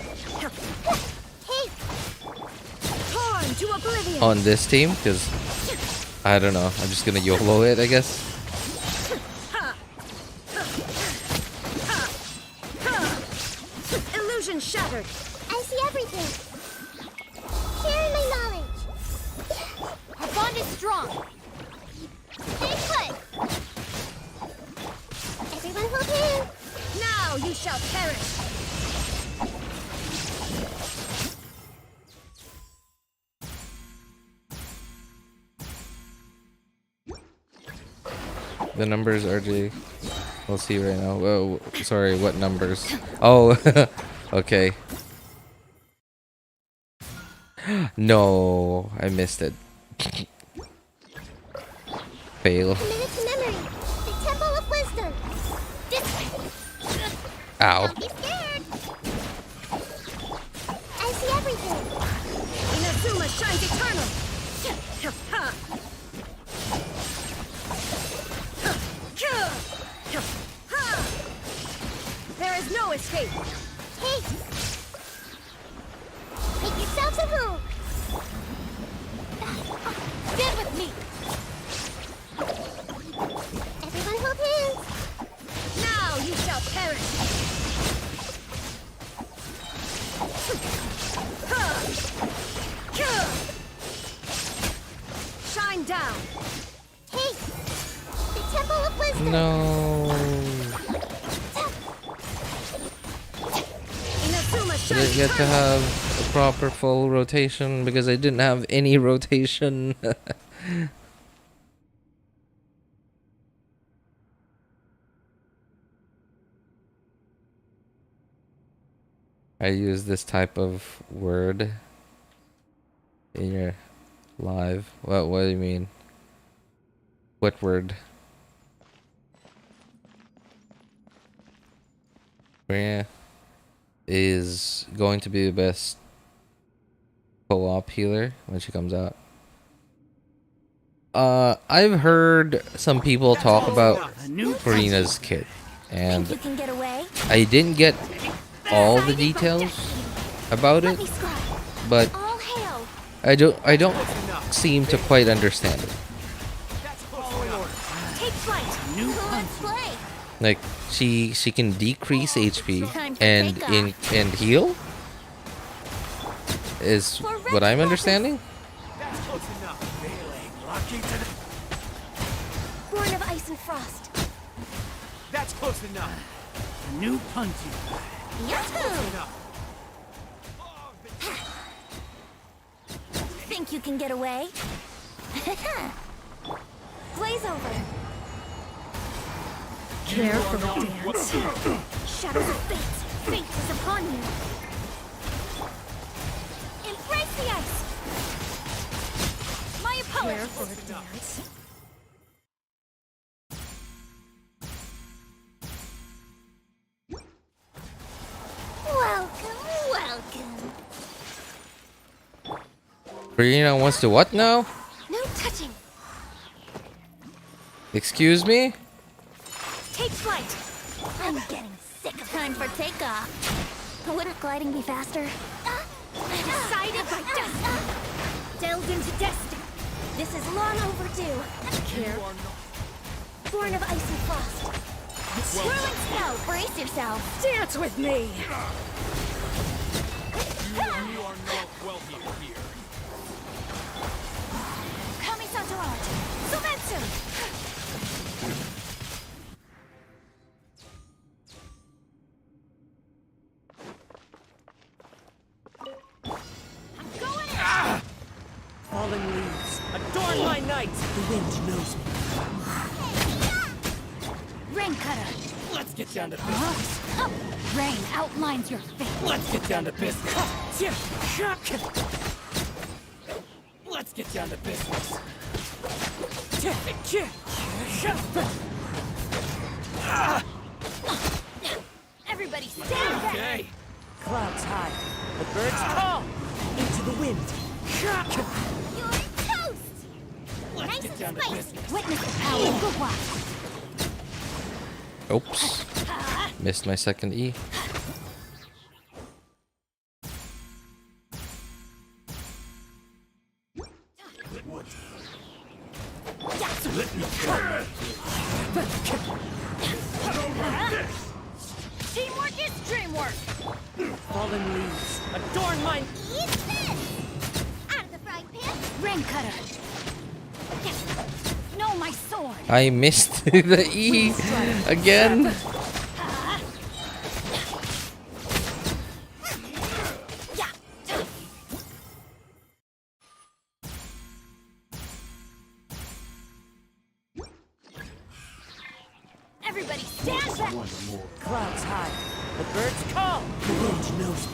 Torn to oblivion. on this team, because I don't know. I'm just gonna YOLO it, I guess. Illusion shattered. I see everything. Sharing my knowledge. Our bond is strong. Stay put. Everyone hold hands. Now you shall perish. The numbers, RJ. We'll see right now. Whoa, sorry, what numbers? Oh, okay. No, I missed it. Fail. Committed to memory. The Temple of Wisdom. This way. Ow. Don't be scared. I see everything. Inazuma shines eternal. There is no escape. Take yourselves a home. Stand with me. Everyone hold hands. Now you shall perish. Shine down. Take the Temple of Wisdom. No. Inazuma I shines didn't get to eternal. have a proper full rotation because I didn't have any rotation. I use this type of word in your live. What do you mean? What word? Rhea is going to be the best co-op healer when she comes out. I've heard some people talk about Karina's kit, and You can get away. I didn't get all the details about it, but All hail. I don't seem to quite understand it. Take flight. Let's play. Like she can decrease HP and heal is what I'm understanding. Born of ice and frost. That's close enough. New punty. Yahoo! Think you can get away? Glaze over. Careful, dance. Shadows of fate. Fate is upon you. Embrace the ice. My apologies. Careful, dance. Welcome. Karina wants to what now? No touching. Excuse me? Take flight. I'm getting sick of time for takeoff. Wouldn't gliding be faster? Decided by destiny. Delved into destiny. This is long overdue. Care. Born of ice and frost. Swirling snow. Brace yourself. Dance with me. You are not welcome here. Kami Santorage. Sumetsu. Fallen leaves, adorn my night. The wind knows me. Rain cutter. Let's get down to business. Rain outlines your fate. Let's get down to business. Let's get down to business. Everybody stand back. Okay. Clouds high, the birds call. Into the wind. You're toast. Let's get down to business. Witness the power of the wild. Oops. Missed my second E. Teamwork is dreamwork. Fallen leaves adorn my. Eat this! Out of the frying pan. Rain cutter. No, my sword. I missed the E again. Everybody stand back. Clouds high. The birds call. The wind knows.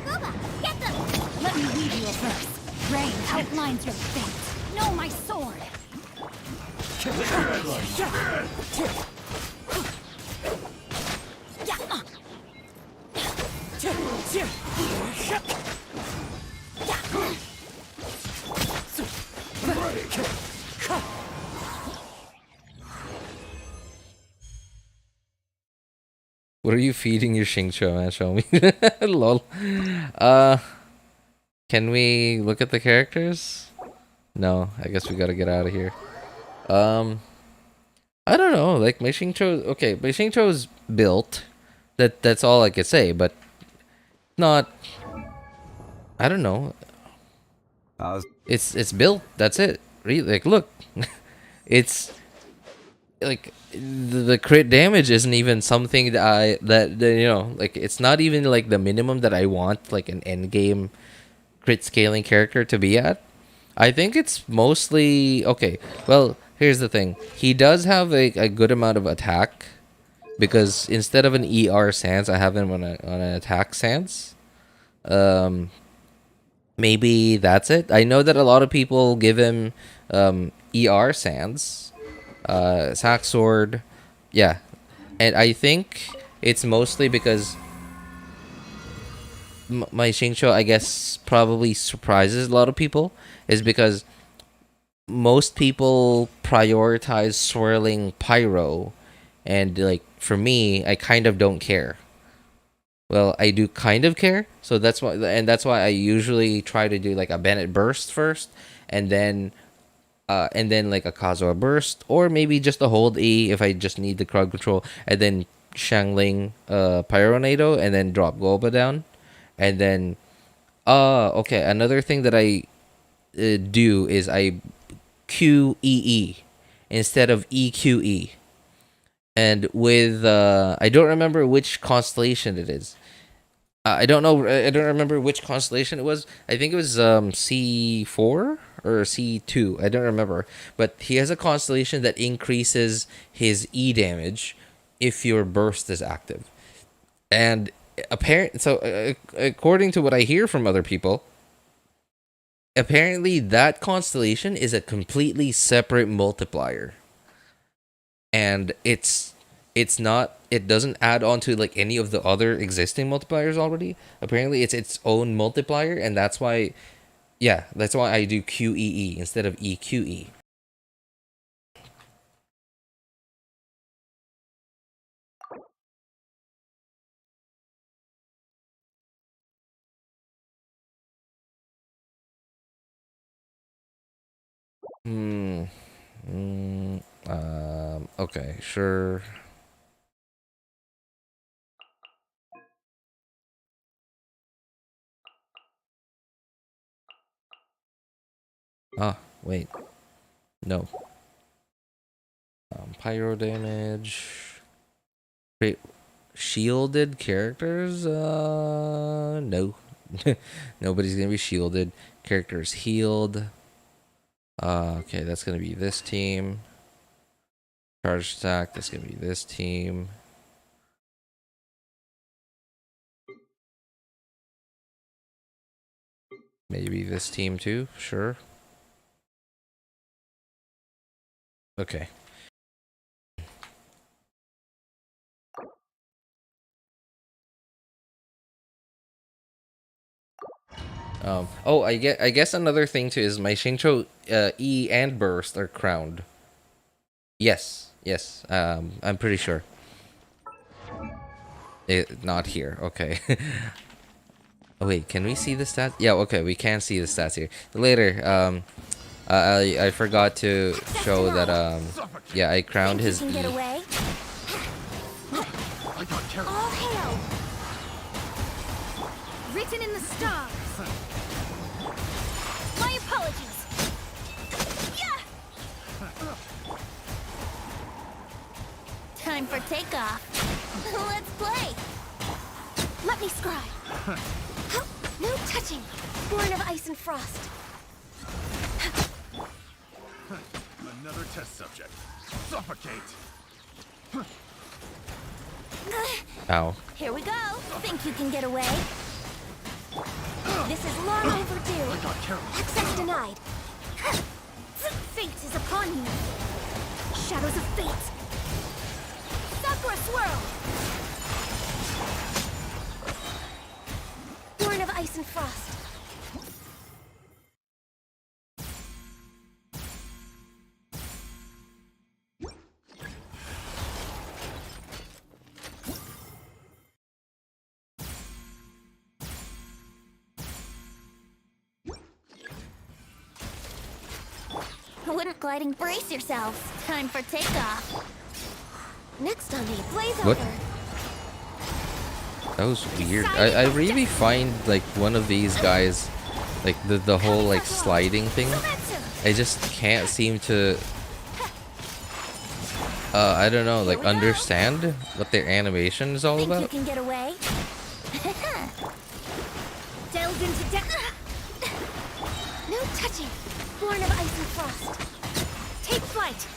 Booba, get them. Let me weave you a verse. Rain outlines your fate. No, my sword. What are you feeding your Xingqiu, man? Show me. Lol. Can we look at the characters? No, I guess we gotta get out of here. I don't know. Like my Xingqiu, okay, my Xingqiu's built. That's all I could say, but not. I don't know. It's built. That's it. Really, like look, it's like the crit damage isn't even something that you know, like it's not even like the minimum that I want like an end game crit scaling character to be at. I think it's mostly okay. Well, here's the thing. He does have a good amount of attack because instead of an ER stance, I have him on an attack stance. Maybe that's it. I know that a lot of people give him ER stance, sack sword, yeah, and I think it's mostly because my Xingqiu, I guess, probably surprises a lot of people, is because most people prioritize swirling pyro, and like for me, I kind of don't care. Well, I do kind of care, so that's why I usually try to do like a Bennett burst first, and then like a Kazuha burst, or maybe just a hold E if I just need the crowd control, and then Shangling Pyronado, and then drop Golba down, and then okay. Another thing that I do is I QEE instead of EQE. And with I don't remember which constellation it is. I don't know. I don't remember which constellation it was. I think it was C4 or C2. I don't remember. But he has a constellation that increases his E damage if your burst is active. And according to what I hear from other people, apparently that constellation is a completely separate multiplier. And it doesn't add on to like any of the other existing multipliers already. Apparently it's its own multiplier, and that's why I do QEE instead of EQE. Okay, sure. Wait. No. Pyro damage. Wait, shielded characters? No. Nobody's gonna be shielded. Characters healed. Okay, that's gonna be this team. Charge attack, that's gonna be this team. Maybe this team too, sure. Okay. I guess another thing too is my Xingqiu E and burst are crowned. Yes. Yes, I'm pretty sure. Not here. Okay. Oh wait, can we see the stats? Yeah, okay, we can see the stats here. Later, I forgot to show that yeah, I crowned his Think you E. can get away? All hail! Written in the stars. My apologies. Yeah. Time for takeoff. Let's play. Let me scribe. No touching. Born of ice and frost. Another test subject. Suffocate. Ow. Here we go. Think you can get away? This is long overdue. Access denied. Fate is upon you. Shadows of fate. Sakura swirl. Born of ice and frost. Wouldn't gliding, brace yourselves. Time for takeoff. Next on the blaze What? over. That was weird. I really find like one of these guys, like the whole like sliding thing, I just can't seem to I don't know, like understand what their animation is all Think you about. can get away? Delved into depth. No touching. Born of ice and frost. Take flight.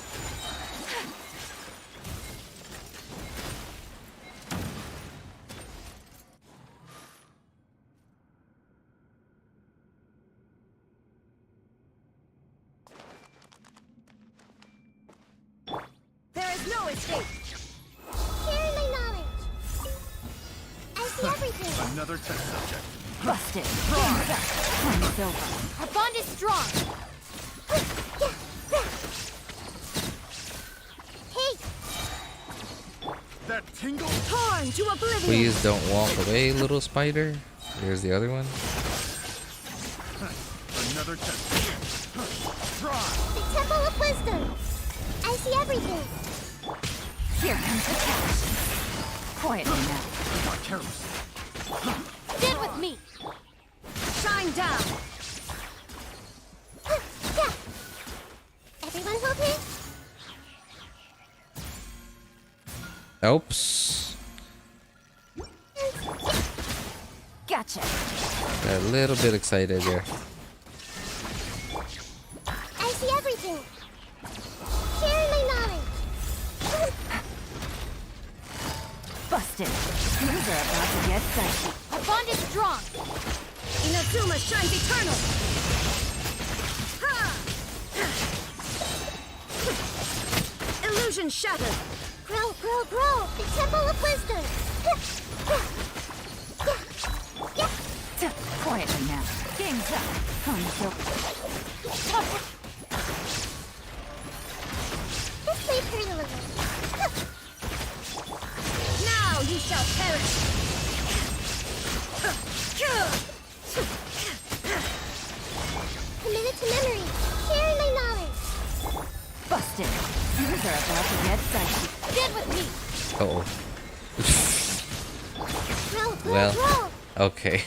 There is no escape. Sharing my knowledge. I see everything. Another test subject. Busted. Time's over. Our bond is strong. Hey, That tingle. Torn to oblivion. Please don't walk away, little spider. Here's the other one. Another test subject. Try. the Temple of Wisdom. I see everything. Here comes the catch. Quietly now. I got careless. Stand with me. Shine down. Everyone okay? Oops. Gotcha. Got a little bit excited there. I see everything. Sharing my knowledge. Busted. Things are about to get dicey. Our bond is strong. Inazuma shines eternal. Ha! Illusion shattered. Grow, grow, grow. The Temple of Wisdom. Quietly now. Game's up. Until Just leave her alone. now you shall perish. Committed to memory. Sharing my knowledge. Busted. Things are about to get dicey. Stand with me. Uh-oh. Grow, grow, Well. grow. Okay.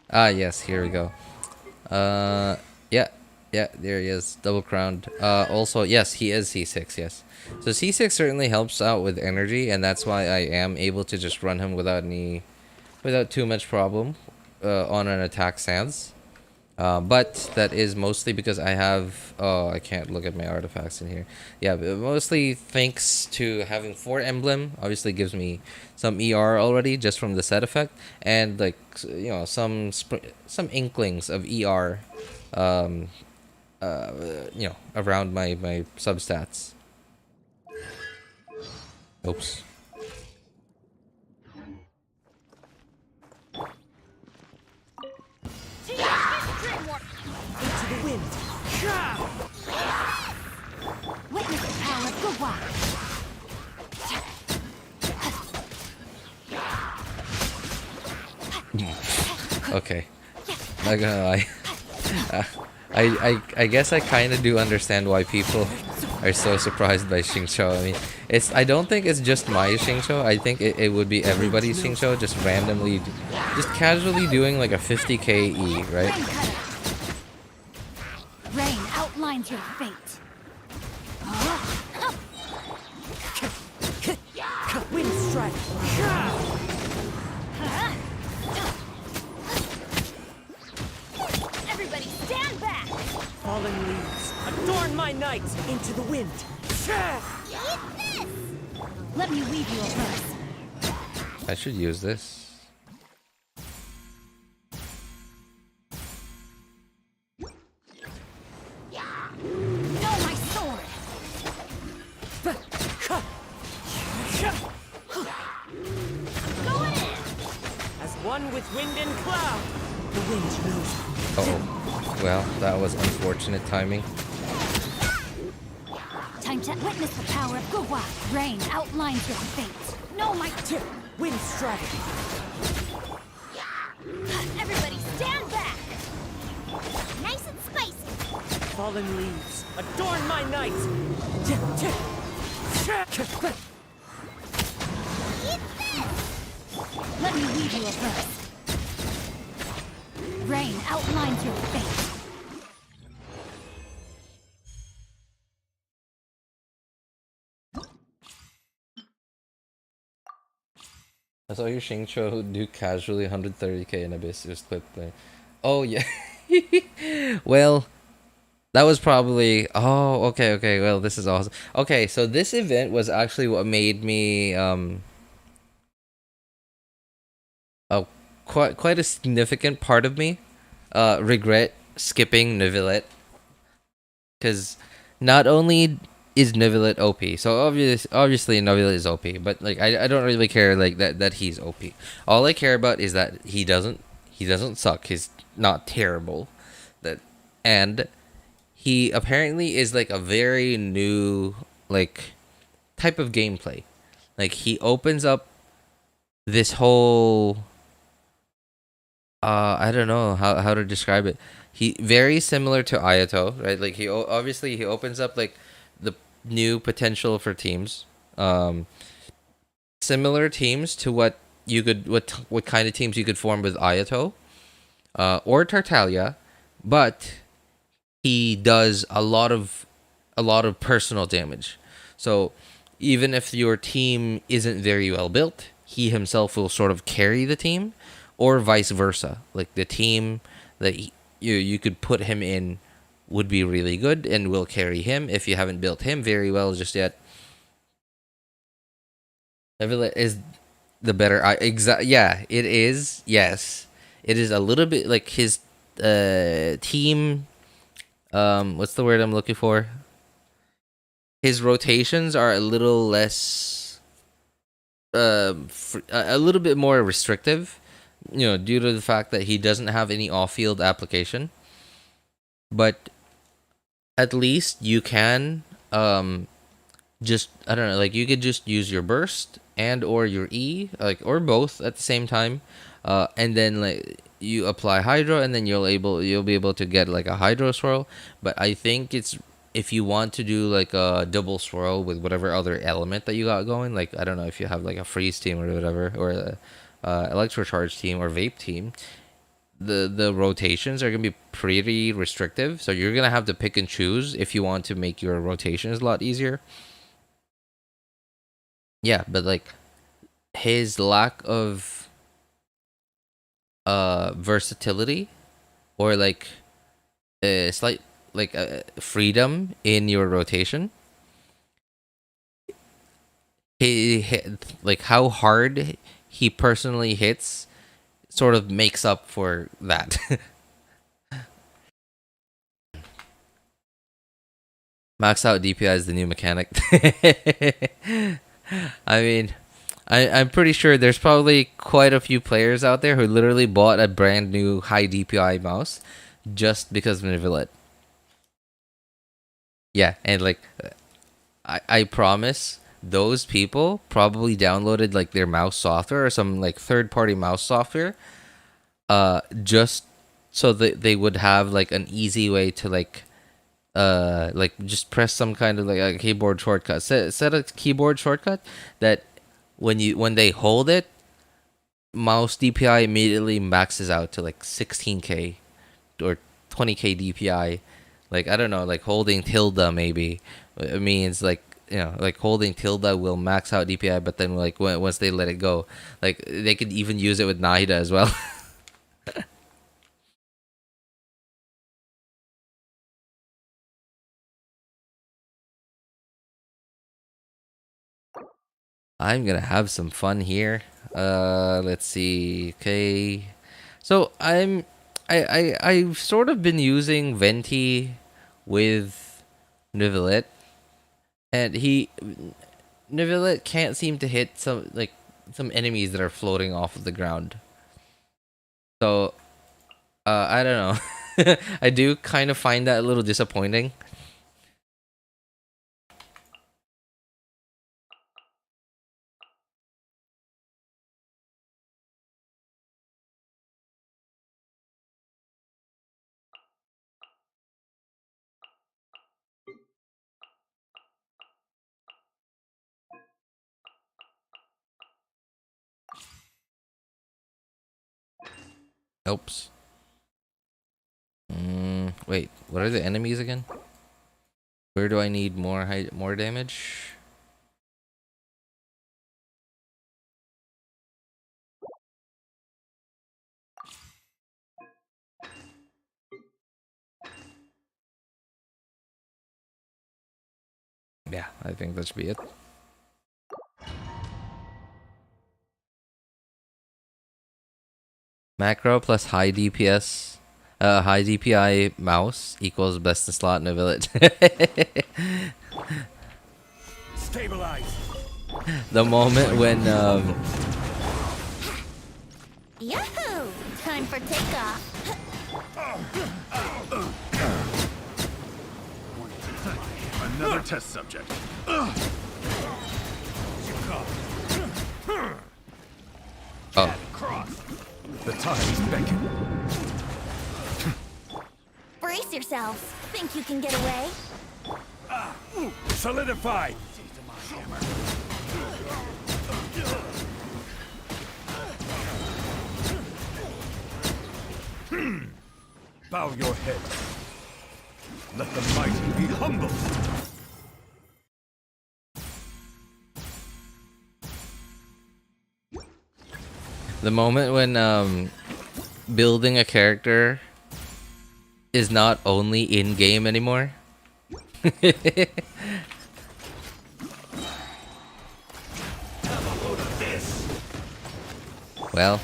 Ah, yes, here we go. Yeah, there he is, double crowned. Also, yes, he is C6, yes. So C6 certainly helps out with energy, and that's why I am able to just run him without too much problem on an attack stance. But that is mostly because I have, I can't look at my artifacts in here. Yeah, but mostly thanks to having 4 emblem, obviously gives me some ER already just from the set effect, and like, you know, some inklings of ER, you know, around my substats. Oops. Into the wind. Okay. Not gonna lie. I guess I kind of do understand why people are so surprised by Xingqiu. I mean, I don't think it's just my Xingqiu. I think it would be everybody's Xingqiu, just randomly, just casually doing like a 50k E, right? Rain outlines your fate. Wind strike. Everybody stand back! Fallen leaves, adorn my night into the wind. Eat this! Let me weave you a verse. I should use this. Know my sword! Go in! As one with wind and cloud, the wind knows. Oh, well, that was unfortunate timing. Time to witness the power of Guhua. Rain outlines your fate. Know my wind strike. Everybody stand back! Nice and spicy! Fallen leaves, adorn my night. Eat this! Let me weave you a verse. Rain outlines your fate. I saw your Xingqiu do casually 130k in Abyss just clip play. Oh yeah. Well, that was probably okay. Well, this is awesome. Okay, so this event was actually what made me quite a significant part of me regret skipping Neuvillette, because not only is Neuvillette OP, so obviously Neuvillette is OP, but like I don't really care like that he's OP. All I care about is that he doesn't suck. He's not terrible. And he apparently is like a very new like type of gameplay. Like he opens up this whole I don't know how to describe it. He very similar to Ayato, right? Like he obviously opens up like the new potential for teams. Similar teams to what you could what kind of teams you could form with Ayato or Tartaglia, but he does a lot of personal damage. So even if your team isn't very well built, he himself will sort of carry the team, or vice versa. Like the team that you could put him in would be really good and will carry him if you haven't built him very well just yet. Neuvillette is the better. Yeah, it is. Yes, it is a little bit like his team. What's the word I'm looking for? His rotations are a little less, a little bit more restrictive, due to the fact that he doesn't have any off-field application. But at least you can, just, I don't know, like you could just use your burst and or your E, like, or both at the same time, and then like you apply hydro, and then you'll be able to get like a hydro swirl. But I think it's, if you want to do like a double swirl with whatever other element that you got going, like I don't know if you have like a freeze team or whatever, or a electrocharge team or vape team, the rotations are gonna be pretty restrictive. So you're gonna have to pick and choose if you want to make your rotations a lot easier. Yeah, but like his lack of versatility, or like a slight like freedom in your rotation, he hit, like how hard he personally hits sort of makes up for that. Max out DPI is the new mechanic. I mean, I'm pretty sure there's probably quite a few players out there who literally bought a brand new high DPI mouse just because of Neuvillette. Yeah, and like, I promise those people probably downloaded like their mouse software or some like third-party mouse software just so that they would have like an easy way to like just press some kind of like a keyboard shortcut. Set a keyboard shortcut that when they hold it, mouse DPI immediately maxes out to like 16k or 20k DPI. Like I don't know, like holding tilde maybe it means like, you know, like holding tilde will max out DPI, but then like once they let it go, like they could even use it with Nahida as well. I'm gonna have some fun here. Let's see. Okay, so I've sort of been using Venti with Neuvillette, and Neuvillette can't seem to hit some enemies that are floating off of the ground. So I don't know. I do kind of find that a little disappointing. Oops. Wait, what are the enemies again? Where do I need more damage? Yeah, I think that should be it. Macro plus high DPS, high DPI mouse equals best in slot Neuvillette. Stabilize. The moment when Yahoo! Time for takeoff. Another test subject. oh The times beckon. Brace yourselves. Think you can get away? Solidify. Bow your head. Let the mighty be humble. the moment when building a character is not only in game anymore. Well,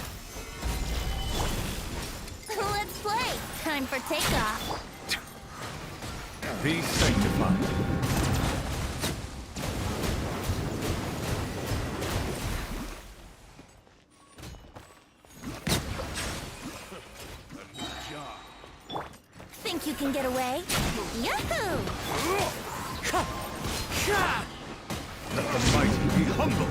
Let's play. Time for takeoff. Be sanctified. Think you can get away? Yahoo! Let the mighty be humble.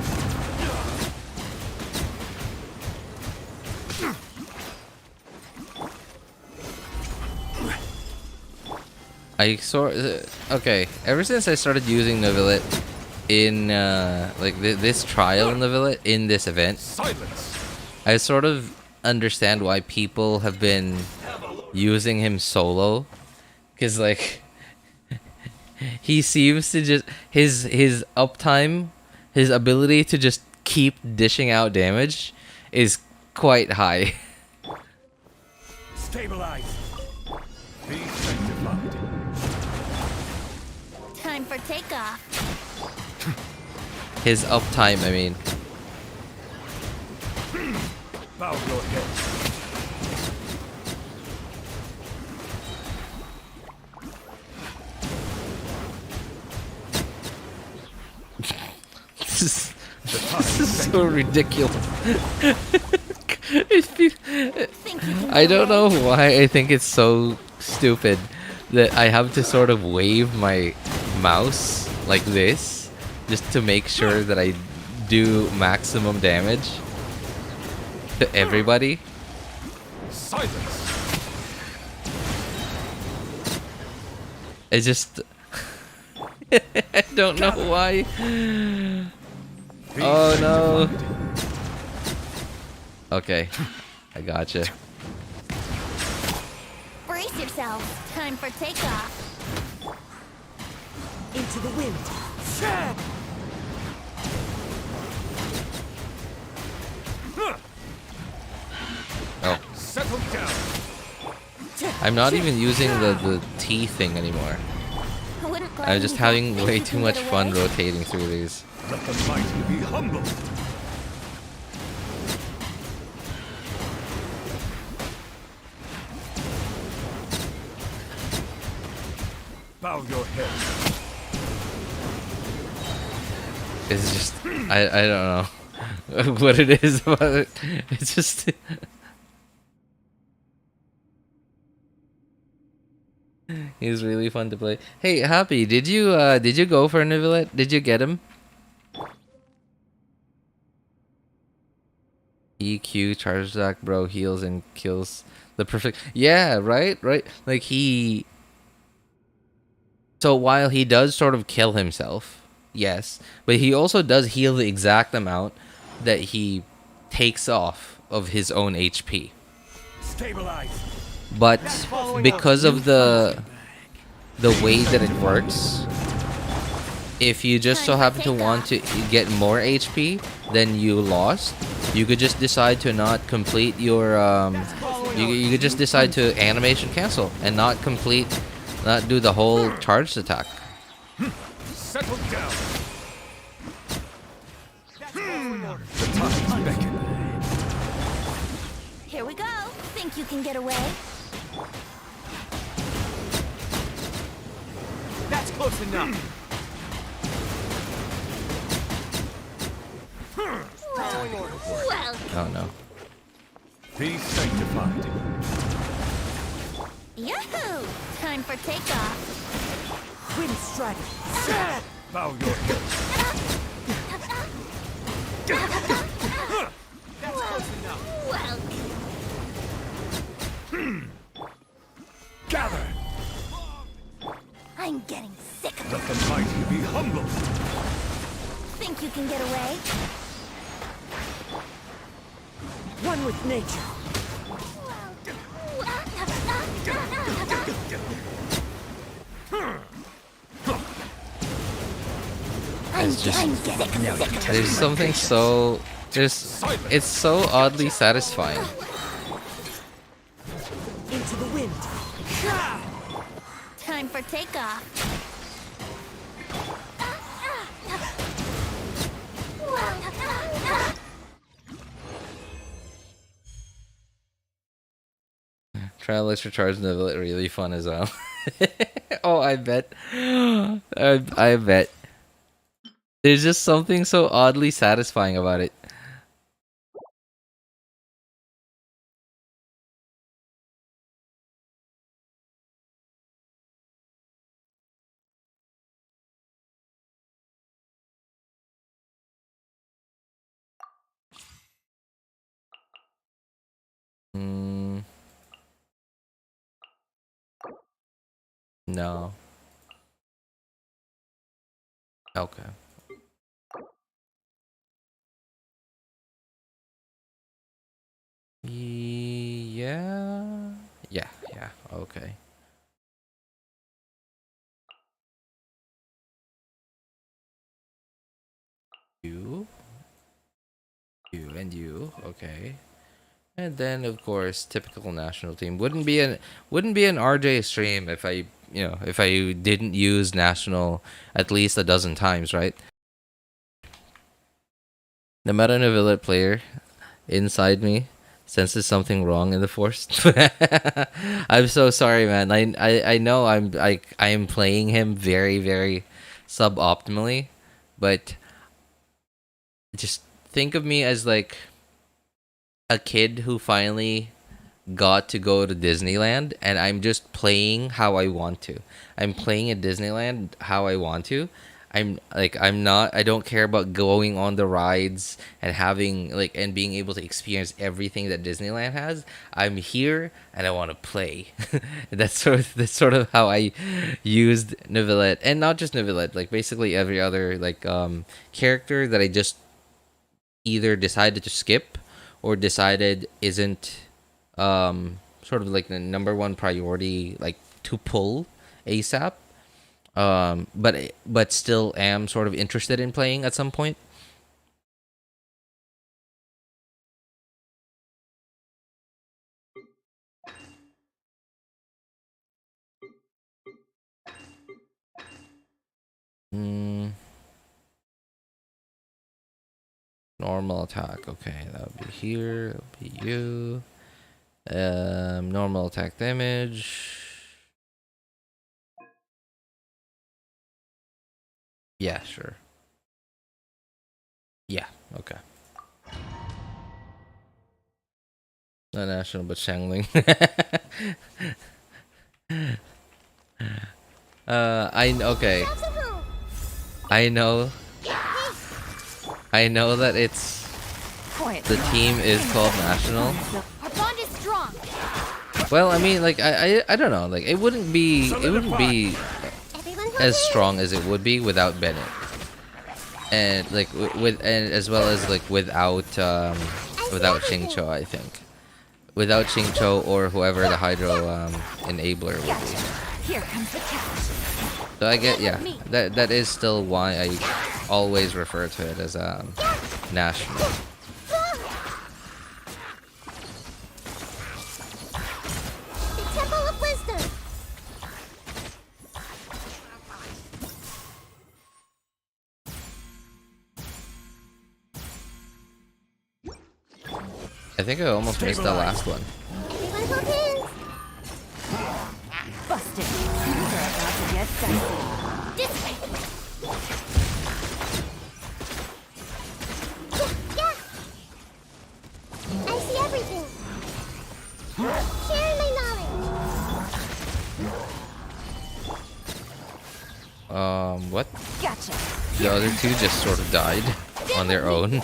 Okay, ever since I started using Neuvillette in this trial in Neuvillette in this event, Silence. I sort of understand why people have been using him solo, because like he seems to just his uptime, his ability to just keep dishing out damage is quite high. Stabilize. Be sanctified. Time for takeoff. His uptime, I mean. Bow your head. This is so ridiculous. I don't know why I think it's so stupid that I have to sort of wave my mouse like this just to make sure that I do maximum damage to everybody. Silence. It's just I don't know why. Oh no. Okay, I gotcha. Brace yourselves. Time for takeoff. Into the wind. Oh. Settle down. I'm not even using the T thing anymore. I'm just having way too much fun rotating through these. Let the mighty be humbled. Bow your head. It's just I don't know what it is about it. It's just he's really fun to play. Hey, Happy, did you go for Neuvillette? Did you get him? EQ charge attack, bro, heals and kills the perfect. Yeah, right. Like he. So while he does sort of kill himself, yes, but he also does heal the exact amount that he takes off of his own HP. Stabilize. But because of the way that it works, if you just so happen to want to get more HP than you lost, you could just decide to not complete your you could just decide to animation cancel and not do the whole charged attack. Settle down. The times beckon. Here we go. Think you can get away? That's close enough. Well, Oh no. Be sanctified. yahoo! Time for takeoff. Wind strike. Bow your head. Well, Gather. I'm getting sick of Let it. the mighty be humbled. Think you can get away? One with nature. It's just I'm getting sick of it. there's something so it's so oddly satisfying. Into the wind. Time for takeoff. Travelers recharge Neuvillette really fun as well. Oh, I bet. I bet. There's just something so oddly satisfying about it. No. Okay. Yeah. Yeah. Okay. You and you. Okay. And then of course typical national team. Wouldn't be an RJ stream if I didn't use national at least a dozen times, right? The meta Neuvillette player inside me senses something wrong in the force. I'm so sorry, man. I know I am playing him very, very suboptimally, but just think of me as like a kid who finally got to go to Disneyland, and I'm just playing how I want to. I'm playing at Disneyland how I want to. I don't care about going on the rides and having like and being able to experience everything that Disneyland has. I'm here and I want to play. That's sort of how I used Neuvillette, and not just Neuvillette, like basically every other like character that I just either decided to skip or decided isn't sort of like the number one priority, like to pull ASAP. But still am sort of interested in playing at some point. Normal attack. Okay, that would be here. That would be you. Normal attack damage. Yeah, sure. Yeah, okay. Not national, but Shangling. Okay. I know that it's the team is called national. Our bond is strong. Well, I mean, like I don't know, like it wouldn't be as strong as it would be without Bennett, and like with and as well as like without Xingqiu. I think without Xingqiu or whoever the Hydro enabler would be. Here comes the cat. So I get, yeah, that is still why I always refer to it as national. The Temple of Wisdom. I think I almost missed the last one. Everyone hold hands. Busted. Things are about to get dicey. This way. Yeah. I see everything. Sharing my knowledge. What? Gotcha. The other two just sort of died on their own.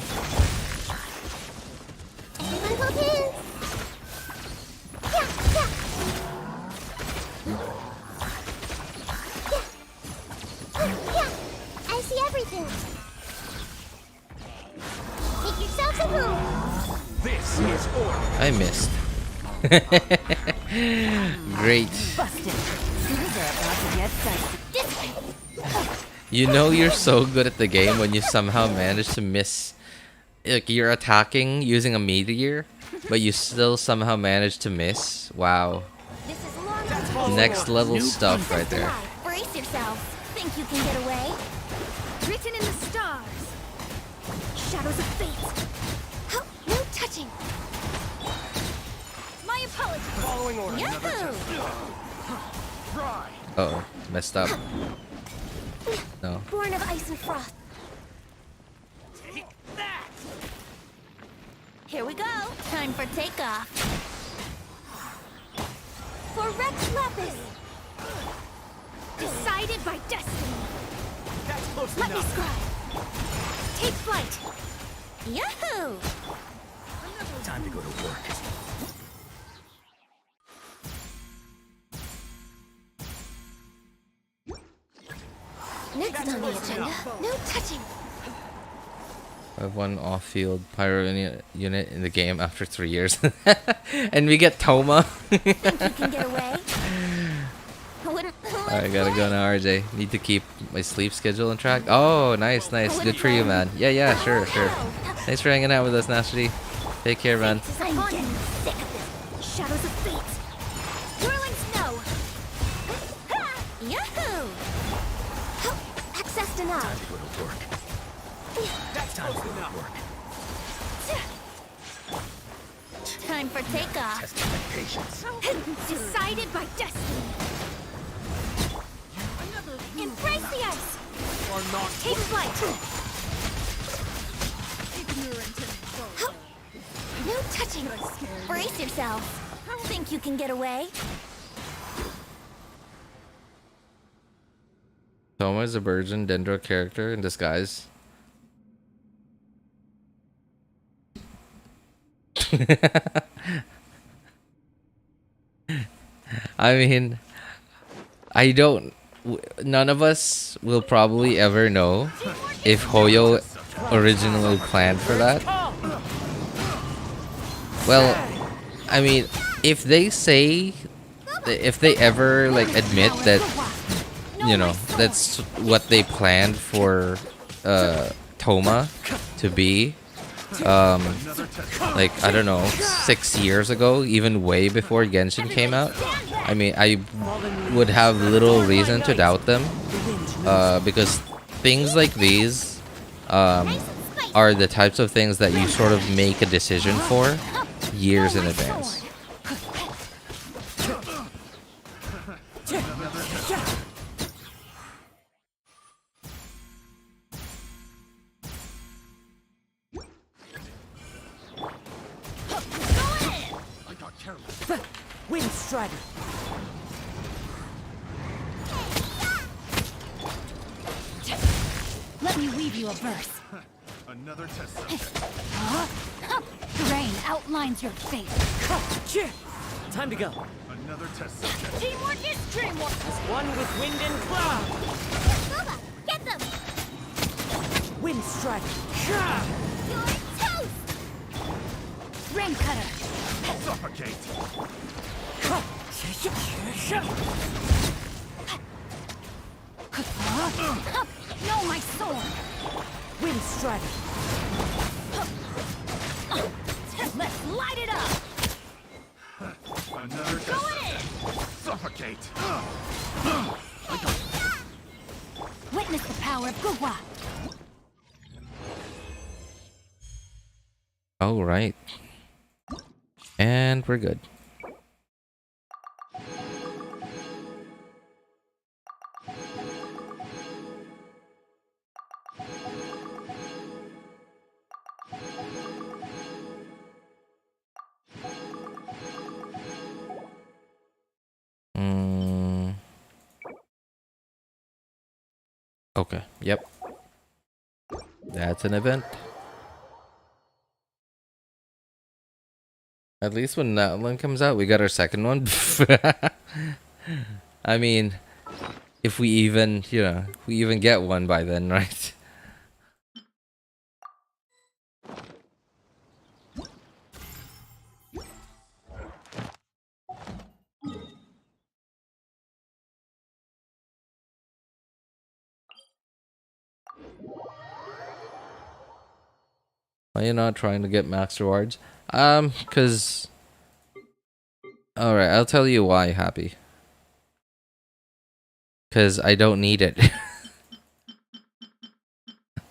Everyone hold hands. Yeah. I see everything. Take yourselves home. This is order. I missed. Great. Busted. Things are about to get dicey. This way. You know you're so good at the game when you somehow manage to miss. Like you're attacking using a meteor, but you still somehow manage to miss. Wow. This is long. Next level stuff right there. Brace yourselves. Think you can get away? Written in the stars. Shadows of fate. Oh, no touching. My apologies. Following order. Yahoo! Uh oh, messed up. No. Born of ice and frost. Take that. Here we go. Time for takeoff. For Rex Lapis. Decided by destiny. That's close Let me enough. scribe. Take flight. Yahoo! Time to go to work. Next on the agenda, no touching. I have one off-field pyro unit in the game after 3 years, and we get Thoma. Think you can get away? I gotta go now, RJ. Need to keep my sleep schedule on track. Oh, nice, nice. Good for you, man. Yeah, sure. Thanks for hanging out with us, Nashity. Take care, man. I'm getting sick of this. Shadows of fate. Whirling snow. Yahoo! Access denied. Time to go to work. That's time to go to work. Time for takeoff. Testing my patience. Decided by destiny. Embrace the ice. Or not. Take flight. No touching. Brace yourself. Think you can get away? Thoma is a virgin Dendro character in disguise. I mean, I don't. None of us will probably ever know if Hoyo originally planned for that. Well, I mean, if they say, if they ever like admit that, you know, that's what they planned for Thoma to be, like, I don't know, 6 years ago, even way before Genshin came out, I mean, I would have little reason to doubt them, because things like these are the types of things that you sort of make a decision for years in advance. Wind Strider. Let me weave you a verse. Another test subject. Rain outlines your fate. Time to go. Another test subject. Teamwork is dreamwork. As one with wind and cloud. Thoma, get them. Wind Strider. You're toast. Rain cutter. Suffocate. No, my sword. Wind Strider. Let's light it up. Another test subject. Suffocate. Witness the power of Gugwa. All right. And we're good. Okay, yep. That's an event. At least when that one comes out, we got our second one. I mean, if we even, you know, if we even get one by then, right? Are you not trying to get max rewards? Cause... Alright, I'll tell you why, Happy. Cause I don't need it.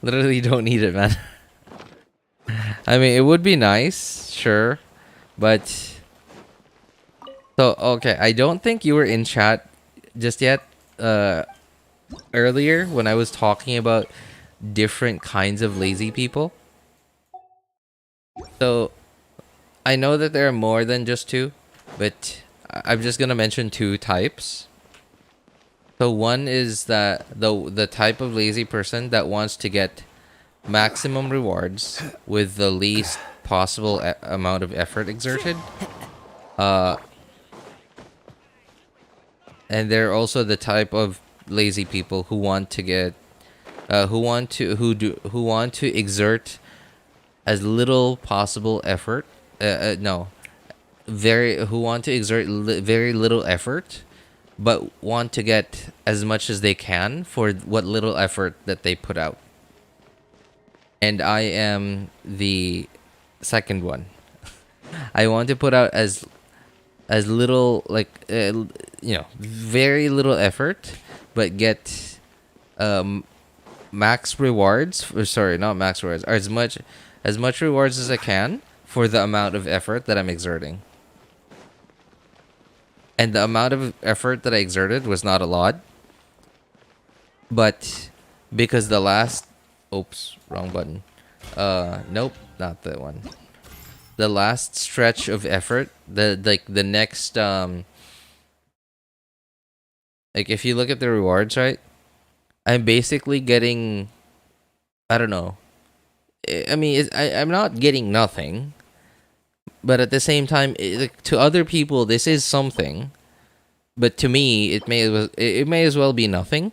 Literally don't need it, man. I mean, it would be nice, sure. But... So, okay, I don't think you were in chat just yet. Earlier, when I was talking about different kinds of lazy people. So, I know that there are more than just two, but I'm just gonna mention two types. So one is that the type of lazy person that wants to get maximum rewards with the least possible amount of effort exerted. And they're also the type of lazy people who want to get, who want to exert as little possible effort. Who want to exert very little effort, but want to get as much as they can for what little effort that they put out. And I am the second one. I want to put out as little, like, you know, very little effort, but get max rewards. Sorry, not max rewards. Or as much rewards as I can for the amount of effort that I'm exerting. And the amount of effort that I exerted was not a lot. But because the last... Oops, wrong button. Nope, not that one. The last stretch of effort, the next... like, if you look at the rewards, right? I'm basically getting, I don't know. I mean, I'm not getting nothing, but at the same time, like, to other people, this is something. But to me, it may as well be nothing.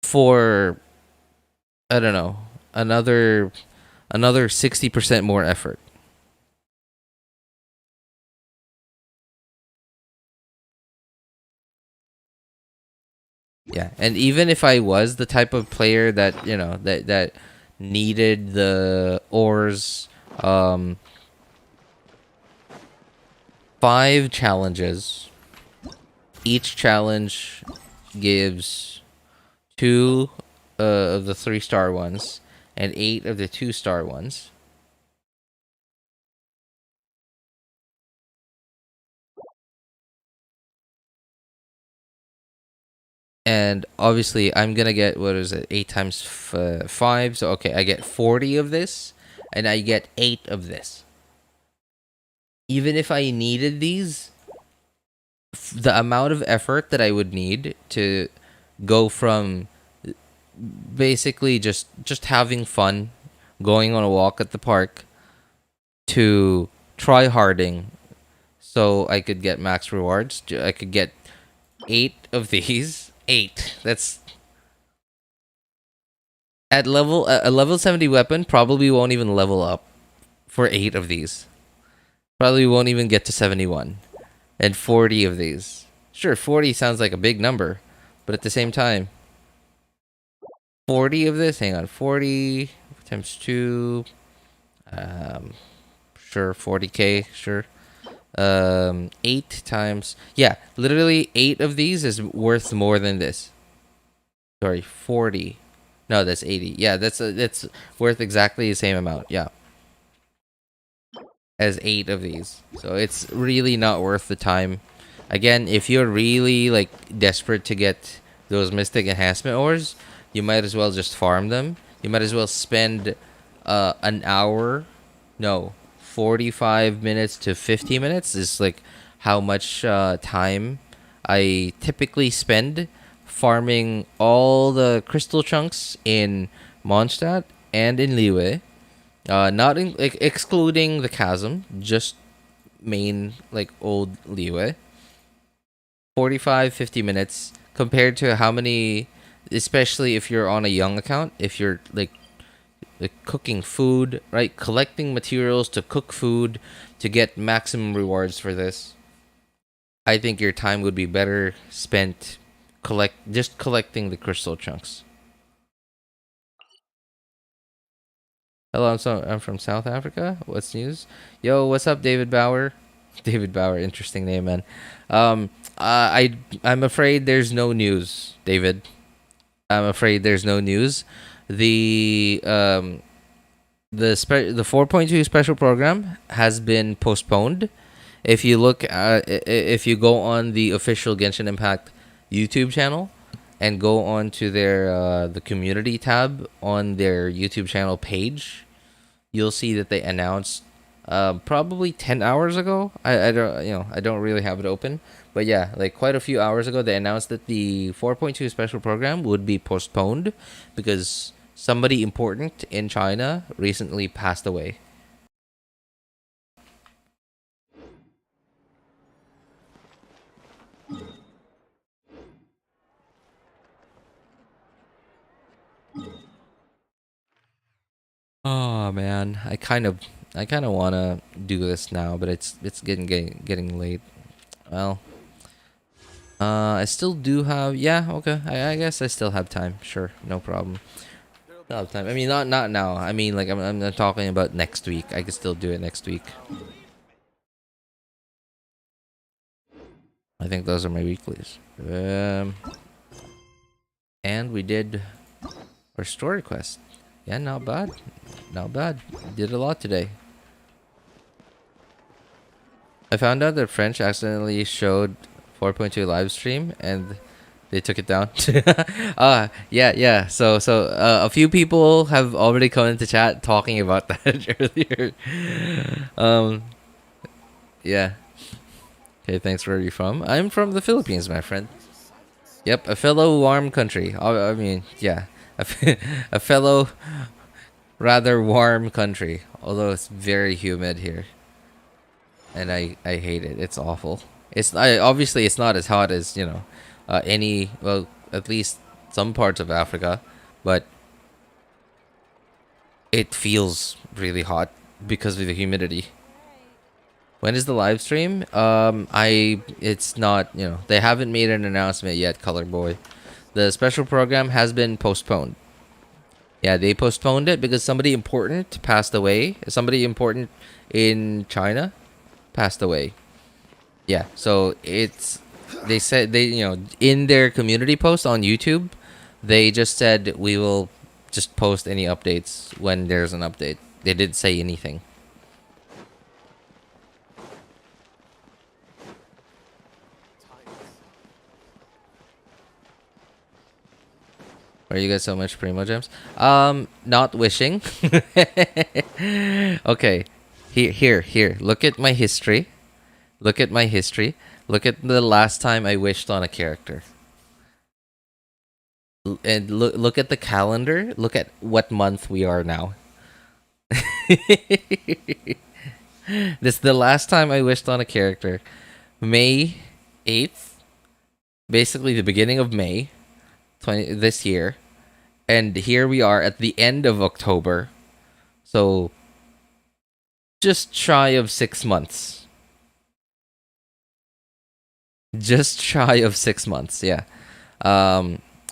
For, I don't know, another 60% more effort. Yeah, and even if I was the type of player that, you know, that needed the ores, 5 challenges. Each challenge gives 2 of the 3-star ones and 8 of the 2-star ones. And obviously, I'm gonna get, what is it, 8 times 5. So okay, I get 40 of this, and I get 8 of this. Even if I needed these, the amount of effort that I would need to go from basically just having fun, going on a walk at the park, to try harding, so I could get max rewards. I could get 8 of these. 8. That's at level a level 70 weapon probably won't even level up for 8 of these. Probably won't even get to 71. And 40 of these. Sure, 40 sounds like a big number, but at the same time, 40 of this, hang on, 40 times 2, sure, 40k, sure. 8 times, yeah, literally 8 of these is worth more than this. Sorry, 40. No, that's 80. Yeah, that's worth exactly the same amount. Yeah, as 8 of these. So it's really not worth the time. Again, if you're really like desperate to get those Mystic Enhancement ores, you might as well just farm them. You might as well spend an hour, no, 45 minutes to 50 minutes is like how much time I typically spend farming all the crystal chunks in Mondstadt and in Liyue. Not in, like, excluding the chasm, just main like old Liyue. 45-50 minutes compared to how many, especially if you're on a young account, if you're like cooking food, right? Collecting materials to cook food to get maximum rewards for this. I think your time would be better spent just collecting the crystal chunks. Hello, I'm from South Africa. What's news? Yo, what's up, David Bauer? David Bauer, interesting name, man. I'm afraid there's no news, David. I'm afraid there's no news. The 4.2 special program has been postponed. If you look at, if you go on the official Genshin Impact YouTube channel and go on to their the community tab on their YouTube channel page, you'll see that they announced probably 10 hours ago. I don't really have it open, but yeah, like quite a few hours ago, they announced that the 4.2 special program would be postponed because somebody important in China recently passed away. Oh man, I kind of want to do this now, but it's getting late. Well, I still do have, yeah, okay. I guess I still have time. Sure, no problem. Still have time. I mean, not now. I mean, like I'm talking about next week. I can still do it next week. I think those are my weeklies. And we did our story quest. Yeah, not bad. Not bad. Did a lot today. I found out that French accidentally showed 4.2 live stream and they took it down. Yeah. So a few people have already come into chat talking about that earlier. Yeah. Okay, thanks. Where are you from? I'm from the Philippines, my friend. Yep, a fellow warm country. I mean, yeah, a fellow rather warm country. Although it's very humid here, and I hate it. It's awful. Obviously it's not as hot as any, well, at least some parts of Africa, but it feels really hot because of the humidity. When is the live stream? It's not, they haven't made an announcement yet, Color Boy. The special program has been postponed. Yeah, they postponed it because somebody important passed away. Somebody important in China passed away. Yeah, so they said in their community post on YouTube, they just said we will just post any updates when there's an update. They didn't say anything. Why are you guys so much Primo Gems? Not wishing. Okay. Here. Look at my history. Look at my history. Look at the last time I wished on a character. And look at the calendar. Look at what month we are now. This is the last time I wished on a character. May 8th. Basically the beginning of May. This year, and here we are at the end of October, so just shy of 6 months. Just shy of 6 months, yeah.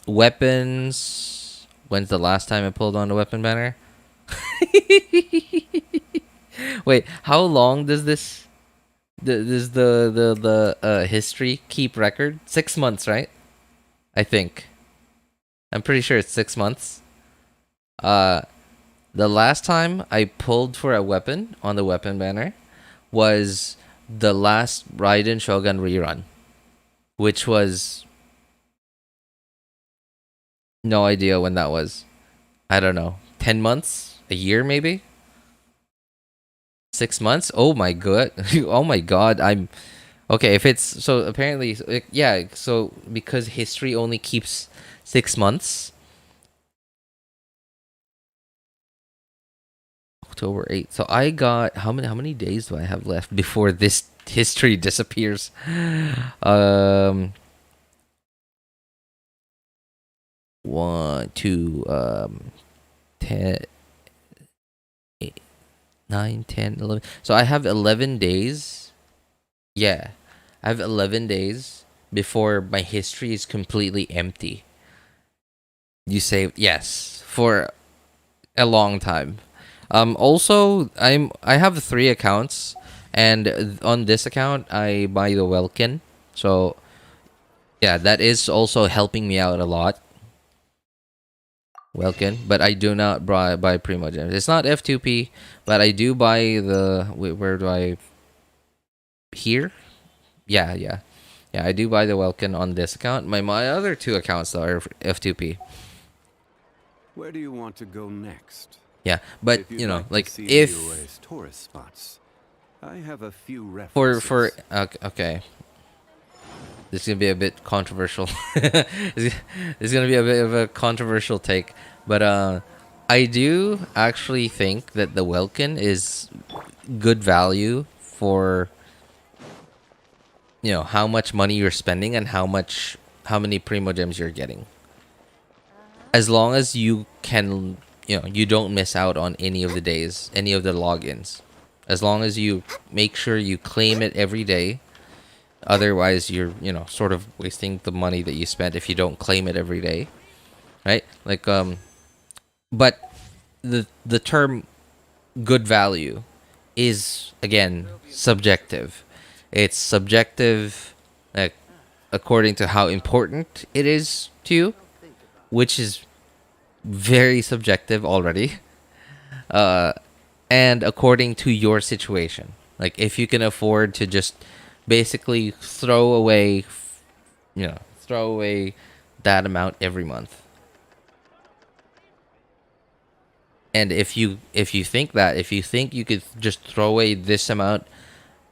Weapons. When's the last time I pulled on a weapon banner? Wait, how long does this the history keep record? 6 months, right? I think. I'm pretty sure it's 6 months. The last time I pulled for a weapon on the weapon banner was the last Raiden Shogun rerun, which was no idea when that was. I don't know. 10 months? A year maybe? 6 months? Oh my god. Oh my god. I'm okay, if it's so apparently yeah, so because history only keeps 6 months. October 8th. So I got how many days do I have left before this history disappears? 1, 2, 10, 8, 9, 10, 11. So I have 11 days. Yeah. I have 11 days before my history is completely empty. You say yes for a long time. Also, I have 3 accounts, and on this account I buy the Welkin. So yeah, that is also helping me out a lot. Welkin, but I do not buy Primo Gems. It's not F2P, but I do buy the where do I here? Yeah. I do buy the Welkin on this account. My other 2 accounts though are F2P. Where do you want to go next? Yeah, but like if tourist spots, I have a few references. Okay, this is gonna be a bit controversial. This is gonna be a bit of a controversial take, but I do actually think that the Welkin is good value for how much money you're spending and how many Primo Gems you're getting. As long as you can, you don't miss out on any of the days, any of the logins. As long as you make sure you claim it every day. Otherwise, you're, sort of wasting the money that you spent if you don't claim it every day. Right? Like, but the term good value is, again, subjective. It's subjective, like, according to how important it is to you, which is very subjective already, and according to your situation. Like, if you can afford to just basically throw away that amount every month, and if you think you could just throw away this amount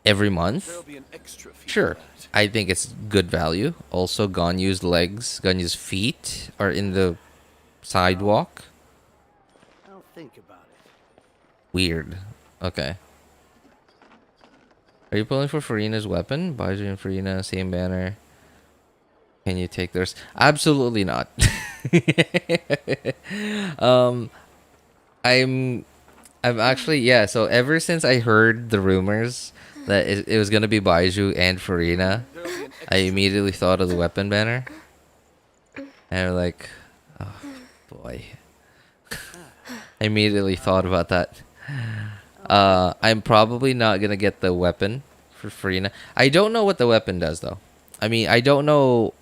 every month, There'll be an extra fee sure, for that. I think it's good value. Also, Ganyu's legs, Ganyu's feet are in the sidewalk. I'll think about it. Weird. Okay. Are you pulling for Farina's weapon? Baiju and Farina, same banner. Can you take theirs? Absolutely not. I'm actually, yeah, so ever since I heard the rumors that it was gonna be Baiju and Farina, I immediately thought of the weapon banner. And I'm like, oh boy. I immediately thought about that. I'm probably not gonna get the weapon for Farina. I don't know what the weapon does though. I mean, I don't know.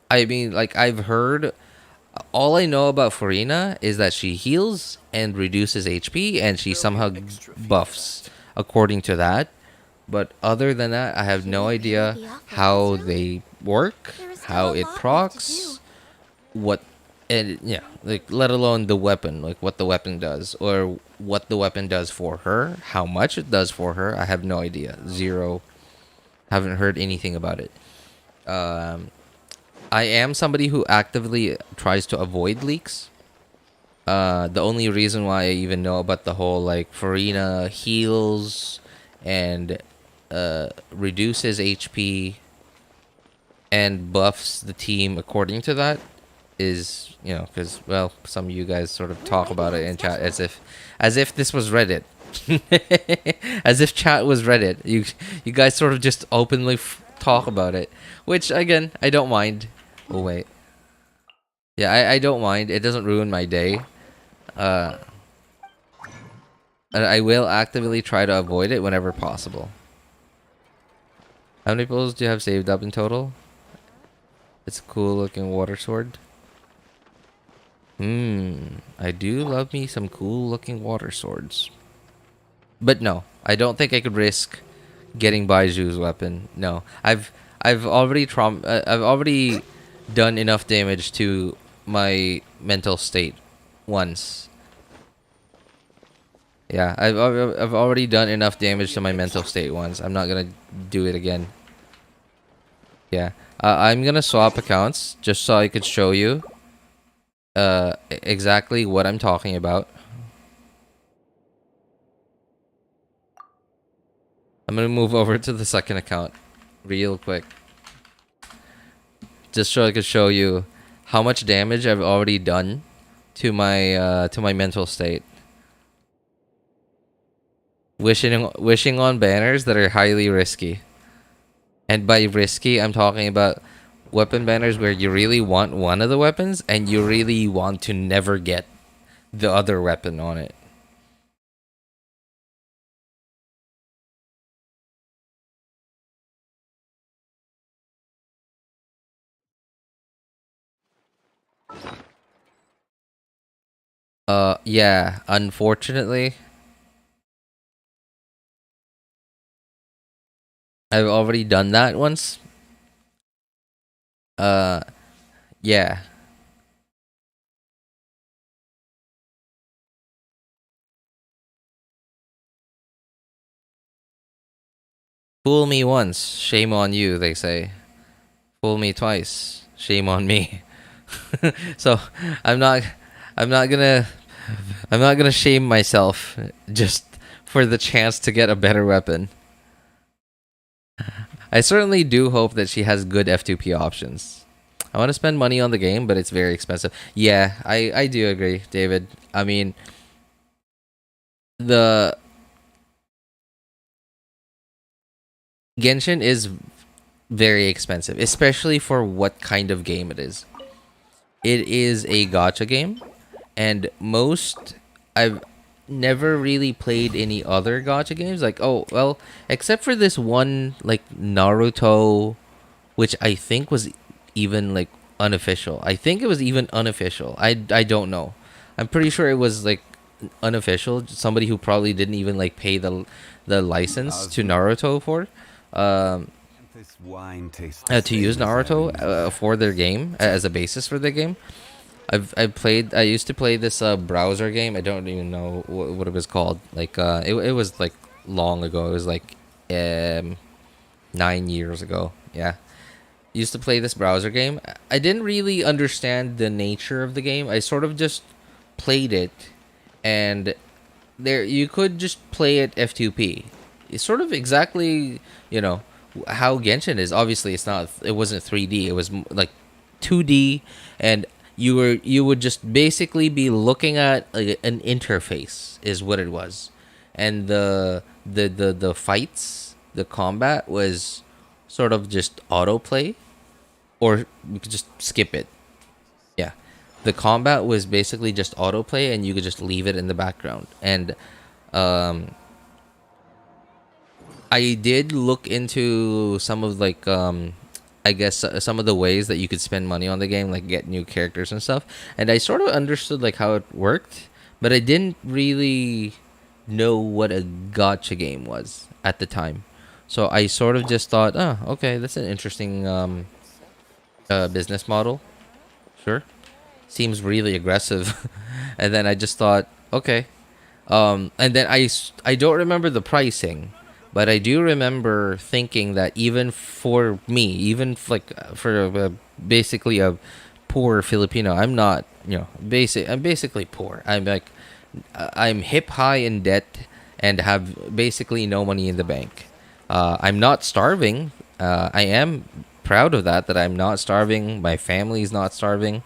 I mean, like, I've heard. All I know about Farina is that she heals and reduces HP, and she somehow buffs according to that. But other than that, I have no idea how they work, how it procs, what, and yeah, like, let alone the weapon, like what the weapon does, or what the weapon does for her, how much it does for her. I have no idea. Zero. Haven't heard anything about it. I am somebody who actively tries to avoid leaks. The only reason why I even know about the whole, like, Farina heals and reduces HP and buffs the team according to that is, you know, because, well, some of you guys sort of talk about it in chat as if this was Reddit. As if chat was Reddit. You guys sort of just openly talk about it, which, again, I don't mind. Oh wait, yeah, I don't mind. It doesn't ruin my day. And I will actively try to avoid it whenever possible. How many pulls do you have saved up in total? It's a cool looking water sword. I do love me some cool looking water swords. But no, I don't think I could risk getting Baiju's weapon. No, I've already done enough damage to my mental state once. Yeah, I've already done enough damage to my mental state once. I'm not gonna do it again. Yeah, I'm gonna swap accounts just so I could show you exactly what I'm talking about. I'm gonna move over to the second account real quick, just so I could show you how much damage I've already done to my mental state. Wishing on banners that are highly risky. And by risky, I'm talking about weapon banners where you really want one of the weapons and you really want to never get the other weapon on it. Yeah, unfortunately, I've already done that once. Yeah. Fool me once, shame on you, they say. Fool me twice, shame on me. So, I'm not gonna shame myself just for the chance to get a better weapon. I certainly do hope that she has good F2P options. I want to spend money on the game, but it's very expensive. Yeah, I do agree, David. I mean, the Genshin is very expensive, especially for what kind of game it is. It is a gacha game, and I've never really played any other gacha games. Like, oh, well, except for this one, like, Naruto, which I think was even, like, unofficial. I think it was even unofficial. I don't know. I'm pretty sure it was, like, unofficial. Somebody who probably didn't even, like, pay the license to Naruto for. To use Naruto for their game as a basis for their game. I used to play this browser game. I don't even know what it was called. Like it was like long ago. It was like 9 years ago. Yeah. Used to play this browser game. I didn't really understand the nature of the game. I sort of just played it, and there you could just play it F2P. It's sort of exactly, how Genshin is. Obviously, it wasn't 3D. It was like 2D, and you would just basically be looking at an interface is what it was. And the fights, the combat was sort of just autoplay, or you could just skip it. Yeah, the combat was basically just autoplay, and you could just leave it in the background. And I did look into some of I guess some of the ways that you could spend money on the game, like get new characters and stuff. And I sort of understood how it worked, but I didn't really know what a gacha game was at the time. So I sort of just thought, oh, okay, that's an interesting business model. Sure. Seems really aggressive. And then I just thought, okay. And then I don't remember the pricing, but I do remember thinking that even for me, even for basically a poor Filipino, I'm not, I'm basically poor. I'm hip high in debt and have basically no money in the bank. I'm not starving. I am proud of that I'm not starving. My family's not starving.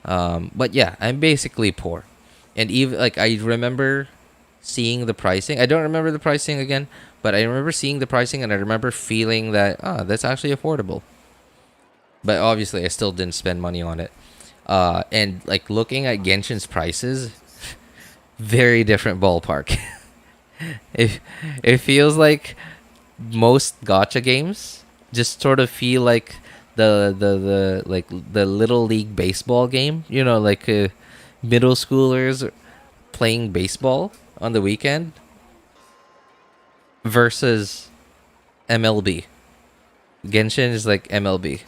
But yeah, I'm basically poor. And even I remember seeing the pricing. I don't remember the pricing again, but I remember seeing the pricing, and I remember feeling that that's actually affordable. But obviously, I still didn't spend money on it. And looking at Genshin's prices, very different ballpark. It feels like most gacha games just sort of feel like the little league baseball game, middle schoolers playing baseball on the weekend versus MLB. Genshin is like MLB.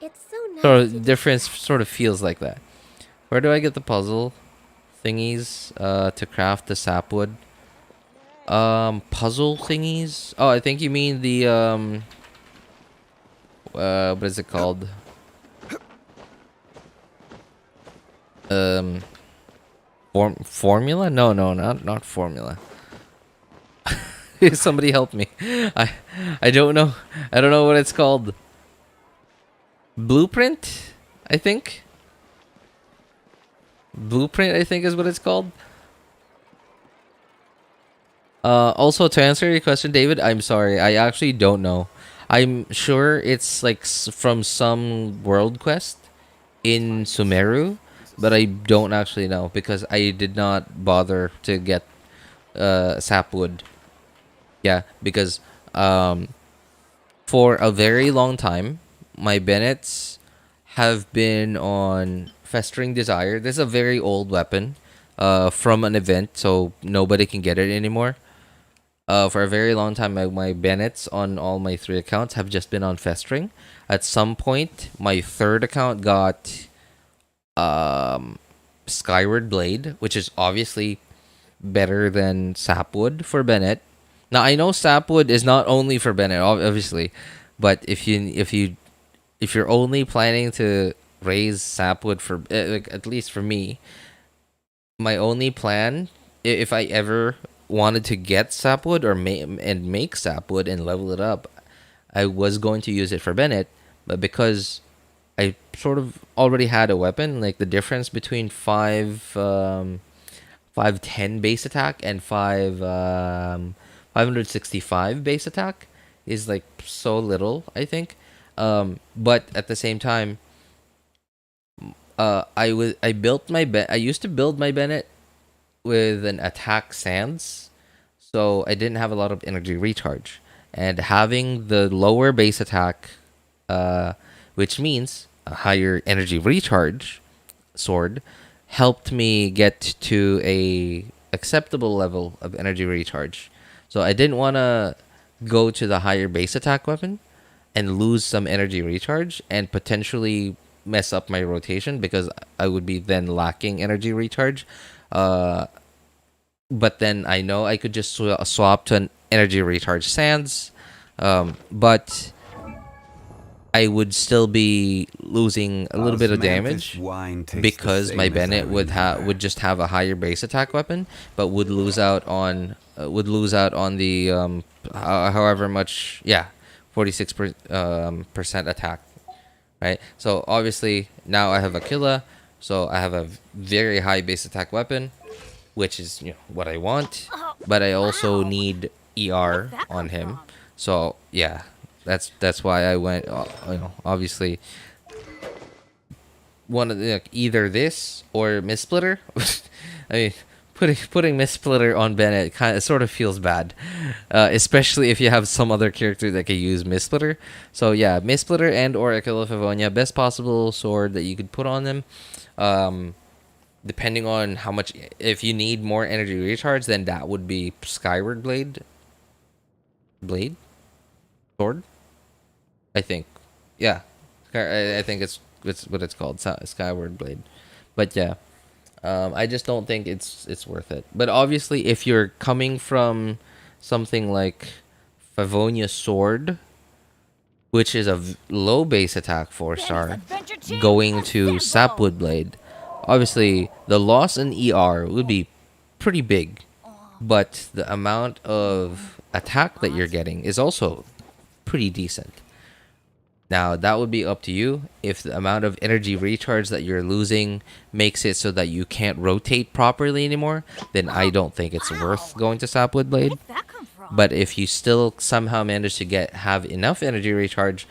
It's so nice. So the difference sort of feels like that. Where do I get the puzzle thingies to craft the sapwood? Puzzle thingies? Oh, I think you mean the what is it called? Formula? No, not formula. Somebody help me. I don't know. I don't know what it's called. Blueprint, I think. Blueprint, I think, is what it's called. Also, to answer your question, David, I'm sorry. I actually don't know. I'm sure it's from some world quest in Sumeru, but I don't actually know because I did not bother to get sapwood. Yeah, because for a very long time, my Bennets have been on Festering Desire. This is a very old weapon from an event, so nobody can get it anymore. For a very long time, my Bennets on all my 3 accounts have just been on Festering. At some point, my 3rd account got Skyward Blade, which is obviously better than Sapwood for Bennett. Now, I know Sapwood is not only for Bennett, obviously, but if you're only planning to raise Sapwood for at least for me, my only plan, if I ever wanted to get Sapwood or make Sapwood and level it up, I was going to use it for Bennett, but because I sort of already had a weapon, the difference between 510 base attack and 565 base attack is so little, I think. But at the same time, I used to build my Bennett with an attack sans, so I didn't have a lot of energy recharge, and having the lower base attack, which means a higher energy recharge sword, helped me get to a acceptable level of energy recharge. So I didn't want to go to the higher base attack weapon and lose some energy recharge and potentially mess up my rotation because I would be then lacking energy recharge. But then I know I could just swap to energy recharge sands, but I would still be losing a little bit of damage because my Bennett would just have a higher base attack weapon, but would lose out on the however much 46% attack, right? So obviously now I have Aquila, so I have a very high base attack weapon, which is what I want, but I also need ER on him. So yeah, that's why I went. Obviously, one of the, either this or Miss Splitter. I mean, putting Miss Splitter on Bennett sort of feels bad, especially if you have some other character that can use Miss Splitter. So yeah, Miss Splitter and or Aquila Favonia, best possible sword that you could put on them. Depending on how much, if you need more energy recharge, then that would be Skyward Blade. Sword, I think. Yeah, I think it's what it's called, Skyward Blade. But yeah, I just don't think it's worth it. But obviously, if you're coming from something like Favonia Sword, which is a low base attack 4-star, going to Sapwood Blade, obviously the loss in ER would be pretty big, but the amount of attack that you're getting is also pretty decent. Now that would be up to you. If the amount of energy recharge that you're losing makes it so that you can't rotate properly anymore, then I don't think it's worth going to Sapwood Blade. But if you still somehow manage to have enough energy recharge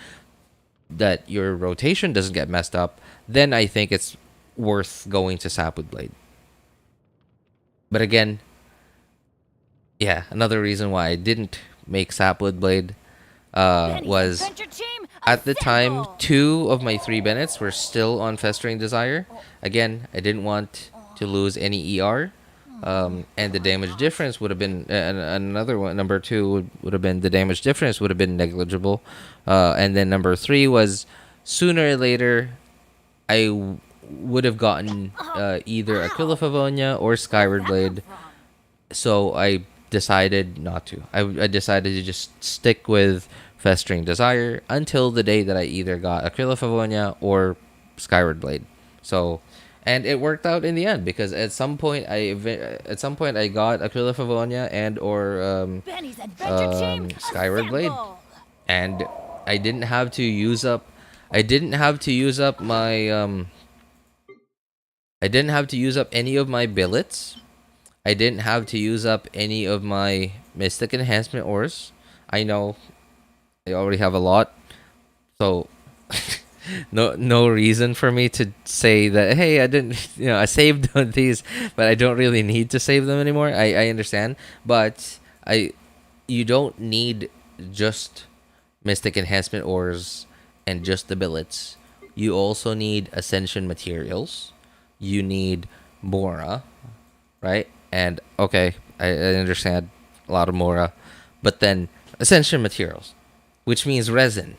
that your rotation doesn't get messed up, then I think it's worth going to Sapwood Blade. But again, yeah, another reason why I didn't make Sapwood Blade was at the time 2 of my 3 Bennetts were still on Festering Desire. Again, I didn't want to lose any ER, and the damage difference would have been another one. Number 2 would have been the damage difference would have been negligible, and then number 3 was sooner or later I would have gotten either Aquila Favonia or Skyward Blade, so I decided not to. I decided to just stick with Festering Desire until the day that I either got Aquila Favonia or Skyward Blade. So, and it worked out in the end, because at some point I got Aquila Favonia and or Skyward Blade, and I didn't have to use up my I didn't have to use up any of my billets. I didn't have to use up any of my Mystic Enhancement ores. I know I already have a lot, so no reason for me to say that, hey, I didn't, I saved these, but I don't really need to save them anymore. I understand, but you don't need just Mystic Enhancement ores and just the billets. You also need Ascension materials. You need Mora, right? And okay, I understand a lot of Mora, but then Ascension materials, which means resin,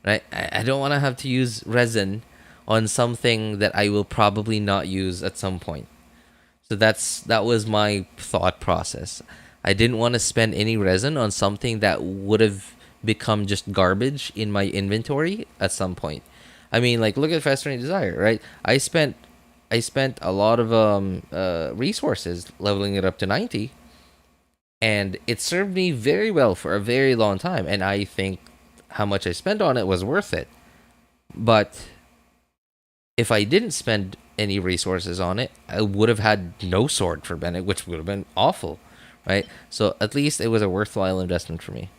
right? I don't want to have to use resin on something that I will probably not use at some point. So that was my thought process. I didn't want to spend any resin on something that would have become just garbage in my inventory at some point. I mean, like, look at Festering Desire, right? I spent a lot of resources leveling it up to 90, and it served me very well for a very long time, and I think how much I spent on it was worth it. But if I didn't spend any resources on it, I would have had no sword for Bennett, which would have been awful, right? So at least it was a worthwhile investment for me.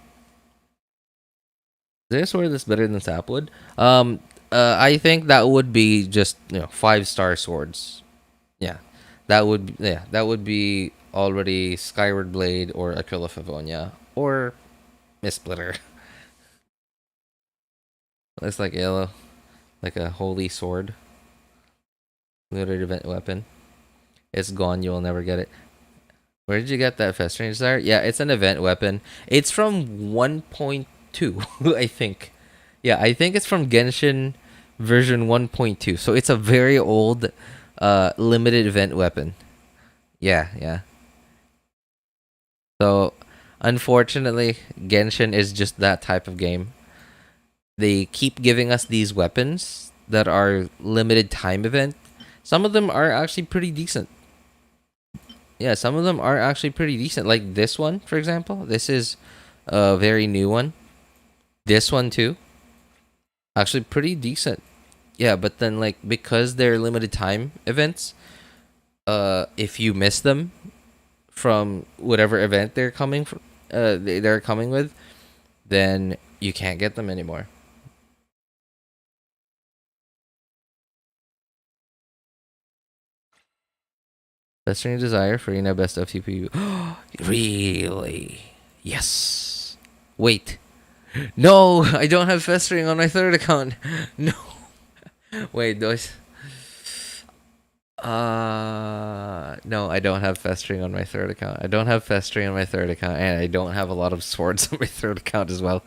Is there a sword that's better than Sapwood? I think that would be just 5-star swords. Yeah, that would be already Skyward Blade or Aquila Favonia or Miss Splitter. Looks like yellow, like a holy sword. Looted event weapon. It's gone. You'll never get it. Where did you get that Festering Desire? Yeah, it's an event weapon. It's from 1.2, I think. Yeah, I think it's from Genshin version 1.2. So it's a very old limited event weapon. Yeah. So Unfortunately, Genshin is just that type of game. They keep giving us these weapons that are limited time event. Some of them are actually pretty decent. Yeah, some of them are actually pretty decent. Like this one, for example. This is a very new one. This one too. Actually pretty decent. Yeah, but then like because they're limited time events, if you miss them from whatever event they're coming from, they're coming with, then you can't get them anymore. Festering Desire for Ina Best FTP. Really? Yes. Wait. No, I don't have Festering on my third account. No. Wait, those. No, I don't have Festering on my third account. I don't have Festering on my third account, and I don't have a lot of swords on my third account as well.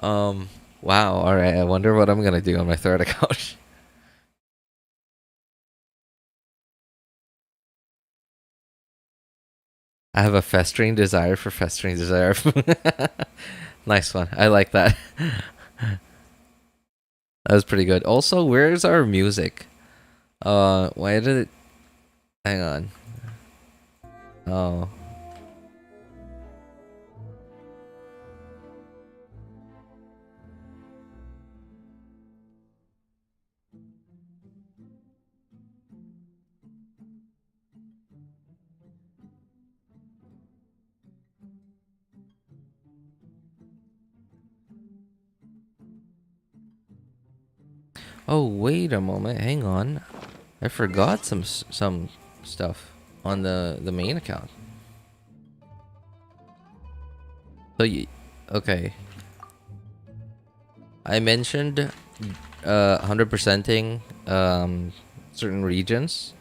Wow. All right. I wonder what I'm gonna do on my third account. I have a Festering Desire for Festering Desire. Nice one. I like that. That was pretty good. Also, where's our music? Why did it... Hang on. Oh. Oh, wait a moment. Hang on. I forgot some stuff on the main account. So okay. I mentioned 100%ing certain regions,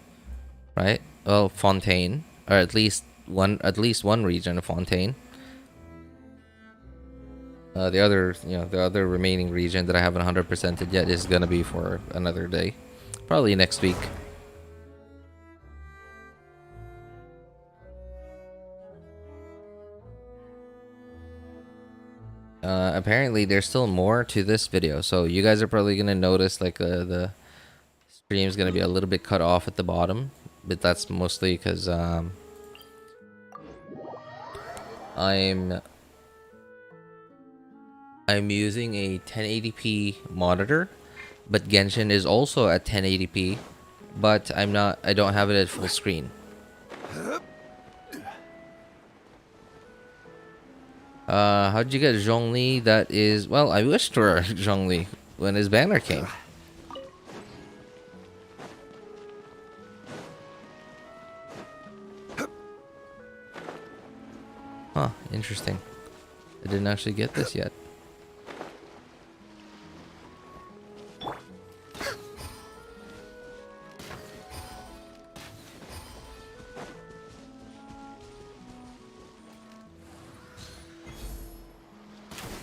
right? Well, Fontaine, or at least one region of Fontaine. The other remaining region that I haven't 100%ed yet is gonna be for another day, probably next week. Apparently there's still more to this video, so you guys are probably gonna notice like the stream's gonna be a little bit cut off at the bottom, but that's mostly because I'm using a 1080p monitor, but Genshin is also at 1080p, but I don't have it at full screen. How'd you get Zhongli? That is, well, I wished for Zhongli when his banner came. Huh, interesting. I didn't actually get this yet.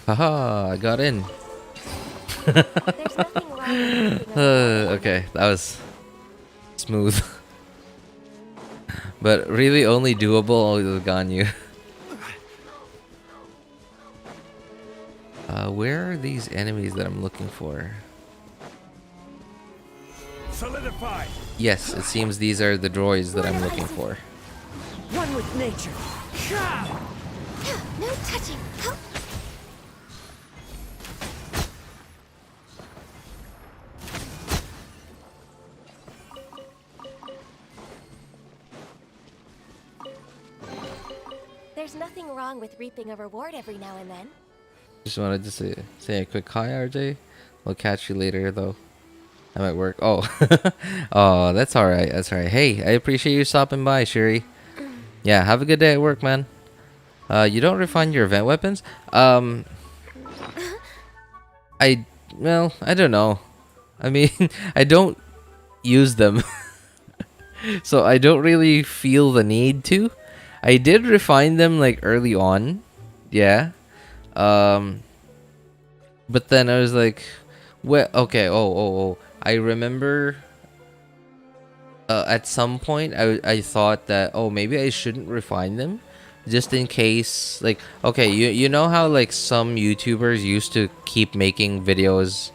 Haha, I got in. Okay, that was smooth. But really only doable with Ganyu. Where are these enemies that I'm looking for? Solidify. Yes, it seems these are the droids that I'm looking for. One with nature. No touching. There's nothing wrong with reaping a reward every now and then. Just wanted to say a quick hi, RJ. We'll catch you later, though. I'm at work. Oh, oh, that's all right. That's all right. Hey, I appreciate you stopping by, Shiri. Yeah, have a good day at work, man. You don't refine your event weapons? Well, I don't know. I mean, I don't use them, so I don't really feel the need to. I did refine them like early on, yeah. But then I was like, well, okay. Oh. I remember. At some point, I thought that maybe I shouldn't refine them, just in case, like, okay, you know how like some YouTubers used to keep making videos,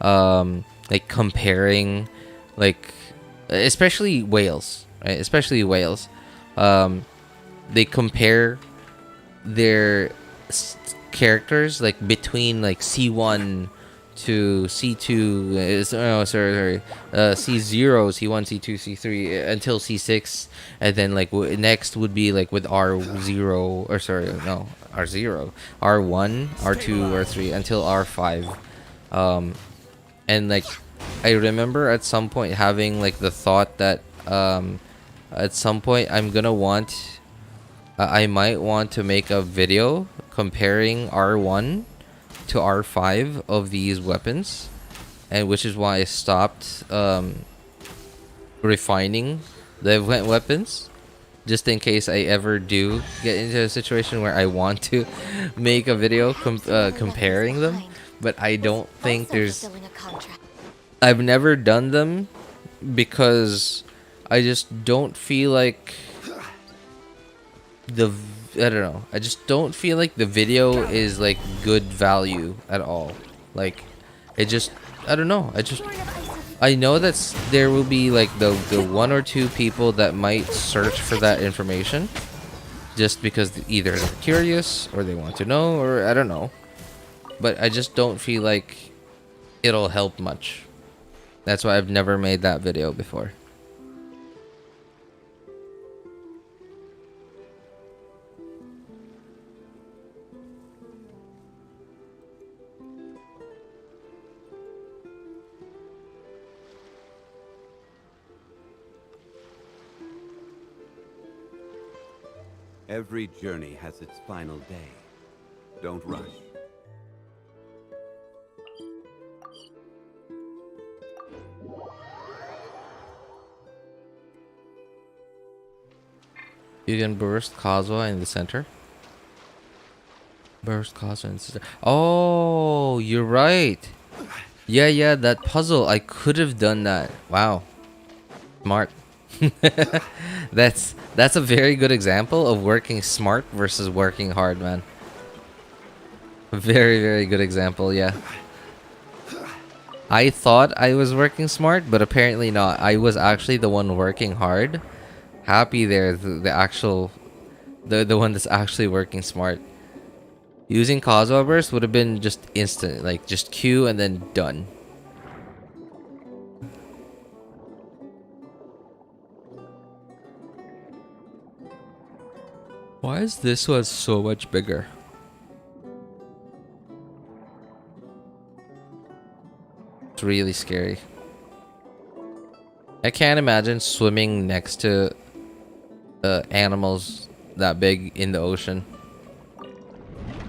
like comparing, like, especially whales, right? Especially whales, they compare their characters like between like C1 to C2, C0, C1, C2, C3 until C6, and then like next would be like with R0, or sorry, no, R0, R1, R2, R3 until R5. And like I remember at some point having like the thought that at some point I'm gonna want I might want to make a video comparing R1 to R5 of these weapons, and which is why I stopped refining the weapons, just in case I ever do get into a situation where I want to make a video comparing them. But I don't think there's, I've never done them because I just don't feel like I don't know. I just don't feel like the video is like good value at all. Like, it just, I don't know. I know that there will be like the one or two people that might search for that information just because either they're curious or they want to know, or I don't know. But I just don't feel like it'll help much. That's why I've never made that video before. Every journey has its final day. Don't rush. You can burst Kazuha in the center. Burst Kazuha in the center. Oh, you're right. Yeah, that puzzle. I could have done that. Wow. Smart. That's a very good example of working smart versus working hard, man. Very, very good example, yeah. I thought I was working smart, but apparently not. I was actually the one working hard. Happy there, the one that's actually working smart. Using Kazuha Burst would have been just instant, like just Q and then done. Why is this one so much bigger? It's really scary. I can't imagine swimming next to animals that big in the ocean.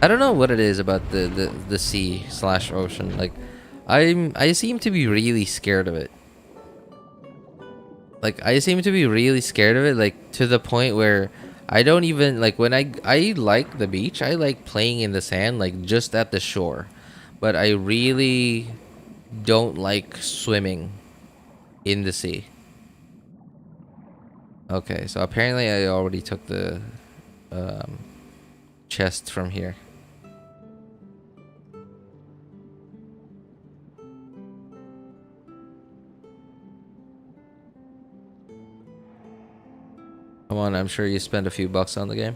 I don't know what it is about the sea / ocean. Like, I seem to be really scared of it. Like, I seem to be really scared of it, like to the point where I don't even like when I like the beach. I like playing in the sand, like just at the shore. But I really don't like swimming in the sea. Okay, so apparently I already took the chest from here. Come on, I'm sure you spent a few bucks on the game.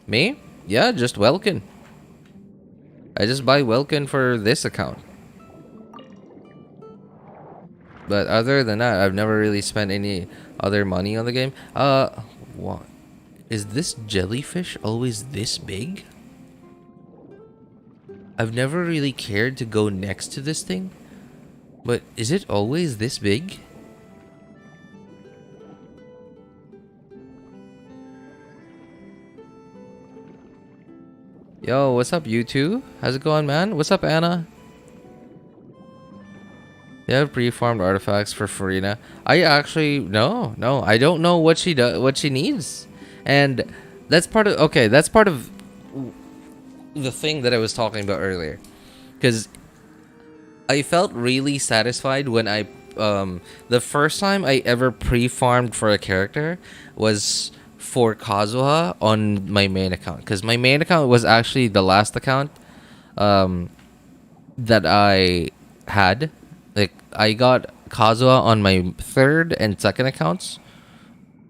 Me? Yeah, just Welkin. I just buy Welkin for this account. But other than that, I've never really spent any other money on the game. What? Is this jellyfish always this big? I've never really cared to go next to this thing. But is it always this big? Yo, what's up, you two? How's it going, man? What's up, Anna? You have pre-farmed artifacts for Farina. I actually no, I don't know what she does, what she needs, and that's part of that's part of the thing that I was talking about earlier, because I felt really satisfied when I the first time I ever pre-farmed for a character was for Kazuha on my main account, because my main account was actually the last account that I had. Like, I got Kazuha on my third and second accounts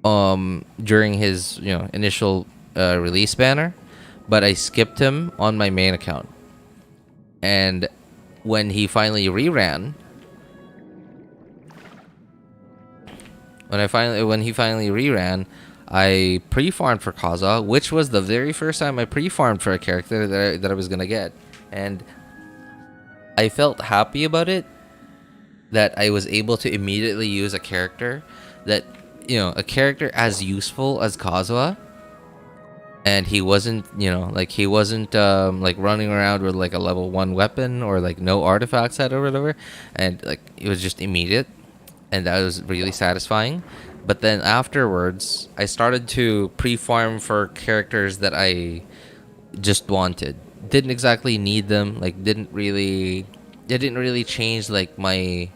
during his initial release banner, but I skipped him on my main account. And when he finally reran, I pre-farmed for Kazuha, which was the very first time I pre-farmed for a character that I was gonna get, and I felt happy about it, that I was able to immediately use a character that, a character as useful as Kazuha, and he wasn't, he wasn't like running around with like a level 1 weapon or like no artifacts set or whatever, and like it was just immediate, and that was really satisfying. But then afterwards, I started to pre-farm for characters that I just wanted. Didn't exactly need them. Like, it didn't really change like my,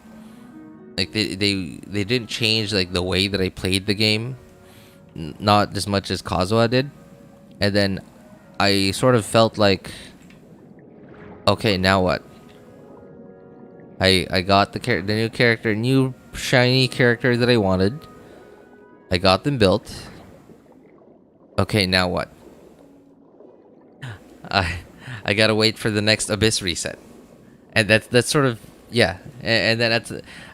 like they didn't change like the way that I played the game, not as much as Kazuha did. And then I sort of felt like, okay, now what? I got the new character, new shiny character that I wanted. I got them built. Okay, now what? I gotta wait for the next Abyss reset, and that's sort of, yeah. And then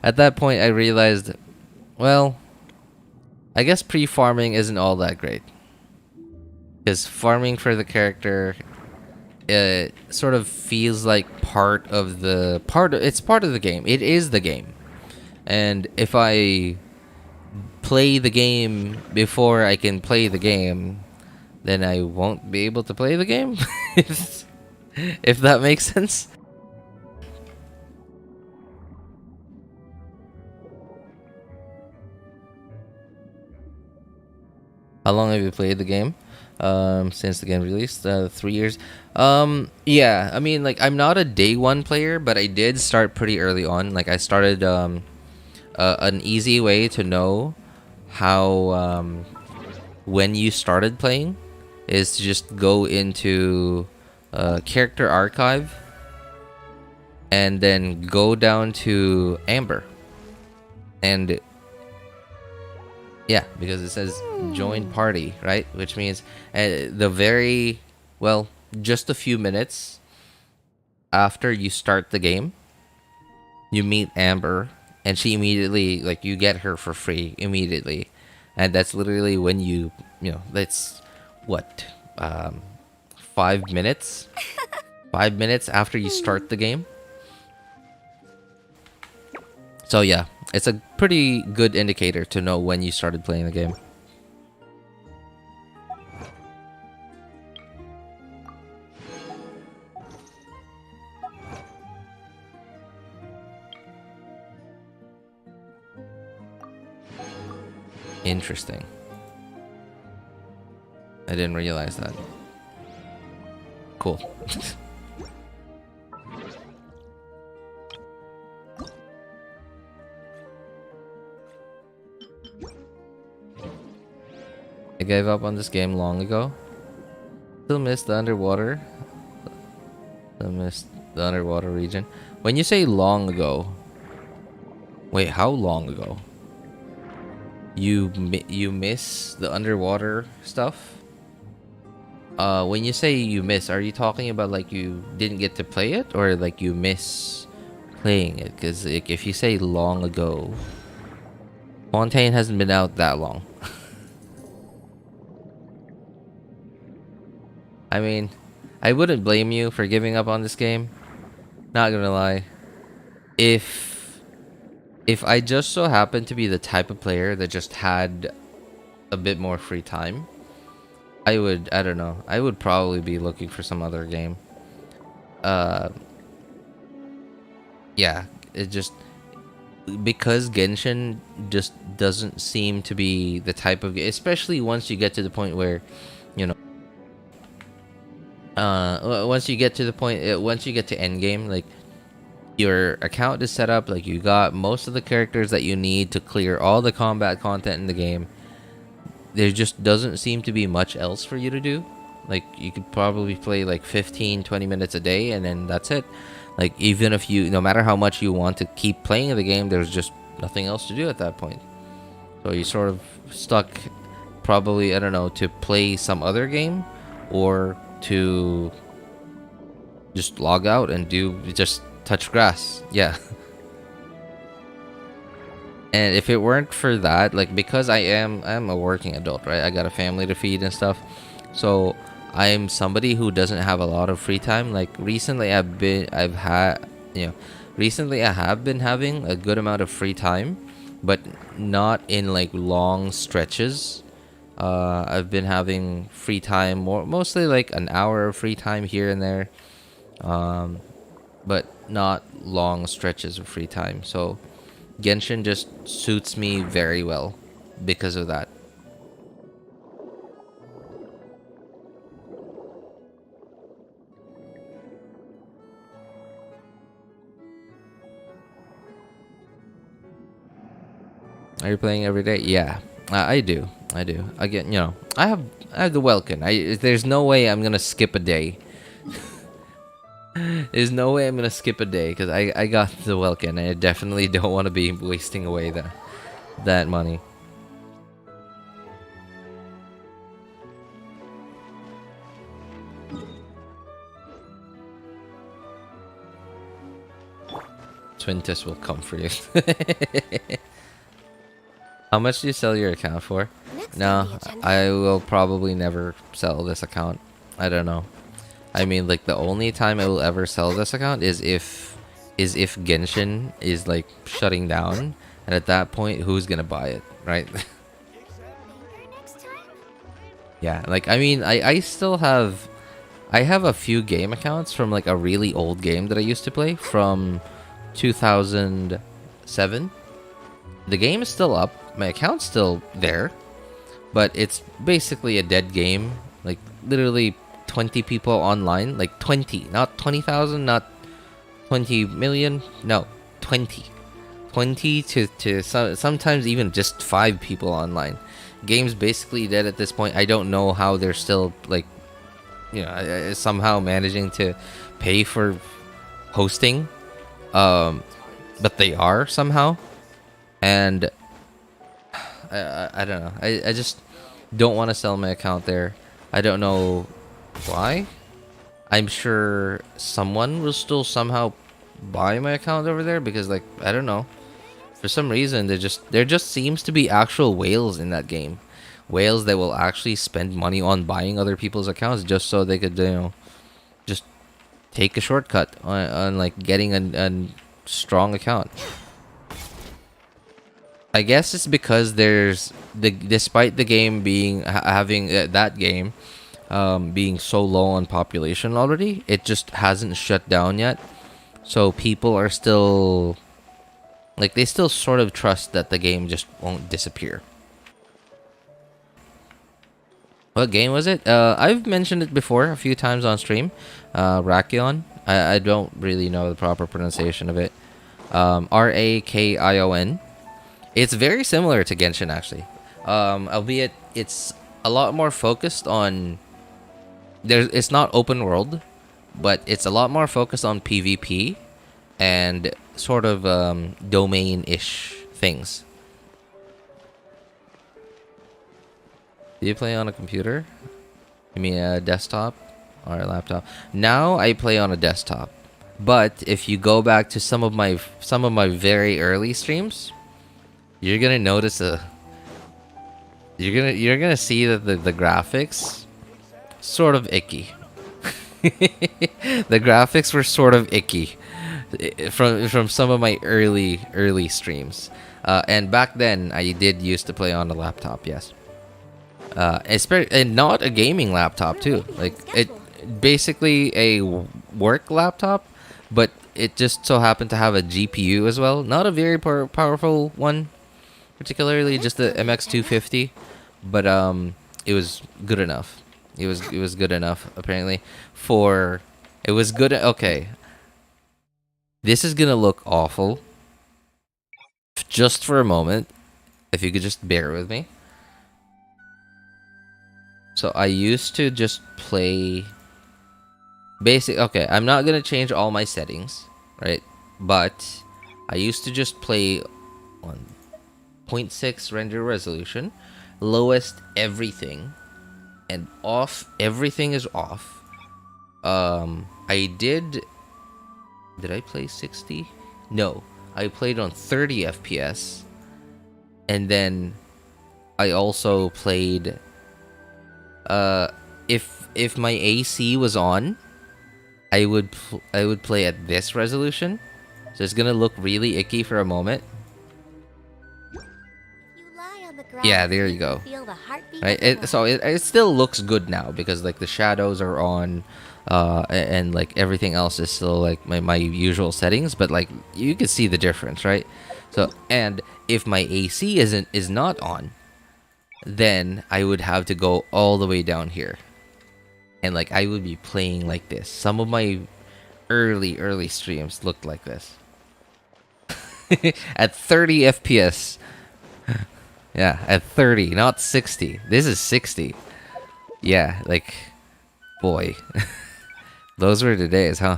at that point, I realized, well, I guess pre-farming isn't all that great, because farming for the character, it sort of feels like it's part of the game. It is the game, and if I play the game before I can play the game, then I won't be able to play the game. if that makes sense. How long have you played the game? Since the game released, 3 years. Yeah, I mean, like, I'm not a day one player, but I did start pretty early on. Like, I started an easy way to know how when you started playing is to just go into character archive and then go down to Amber, and yeah, because it says join party, right? Which means just a few minutes after you start the game, you meet Amber, and she immediately, like, you get her for free immediately. And that's literally when that's what, 5 minutes? 5 minutes after you start the game. So yeah, it's a pretty good indicator to know when you started playing the game. Interesting. I didn't realize that. Cool. I gave up on this game long ago. Still miss the underwater. Still miss the underwater region. When you say long ago, wait, how long ago? You miss the underwater stuff? When you say you miss, are you talking about like you didn't get to play it, or like you miss playing it? Because like, if you say long ago, Fontaine hasn't been out that long. I mean, I wouldn't blame you for giving up on this game. Not gonna lie. If I just so happened to be the type of player that just had a bit more free time, I don't know, I would probably be looking for some other game. Yeah, it just, because Genshin just doesn't seem to be the type of game, especially once you get to the point where, once you get to endgame, like, your account is set up, like, you got most of the characters that you need to clear all the combat content in the game. there just doesn't seem to be much else for you to do. Like, you could probably play like 15-20 minutes a day, and then that's it. Like, even if you, no matter how much you want to keep playing the game, there's just nothing else to do at that point. So you're sort of stuck, probably, I don't know, to play some other game, or to just log out and just touch grass. Yeah. And if it weren't for that, like, because I'm a working adult, right? I got a family to feed and stuff. So I'm somebody who doesn't have a lot of free time. Like, recently I have been having a good amount of free time, but not in like long stretches. I've been having free time mostly like an hour of free time here and there, but not long stretches of free time. So Genshin just suits me very well because of that. Are you playing every day? Yeah, I do. Again, I have the Welkin. There's no way I'm gonna skip a day. There's no way I'm gonna skip a day because I got the Welkin. I definitely don't want to be wasting away that money. Twintus will come for you. How much do you sell your account for? No, I will probably never sell this account. I don't know. I mean, like, the only time I will ever sell this account is if Genshin is like shutting down, and at that point, who's gonna buy it, right? Yeah, like, I mean, I still have a few game accounts from like a really old game that I used to play from 2007. The game is still up. My account's still there, but it's basically a dead game. Like, literally 20 people online. Like, 20, not 20,000, not 20 million. No, 20. 20 to sometimes even just 5 people online. Game's basically dead at this point. I don't know how they're still, like, somehow managing to pay for hosting. But they are somehow. And I don't know. I just don't want to sell my account there. I don't know why. I'm sure someone will still somehow buy my account over there because, like, I don't know. For some reason, there just seems to be actual whales in that game. Whales that will actually spend money on buying other people's accounts just so they could, just take a shortcut on like getting a strong account. I guess it's because despite the game being that game being so low on population already, it just hasn't shut down yet. So people are still, like, they still sort of trust that the game just won't disappear. What game was it? I've mentioned it before a few times on stream. Rakion. I don't really know the proper pronunciation of it. Rakion. It's very similar to Genshin, actually. Albeit it's a lot more focused on... It's not open world, but it's a lot more focused on PvP and sort of domain-ish things. Do you play on a computer? You mean a desktop or a laptop? Now I play on a desktop. But if you go back to some of my very early streams, you're gonna notice you're gonna see that the graphics sort of icky. The graphics were sort of icky from some of my early streams. And back then I did used to play on a laptop, yes. And not a gaming laptop too. Like, it basically a work laptop, but it just so happened to have a GPU as well. Not a very powerful one, particularly just the MX250, but it was good enough. It was good enough apparently for it was good. Okay, this is gonna look awful. Just for a moment, if you could just bear with me. So I used to just play basic. Okay, I'm not gonna change all my settings, right? But I used to just play on 0.6 render resolution, lowest everything, and off everything is off. I did I play 60? No, I played on 30 FPS, and then I also played if my AC was on, I would play at this resolution. So it's gonna look really icky for a moment. Yeah, there you go. Right, it still looks good now because like the shadows are on, and like everything else is still like my usual settings. But like you can see the difference, right? So and if my AC is not on, then I would have to go all the way down here, and like I would be playing like this. Some of my early streams looked like this. At 30 FPS. Yeah, at 30, not 60. This is 60. Yeah, like, boy. Those were the days, huh?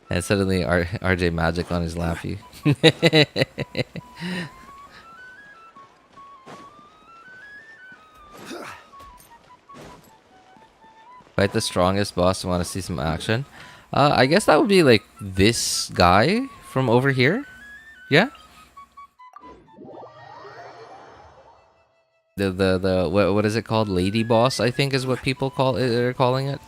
And suddenly RJ Magic on his lappy. Fight the strongest boss. Want to see some action? I guess that would be like this guy from over here. Yeah. The what is it called? Lady boss, I think is what people are calling it.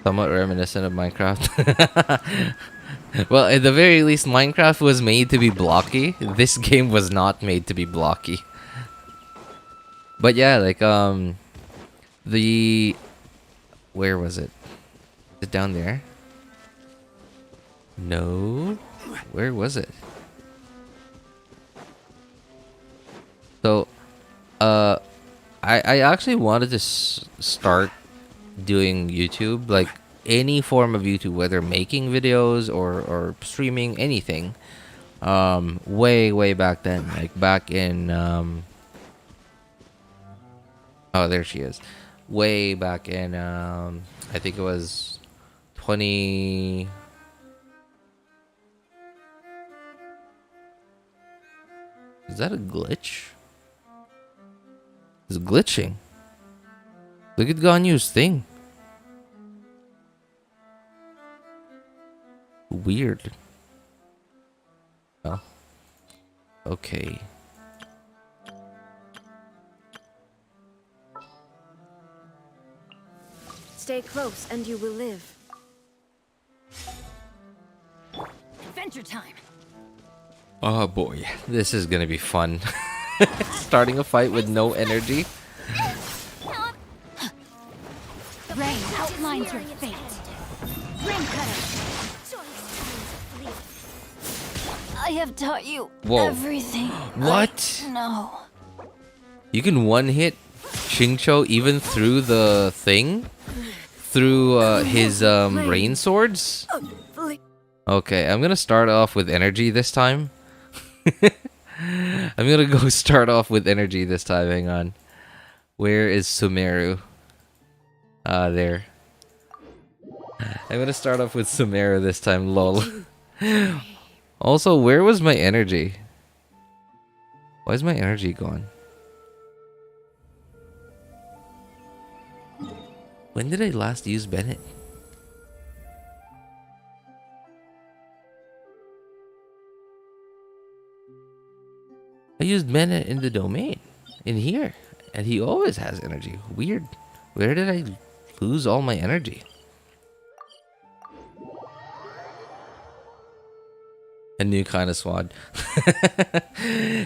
Somewhat reminiscent of Minecraft. Well, at the very least, Minecraft was made to be blocky. This game was not made to be blocky. But yeah, like, where was it? Is it down there? No. Where was it? So, I actually wanted to start doing YouTube, like, any form of YouTube, whether making videos or streaming, anything, way back then, like back in oh, there she is, way back in I think it was 20. Is that a glitch? It's glitching. Look at Ganyu's thing. Weird. Oh. Okay. Stay close and you will live. Adventure time. Oh boy, this is gonna be fun. Starting a fight with no energy. Rain outlines your fate. Ring cutter. I have taught you everything. What? No. You can one-hit Xingqiu even through the thing? Through his rain swords? Okay, I'm gonna start off with energy this time. I'm gonna go start off with energy this time. Hang on. Where is Sumeru? There. I'm gonna start off with Sumeru this time, lol. Also, where was my energy? Why is my energy gone? When did I last use Bennett? I used Bennett in the domain, in here, and he always has energy. Weird. Where did I lose all my energy? A new kind of squad.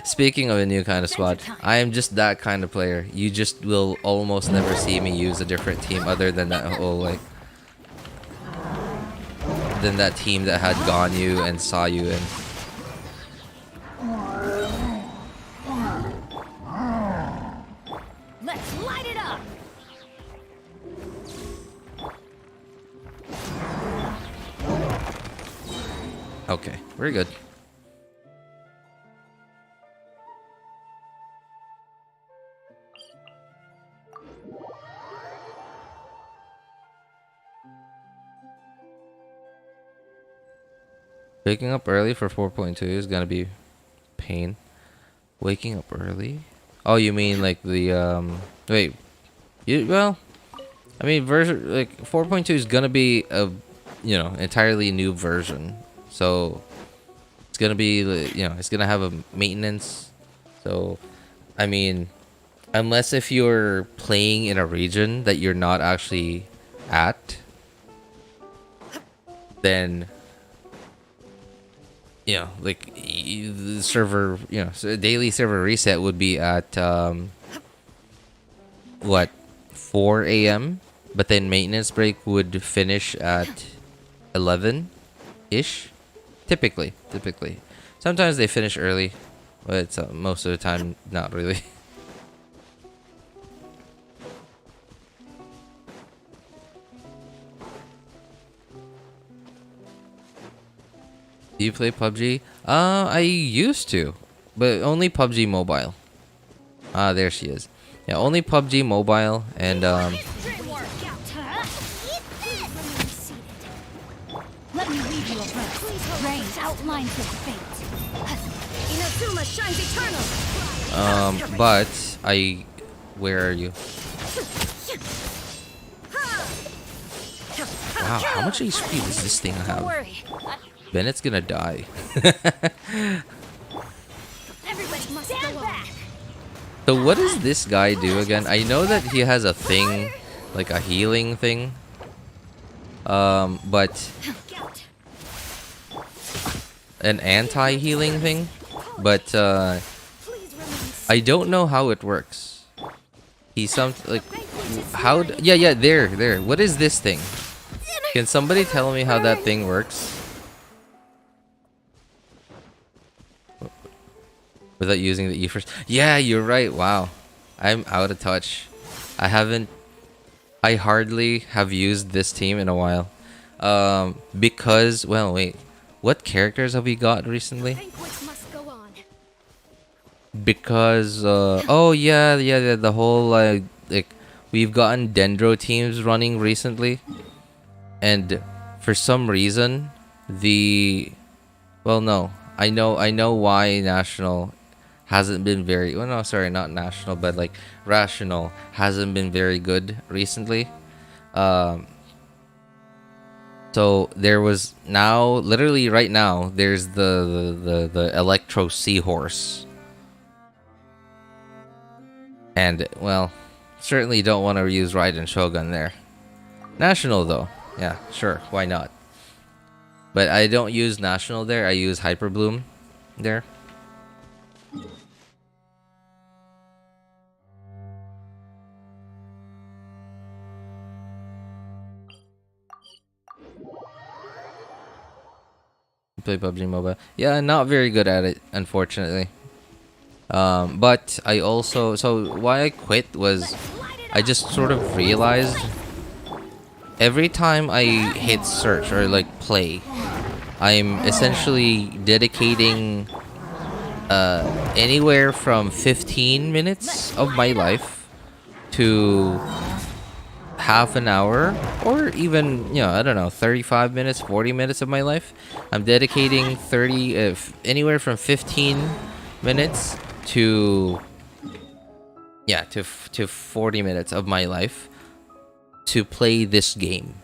Speaking of a new kind of squad, I am just that kind of player. You just will almost never see me use a different team other than that whole, like, than that team that had Ganyu and Sayu in. Light it up. Okay, we're good. Waking up early for 4.2 is gonna be pain. Waking up early? Oh, you mean like the wait. Well, I mean version like 4.2 is gonna be a entirely new version. So it's gonna be it's gonna have a maintenance. So I mean, unless if you're playing in a region that you're not actually at, then like the server, so daily server reset would be at what, 4 a.m. But then maintenance break would finish at 11 ish. Typically. Sometimes they finish early, but it's, most of the time not really. Do you play PUBG? I used to, but only PUBG Mobile. Ah, there she is. Yeah, only PUBG Mobile and Let me read you a verse. Rain outlines his fate. Inazuma shines eternal. But where are you? Wow, how much HP does this thing have? Don't worry. Bennett's gonna die. Everybody must stand back. So what does this guy do again? I know that he has a thing, like a healing thing. But an anti-healing thing. But I don't know how it works. He's like how? Yeah, there. What is this thing? Can somebody tell me how that thing works? Without using the E first. Yeah, you're right. Wow. I'm out of touch. I hardly have used this team in a while. Because, well, wait. What characters have we got recently? Because, oh yeah, the whole, like, we've gotten Dendro teams running recently. And for some reason, well, no. I know why National hasn't been very, well, no, sorry, not National, but like Rational hasn't been very good recently. So there was now, literally right now, there's the Electro Seahorse. And, well, certainly don't want to use Raiden Shogun there. National though, yeah, sure, why not? But I don't use National there, I use Hyper Bloom there. Play PUBG Mobile. Yeah, not very good at it, unfortunately. But I also, so why I quit was I just sort of realized every time I hit search or like play, I'm essentially dedicating anywhere from 15 minutes of my life to half an hour, or even, I don't know, 35 minutes, 40 minutes of my life. I'm dedicating anywhere from 15 minutes to 40 minutes of my life to play this game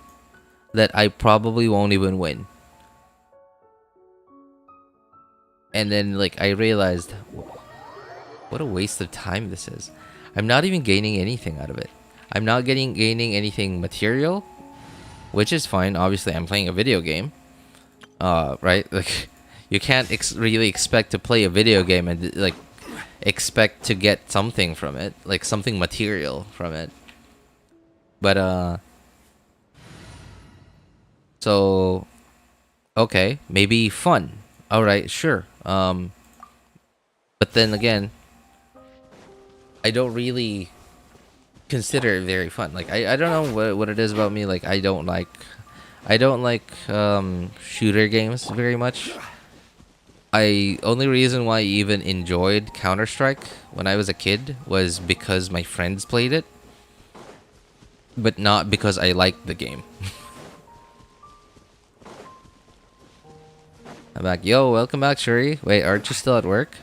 that I probably won't even win. And then, like, I realized, what a waste of time this is. I'm not even gaining anything out of it. I'm not gaining anything material, which is fine. Obviously, I'm playing a video game, right? Like, you can't really expect to play a video game and like expect to get something from it, like something material from it. But so okay, maybe fun. All right, sure. But then again, I don't really consider it very fun. Like I don't know what it is about me. Like I don't like shooter games very much. Only reason why I even enjoyed Counter-Strike when I was a kid was because my friends played it, but not because I liked the game. I'm back. Yo, welcome back, Shuri. Wait, aren't you still at work?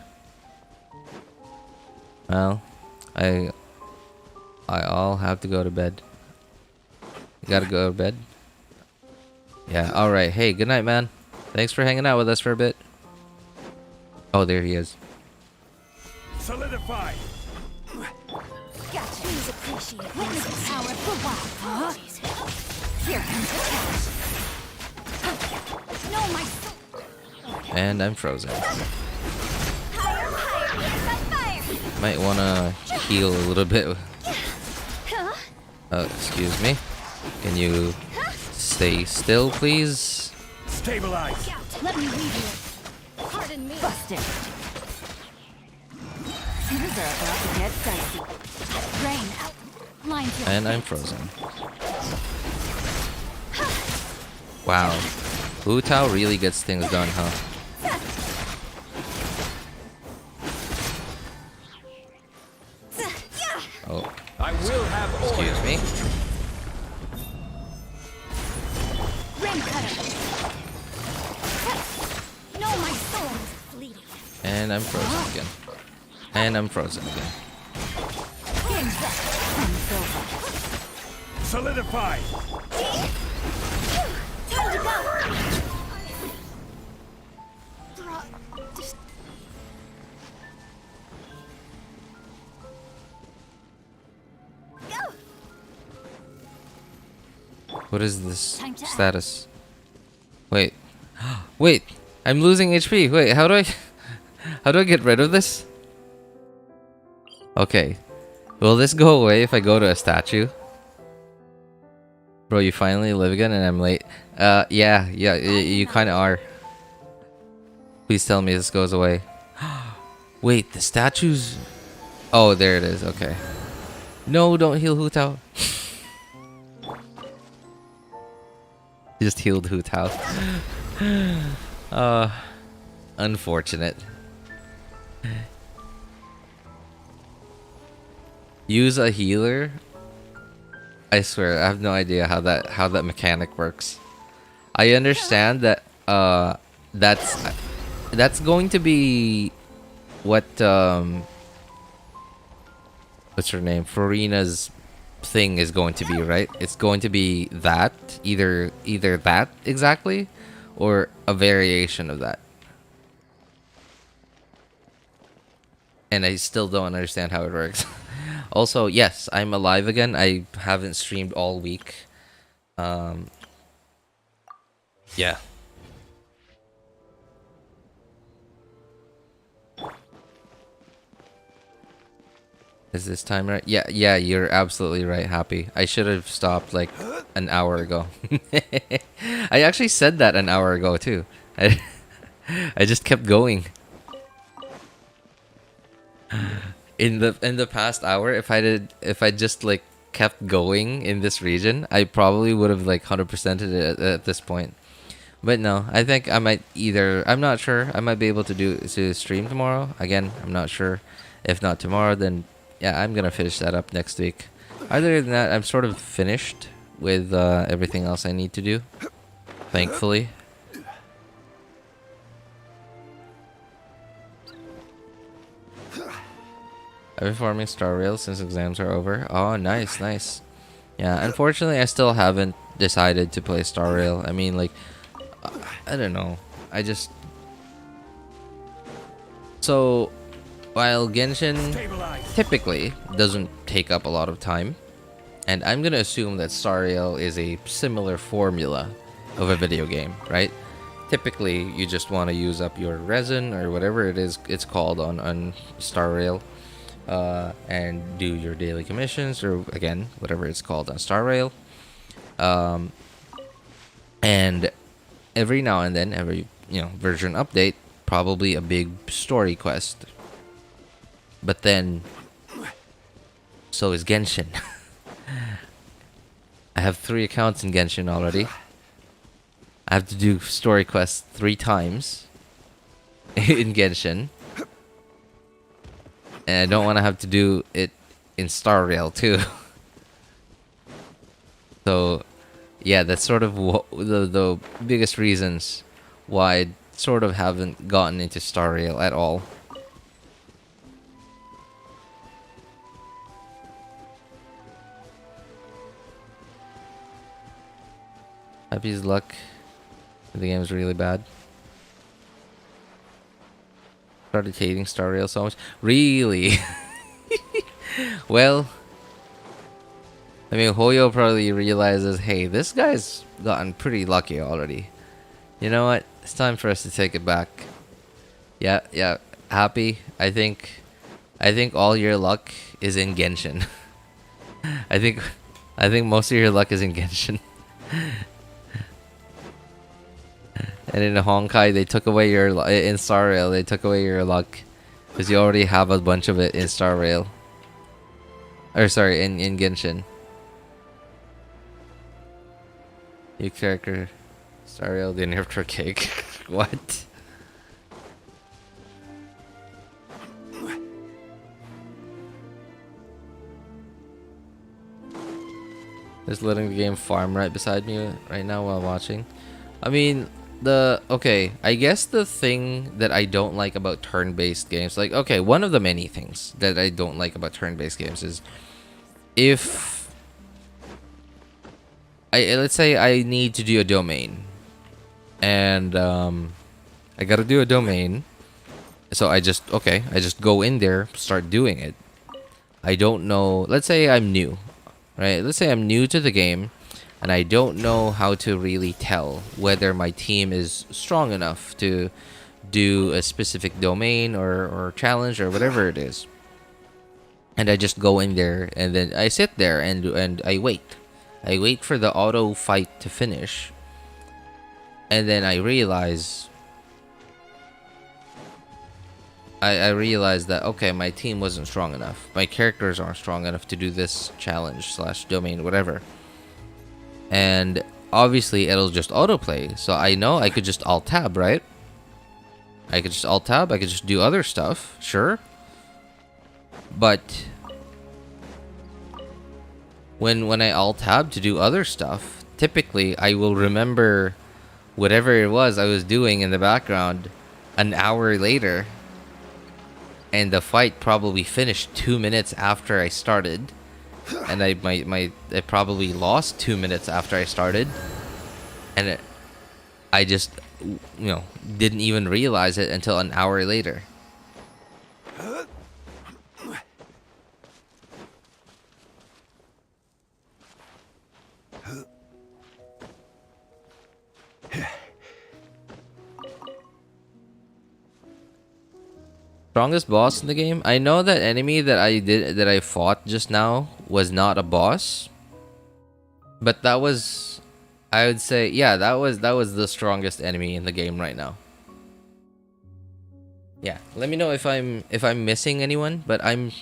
Well, I'll have to go to bed. You gotta go to bed? Yeah, alright. Hey, good night, man. Thanks for hanging out with us for a bit. Oh, there he is. Solidify. Gotcha. Please appreciate witness the power of the wild. Here comes the test. No, my soul. And I'm frozen. Higher, higher, fire. Might wanna heal a little bit. Excuse me. Can you stay still, please? Stabilize. Let me leave you. Pardon me. Busted. Things are about to get dicey. Rain out. Line to And I'm frozen. Wow. Hutao really gets things done, huh? Oh. I will have Excuse me. Rain cutter. No, my soul is fleeting. And I'm frozen again. And I'm frozen again. Solidify. Time to go. What is this Time to status? Wait. Wait. I'm losing HP. Wait, how do I get rid of this? Okay. Will this go away if I go to a statue? Bro, you finally live again and I'm late. Yeah, you kind of are. Please tell me this goes away. Wait, the statues... Oh, there it is. Okay. No, don't heal Hutao. Just healed Hutao. Unfortunate. Use a healer? I swear, I have no idea how that mechanic works. I understand that that's going to be what what's her name? Farina's thing is going to be, right? It's going to be that, either that exactly or a variation of that. And I still don't understand how it works. Also, yes, I'm alive again. I haven't streamed all week. Yeah. Is this time right? Yeah, you're absolutely right, Happy. I should have stopped like an hour ago. I actually said that an hour ago too. I just kept going. In the past hour, if I just like kept going in this region, I probably would have like 100%ed it at this point. But no, I think I might I'm not sure. I might be able to stream tomorrow. Again, I'm not sure. If not tomorrow, then yeah, I'm gonna finish that up next week. Other than that, I'm sort of finished with everything else I need to do. Thankfully. I've been farming Star Rail since exams are over. Oh, nice, nice. Yeah, unfortunately, I still haven't decided to play Star Rail. I mean, like, I don't know. I just... So, while Genshin typically doesn't take up a lot of time, and I'm gonna assume that Star Rail is a similar formula of a video game, right? Typically, you just want to use up your resin or whatever it is it's called on Star Rail. And do your daily commissions, or again, whatever it's called on Star Rail. And every now and then, every version update, probably a big story quest. But then, so is Genshin. I have 3 accounts in Genshin already. I have to do story quests 3 times in Genshin. And I don't want to have to do it in Star Rail too. So, yeah, that's sort of the biggest reasons why I sort of haven't gotten into Star Rail at all. Happy's luck. The game's really bad. Started hating Star Rail so much. Really? Well, I mean, Hoyo probably realizes, hey, this guy's gotten pretty lucky already. You know what? It's time for us to take it back. Yeah. Happy. I think all your luck is in Genshin. I think most of your luck is in Genshin. And in Honkai, they took away your in Star Rail. They took away your luck because you already have a bunch of it in Star Rail. Or sorry, in Genshin. New character, Star Rail, the nerfed cake. What? Just letting the game farm right beside me right now while watching. I mean, okay, I guess the thing that I don't like about turn-based games, like, okay, one of the many things that I don't like about turn-based games is if let's say I need to do a domain and I gotta do a domain, so I just go in there, start doing it. I don't know, let's say I'm new, right? Let's say I'm new to the game and I don't know how to really tell whether my team is strong enough to do a specific domain or challenge or whatever it is. And I just go in there and then I sit there and I wait. I wait for the auto fight to finish. And then I realize I realized that, okay, my team wasn't strong enough. My characters aren't strong enough to do this challenge / domain, whatever. And obviously it'll just autoplay. So I know I could just alt tab, right? I could just alt tab. I could just do other stuff, sure. But when I alt tab to do other stuff, typically I will remember whatever it was I was doing in the background an hour later. And the fight probably finished 2 minutes after I started. And I probably lost 2 minutes after I started. And I just, didn't even realize it until an hour later. Strongest boss in the game? I know that enemy that I fought just now was not a boss. But that was, I would say, yeah, that was the strongest enemy in the game right now. Yeah, let me know if I'm missing anyone, but I'm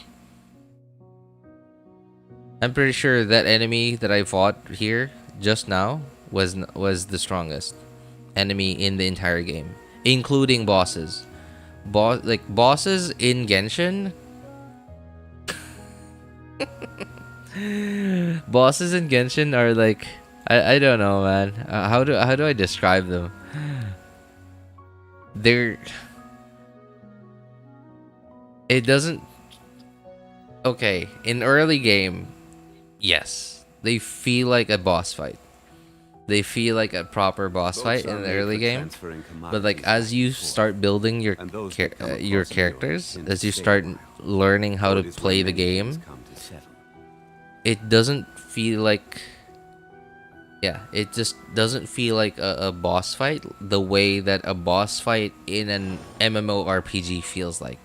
pretty sure that enemy that I fought here just now was the strongest enemy in the entire game, including bosses. Bosses in Genshin. Bosses in Genshin are like, I don't know, man. How do I describe them? It doesn't. Okay, in early game, yes, they feel like a boss fight. They feel like a proper boss fight in the early game, but like as you start building your characters, as you start learning how to play the game, it doesn't feel like, it just doesn't feel like a boss fight the way that a boss fight in an MMORPG feels like.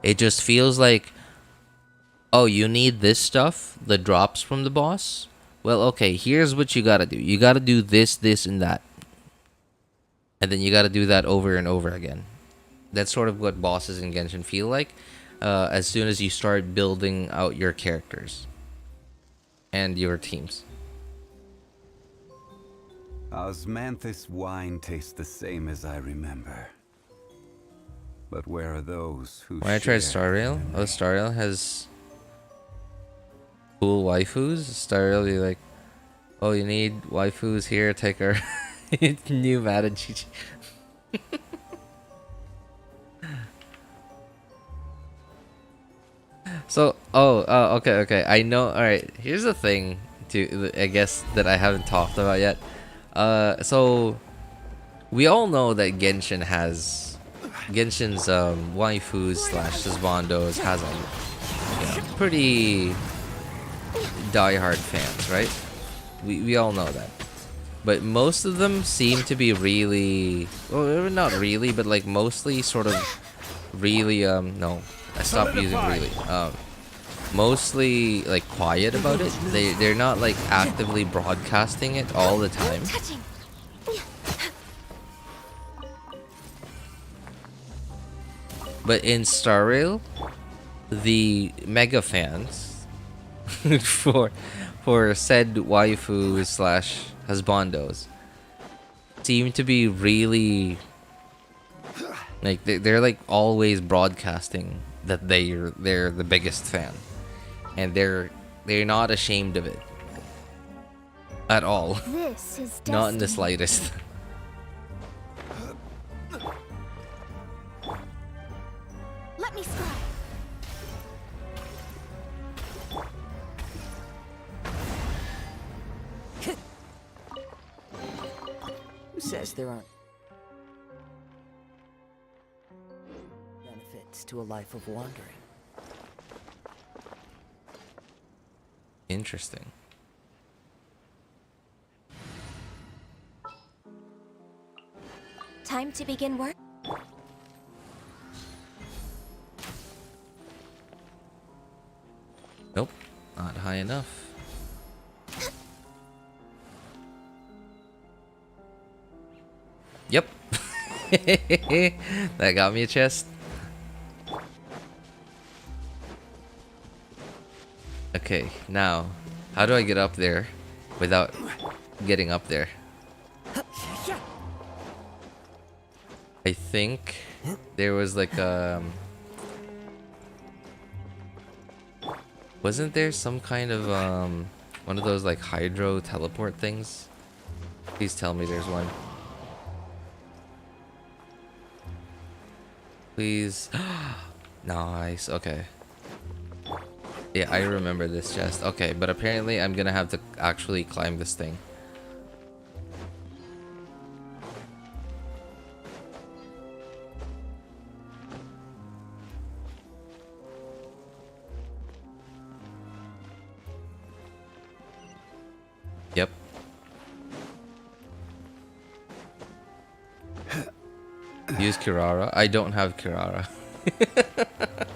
It just feels like, oh, you need this stuff, the drops from the boss. Well, okay, here's what you gotta do. You gotta do this, this, and that. And then you gotta do that over and over again. That's sort of what bosses in Genshin feel like as soon as you start building out your characters. and your teams. Osmanthus wine tastes the same as I remember. But where are those who When I tried share Star Rail, memory? oh, Star Rail has cool waifus. Star Rail, you like, oh, you need waifus here, take her. New Madden GG. So, okay. I know. All right. Here's the thing, I guess that I haven't talked about yet. So we all know that Genshin's waifus slash husbandos has a pretty diehard fans, right? We all know that. But most of them seem to be really, well, not really, but like mostly sort of really, no, I stopped using really. Mostly like quiet about it. They're not like actively broadcasting it all the time. But in Star Rail, the mega fans for said waifu slash husbandos seem to be really like they're like always broadcasting that they're the biggest fan, and they're not ashamed of it at all. This is Not in the destiny. slightest. Let me scry. Who says there aren't benefits to a life of wandering? Interesting. Time to begin work. Nope, not high enough. Yep. That got me a chest. Okay, now, how do I get up there without getting up there? I think there was like wasn't there some kind of one of those like hydro teleport things? Please tell me there's one. Please. Nice. Okay. Yeah, I remember this chest. Okay, but apparently I'm gonna have to actually climb this thing. Yep. Use Kirara. I don't have Kirara.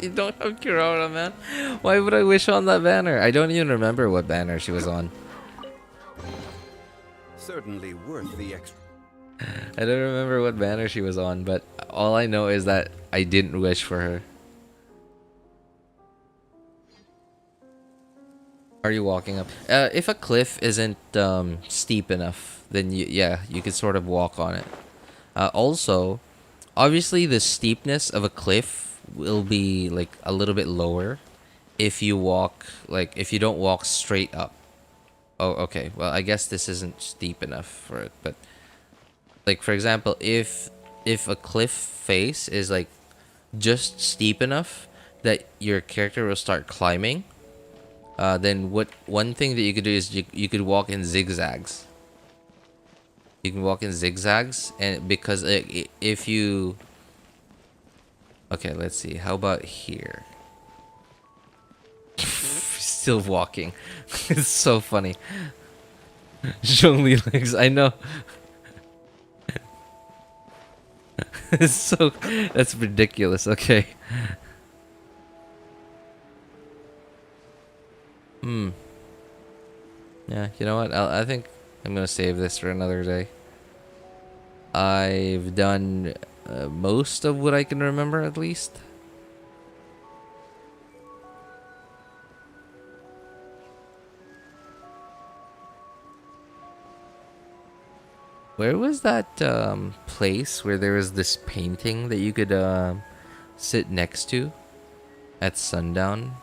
You don't have Kirara, man. Why would I wish on that banner? I don't even remember what banner she was on. Certainly worth the extra. I don't remember what banner she was on, but all I know is that I didn't wish for her. Are you walking up? If a cliff isn't steep enough, then yeah, you could sort of walk on it. Also, obviously the steepness of a cliff will be like a little bit lower if you walk, like if you don't walk straight up. Oh, okay. Well, I guess this isn't steep enough for it, but like for example, if a cliff face is like just steep enough that your character will start climbing, then one thing that you could do is you could walk in zigzags. You can walk in zigzags, and because if you... Okay, let's see. How about here? Still walking. It's so funny. Zhongli legs, I know. It's so... That's ridiculous, okay. Yeah, you know what? I think I'm gonna save this for another day. I've done most of what I can remember, at least. Where was that place where there was this painting that you could sit next to at sundown?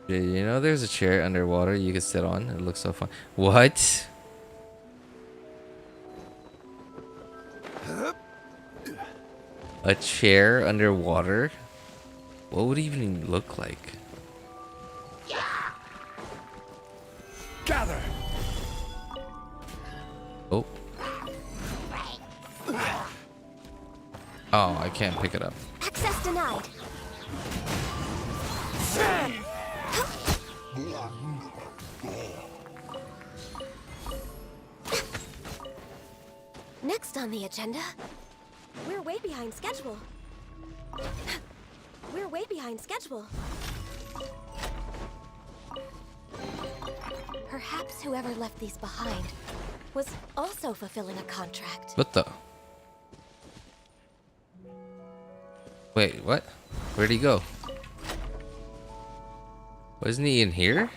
You know there's a chair underwater you could sit on? It looks so fun. What? A chair underwater? What would it even look like? Gather. Oh. Oh, I can't pick it up. Access denied. Next on the agenda, we're way behind schedule. We're way behind schedule. Perhaps whoever left these behind was also fulfilling a contract. What the? Wait, what? Where'd he go? Wasn't he in here?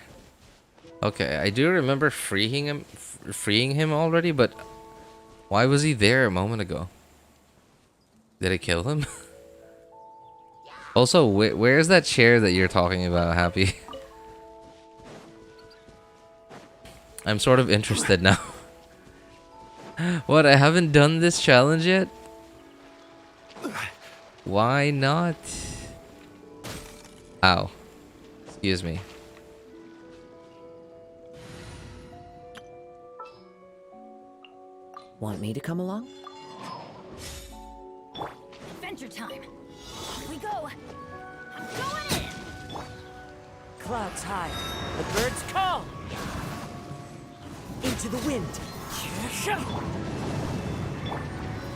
Okay, I do remember freeing him already, but why was he there a moment ago? Did I kill him? Also, where's that chair that you're talking about, Happy? I'm sort of interested now. What, I haven't done this challenge yet? Why not? Ow. Excuse me. Want me to come along? Adventure time. Here we go. I'm going in. Clouds high, the birds call. Into the wind.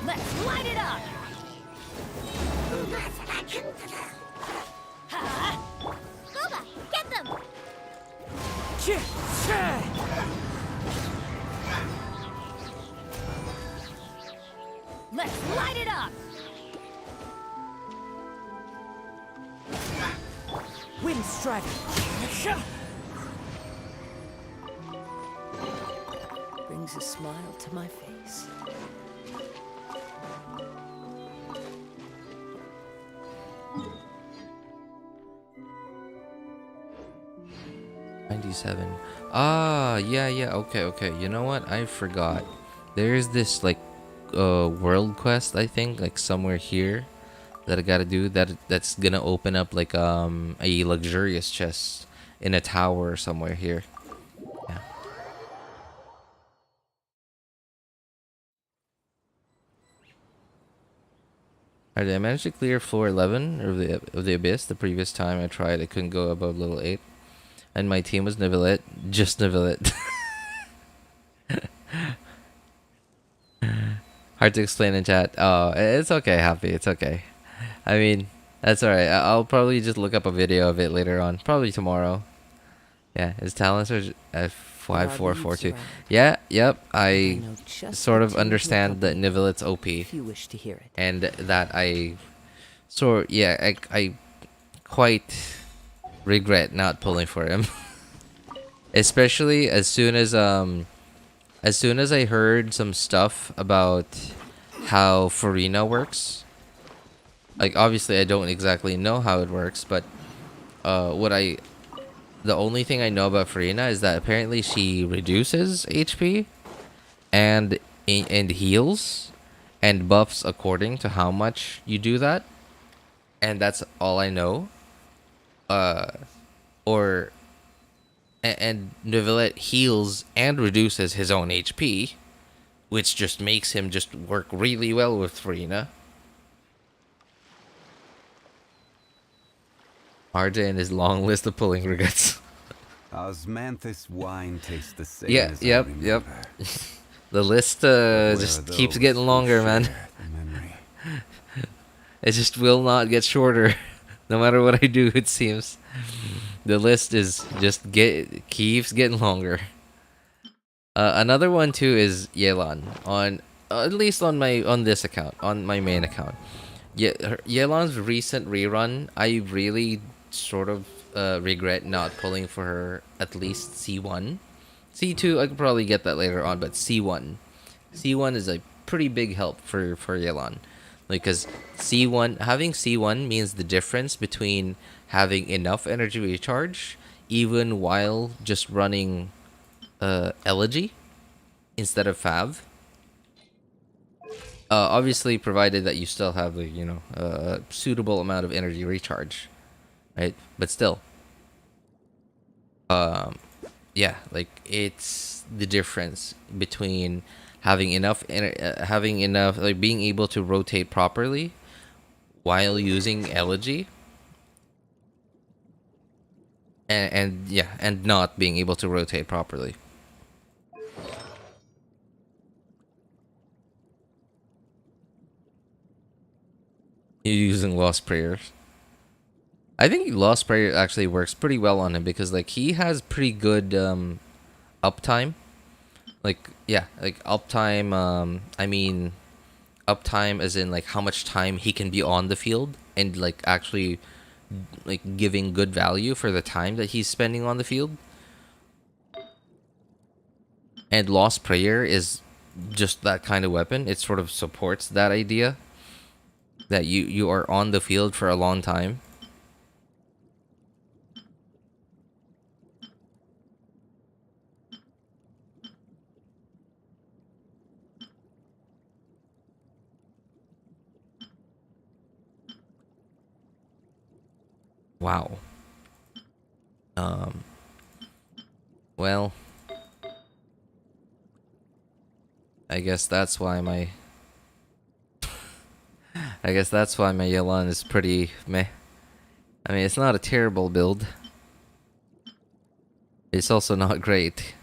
Let's light it up. Boba, get them. Let's light it up. Wind strider. Brings a smile to my face. Ah, yeah, okay. You know what? I forgot. There's this like world quest, I think, like somewhere here that I gotta do that's gonna open up like a luxurious chest in a tower somewhere here. Yeah. Alright, I managed to clear floor 11 of the abyss. The previous time I tried, I couldn't go above level 8. And my team was Neuvillette, just Neuvillette. Hard to explain in chat. Oh, it's okay, Happy. It's okay. I mean, that's alright. I'll probably just look up a video of it later on. Probably tomorrow. Yeah, his talents are at 5442. Yeah, yep. I sort of understand that Neuvillette's OP. If you wish to hear it. And that I quite regret not pulling for him. Especially as soon as I heard some stuff about how Furina works. Like, obviously I don't exactly know how it works, but the only thing I know about Furina is that apparently she reduces HP and heals and buffs according to how much you do that. And that's all I know. And Neuvillette heals and reduces his own HP, which just makes him just work really well with Furina. RJ and his long list of pulling regrets. Osmanthus wine tastes the same. Yeah, as yep. The list just keeps getting longer, man. It just will not get shorter, no matter what I do. It seems the list is just keeps getting longer. Another one too is Yelan on at least on this account, on my main account. Yelan's recent rerun, I really sort of regret not pulling for her at least C1. C2 I could probably get that later on, but C1 is a pretty big help for Yelan, like, because having C1 means the difference between having enough energy recharge even while just running Elegy instead of Fav. Obviously, provided that you still have a suitable amount of energy recharge, right? But still, yeah, like, it's the difference between having enough, like, being able to rotate properly while using Elegy, and not being able to rotate properly. You're using Lost Prayers. I think Lost Prayer actually works pretty well on him because, like, he has pretty good uptime. Like, yeah, like uptime. I mean, uptime as in, like, how much time he can be on the field and, like, actually, like, giving good value for the time that he's spending on the field. And Lost Prayer is just that kind of weapon. It sort of supports that idea that you are on the field for a long time. Wow. Well, I guess that's why my Yelan is pretty meh. I mean, it's not a terrible build. It's also not great.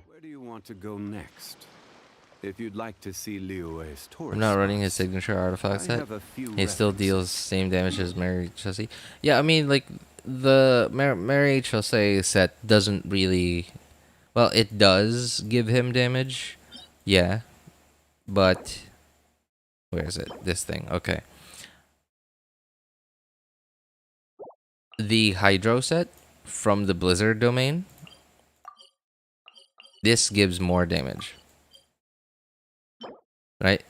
Where do you want to go next? If you'd like to see Liyue's Taurus, I'm not running his signature artifact set. He still deals same damage as Mary Chelsea. Yeah, I mean, like, the Mary Chelsea set doesn't really... Well, it does give him damage. Yeah. But... Where is it? This thing. Okay. The Hydro set from the Blizzard domain. This gives more damage. Right?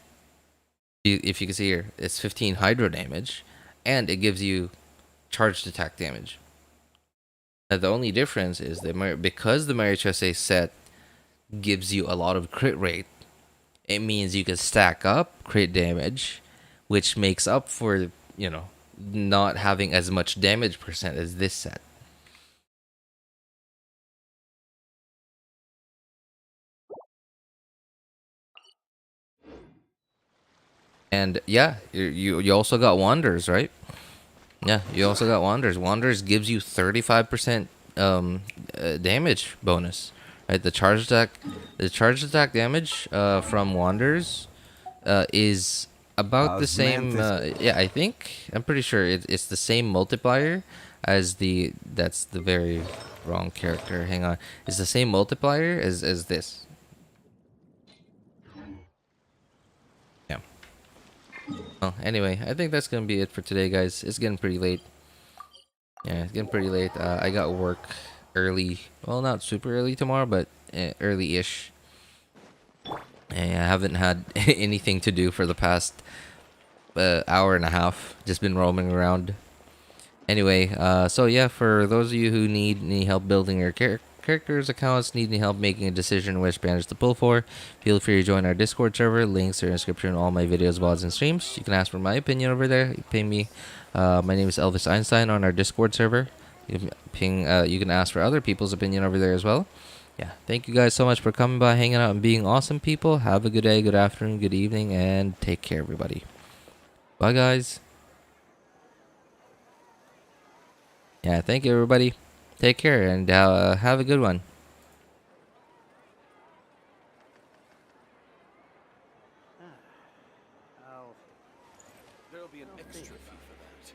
If you can see here, it's 15 Hydro damage, and it gives you charged attack damage. Now, the only difference is that because the Marichese set gives you a lot of crit rate, it means you can stack up crit damage, which makes up for, not having as much damage percent as this set. And yeah, you also got Wanders, right? Yeah, you also got Wanders. Wanders gives you 35% damage bonus. Right, the charge attack damage from Wanders is about the same. Yeah, I'm pretty sure it's the same multiplier as the. That's the very wrong character. Hang on, it's the same multiplier as this. Well, anyway, I think that's gonna be it for today, guys. It's getting pretty late. Yeah, it's getting pretty late. I got work early. Well, not super early tomorrow, but early-ish. And I haven't had anything to do for the past hour and a half. Just been roaming around. Anyway, so yeah, for those of you who need any help building your characters accounts, need any help making a decision which banners to pull for, feel free to join our Discord server. Links are in the description in all my videos, VODs, and streams. You can ask for my opinion over there. You ping me. My name is Elvis Einstein on our Discord server. You can ask for other people's opinion over there as well. Yeah, thank you guys so much for coming by, hanging out, and being awesome people. Have a good day, good afternoon, good evening, and take care, everybody. Bye, guys. Yeah, thank you, everybody. Take care, and have a good one. There'll be an extra fee for that.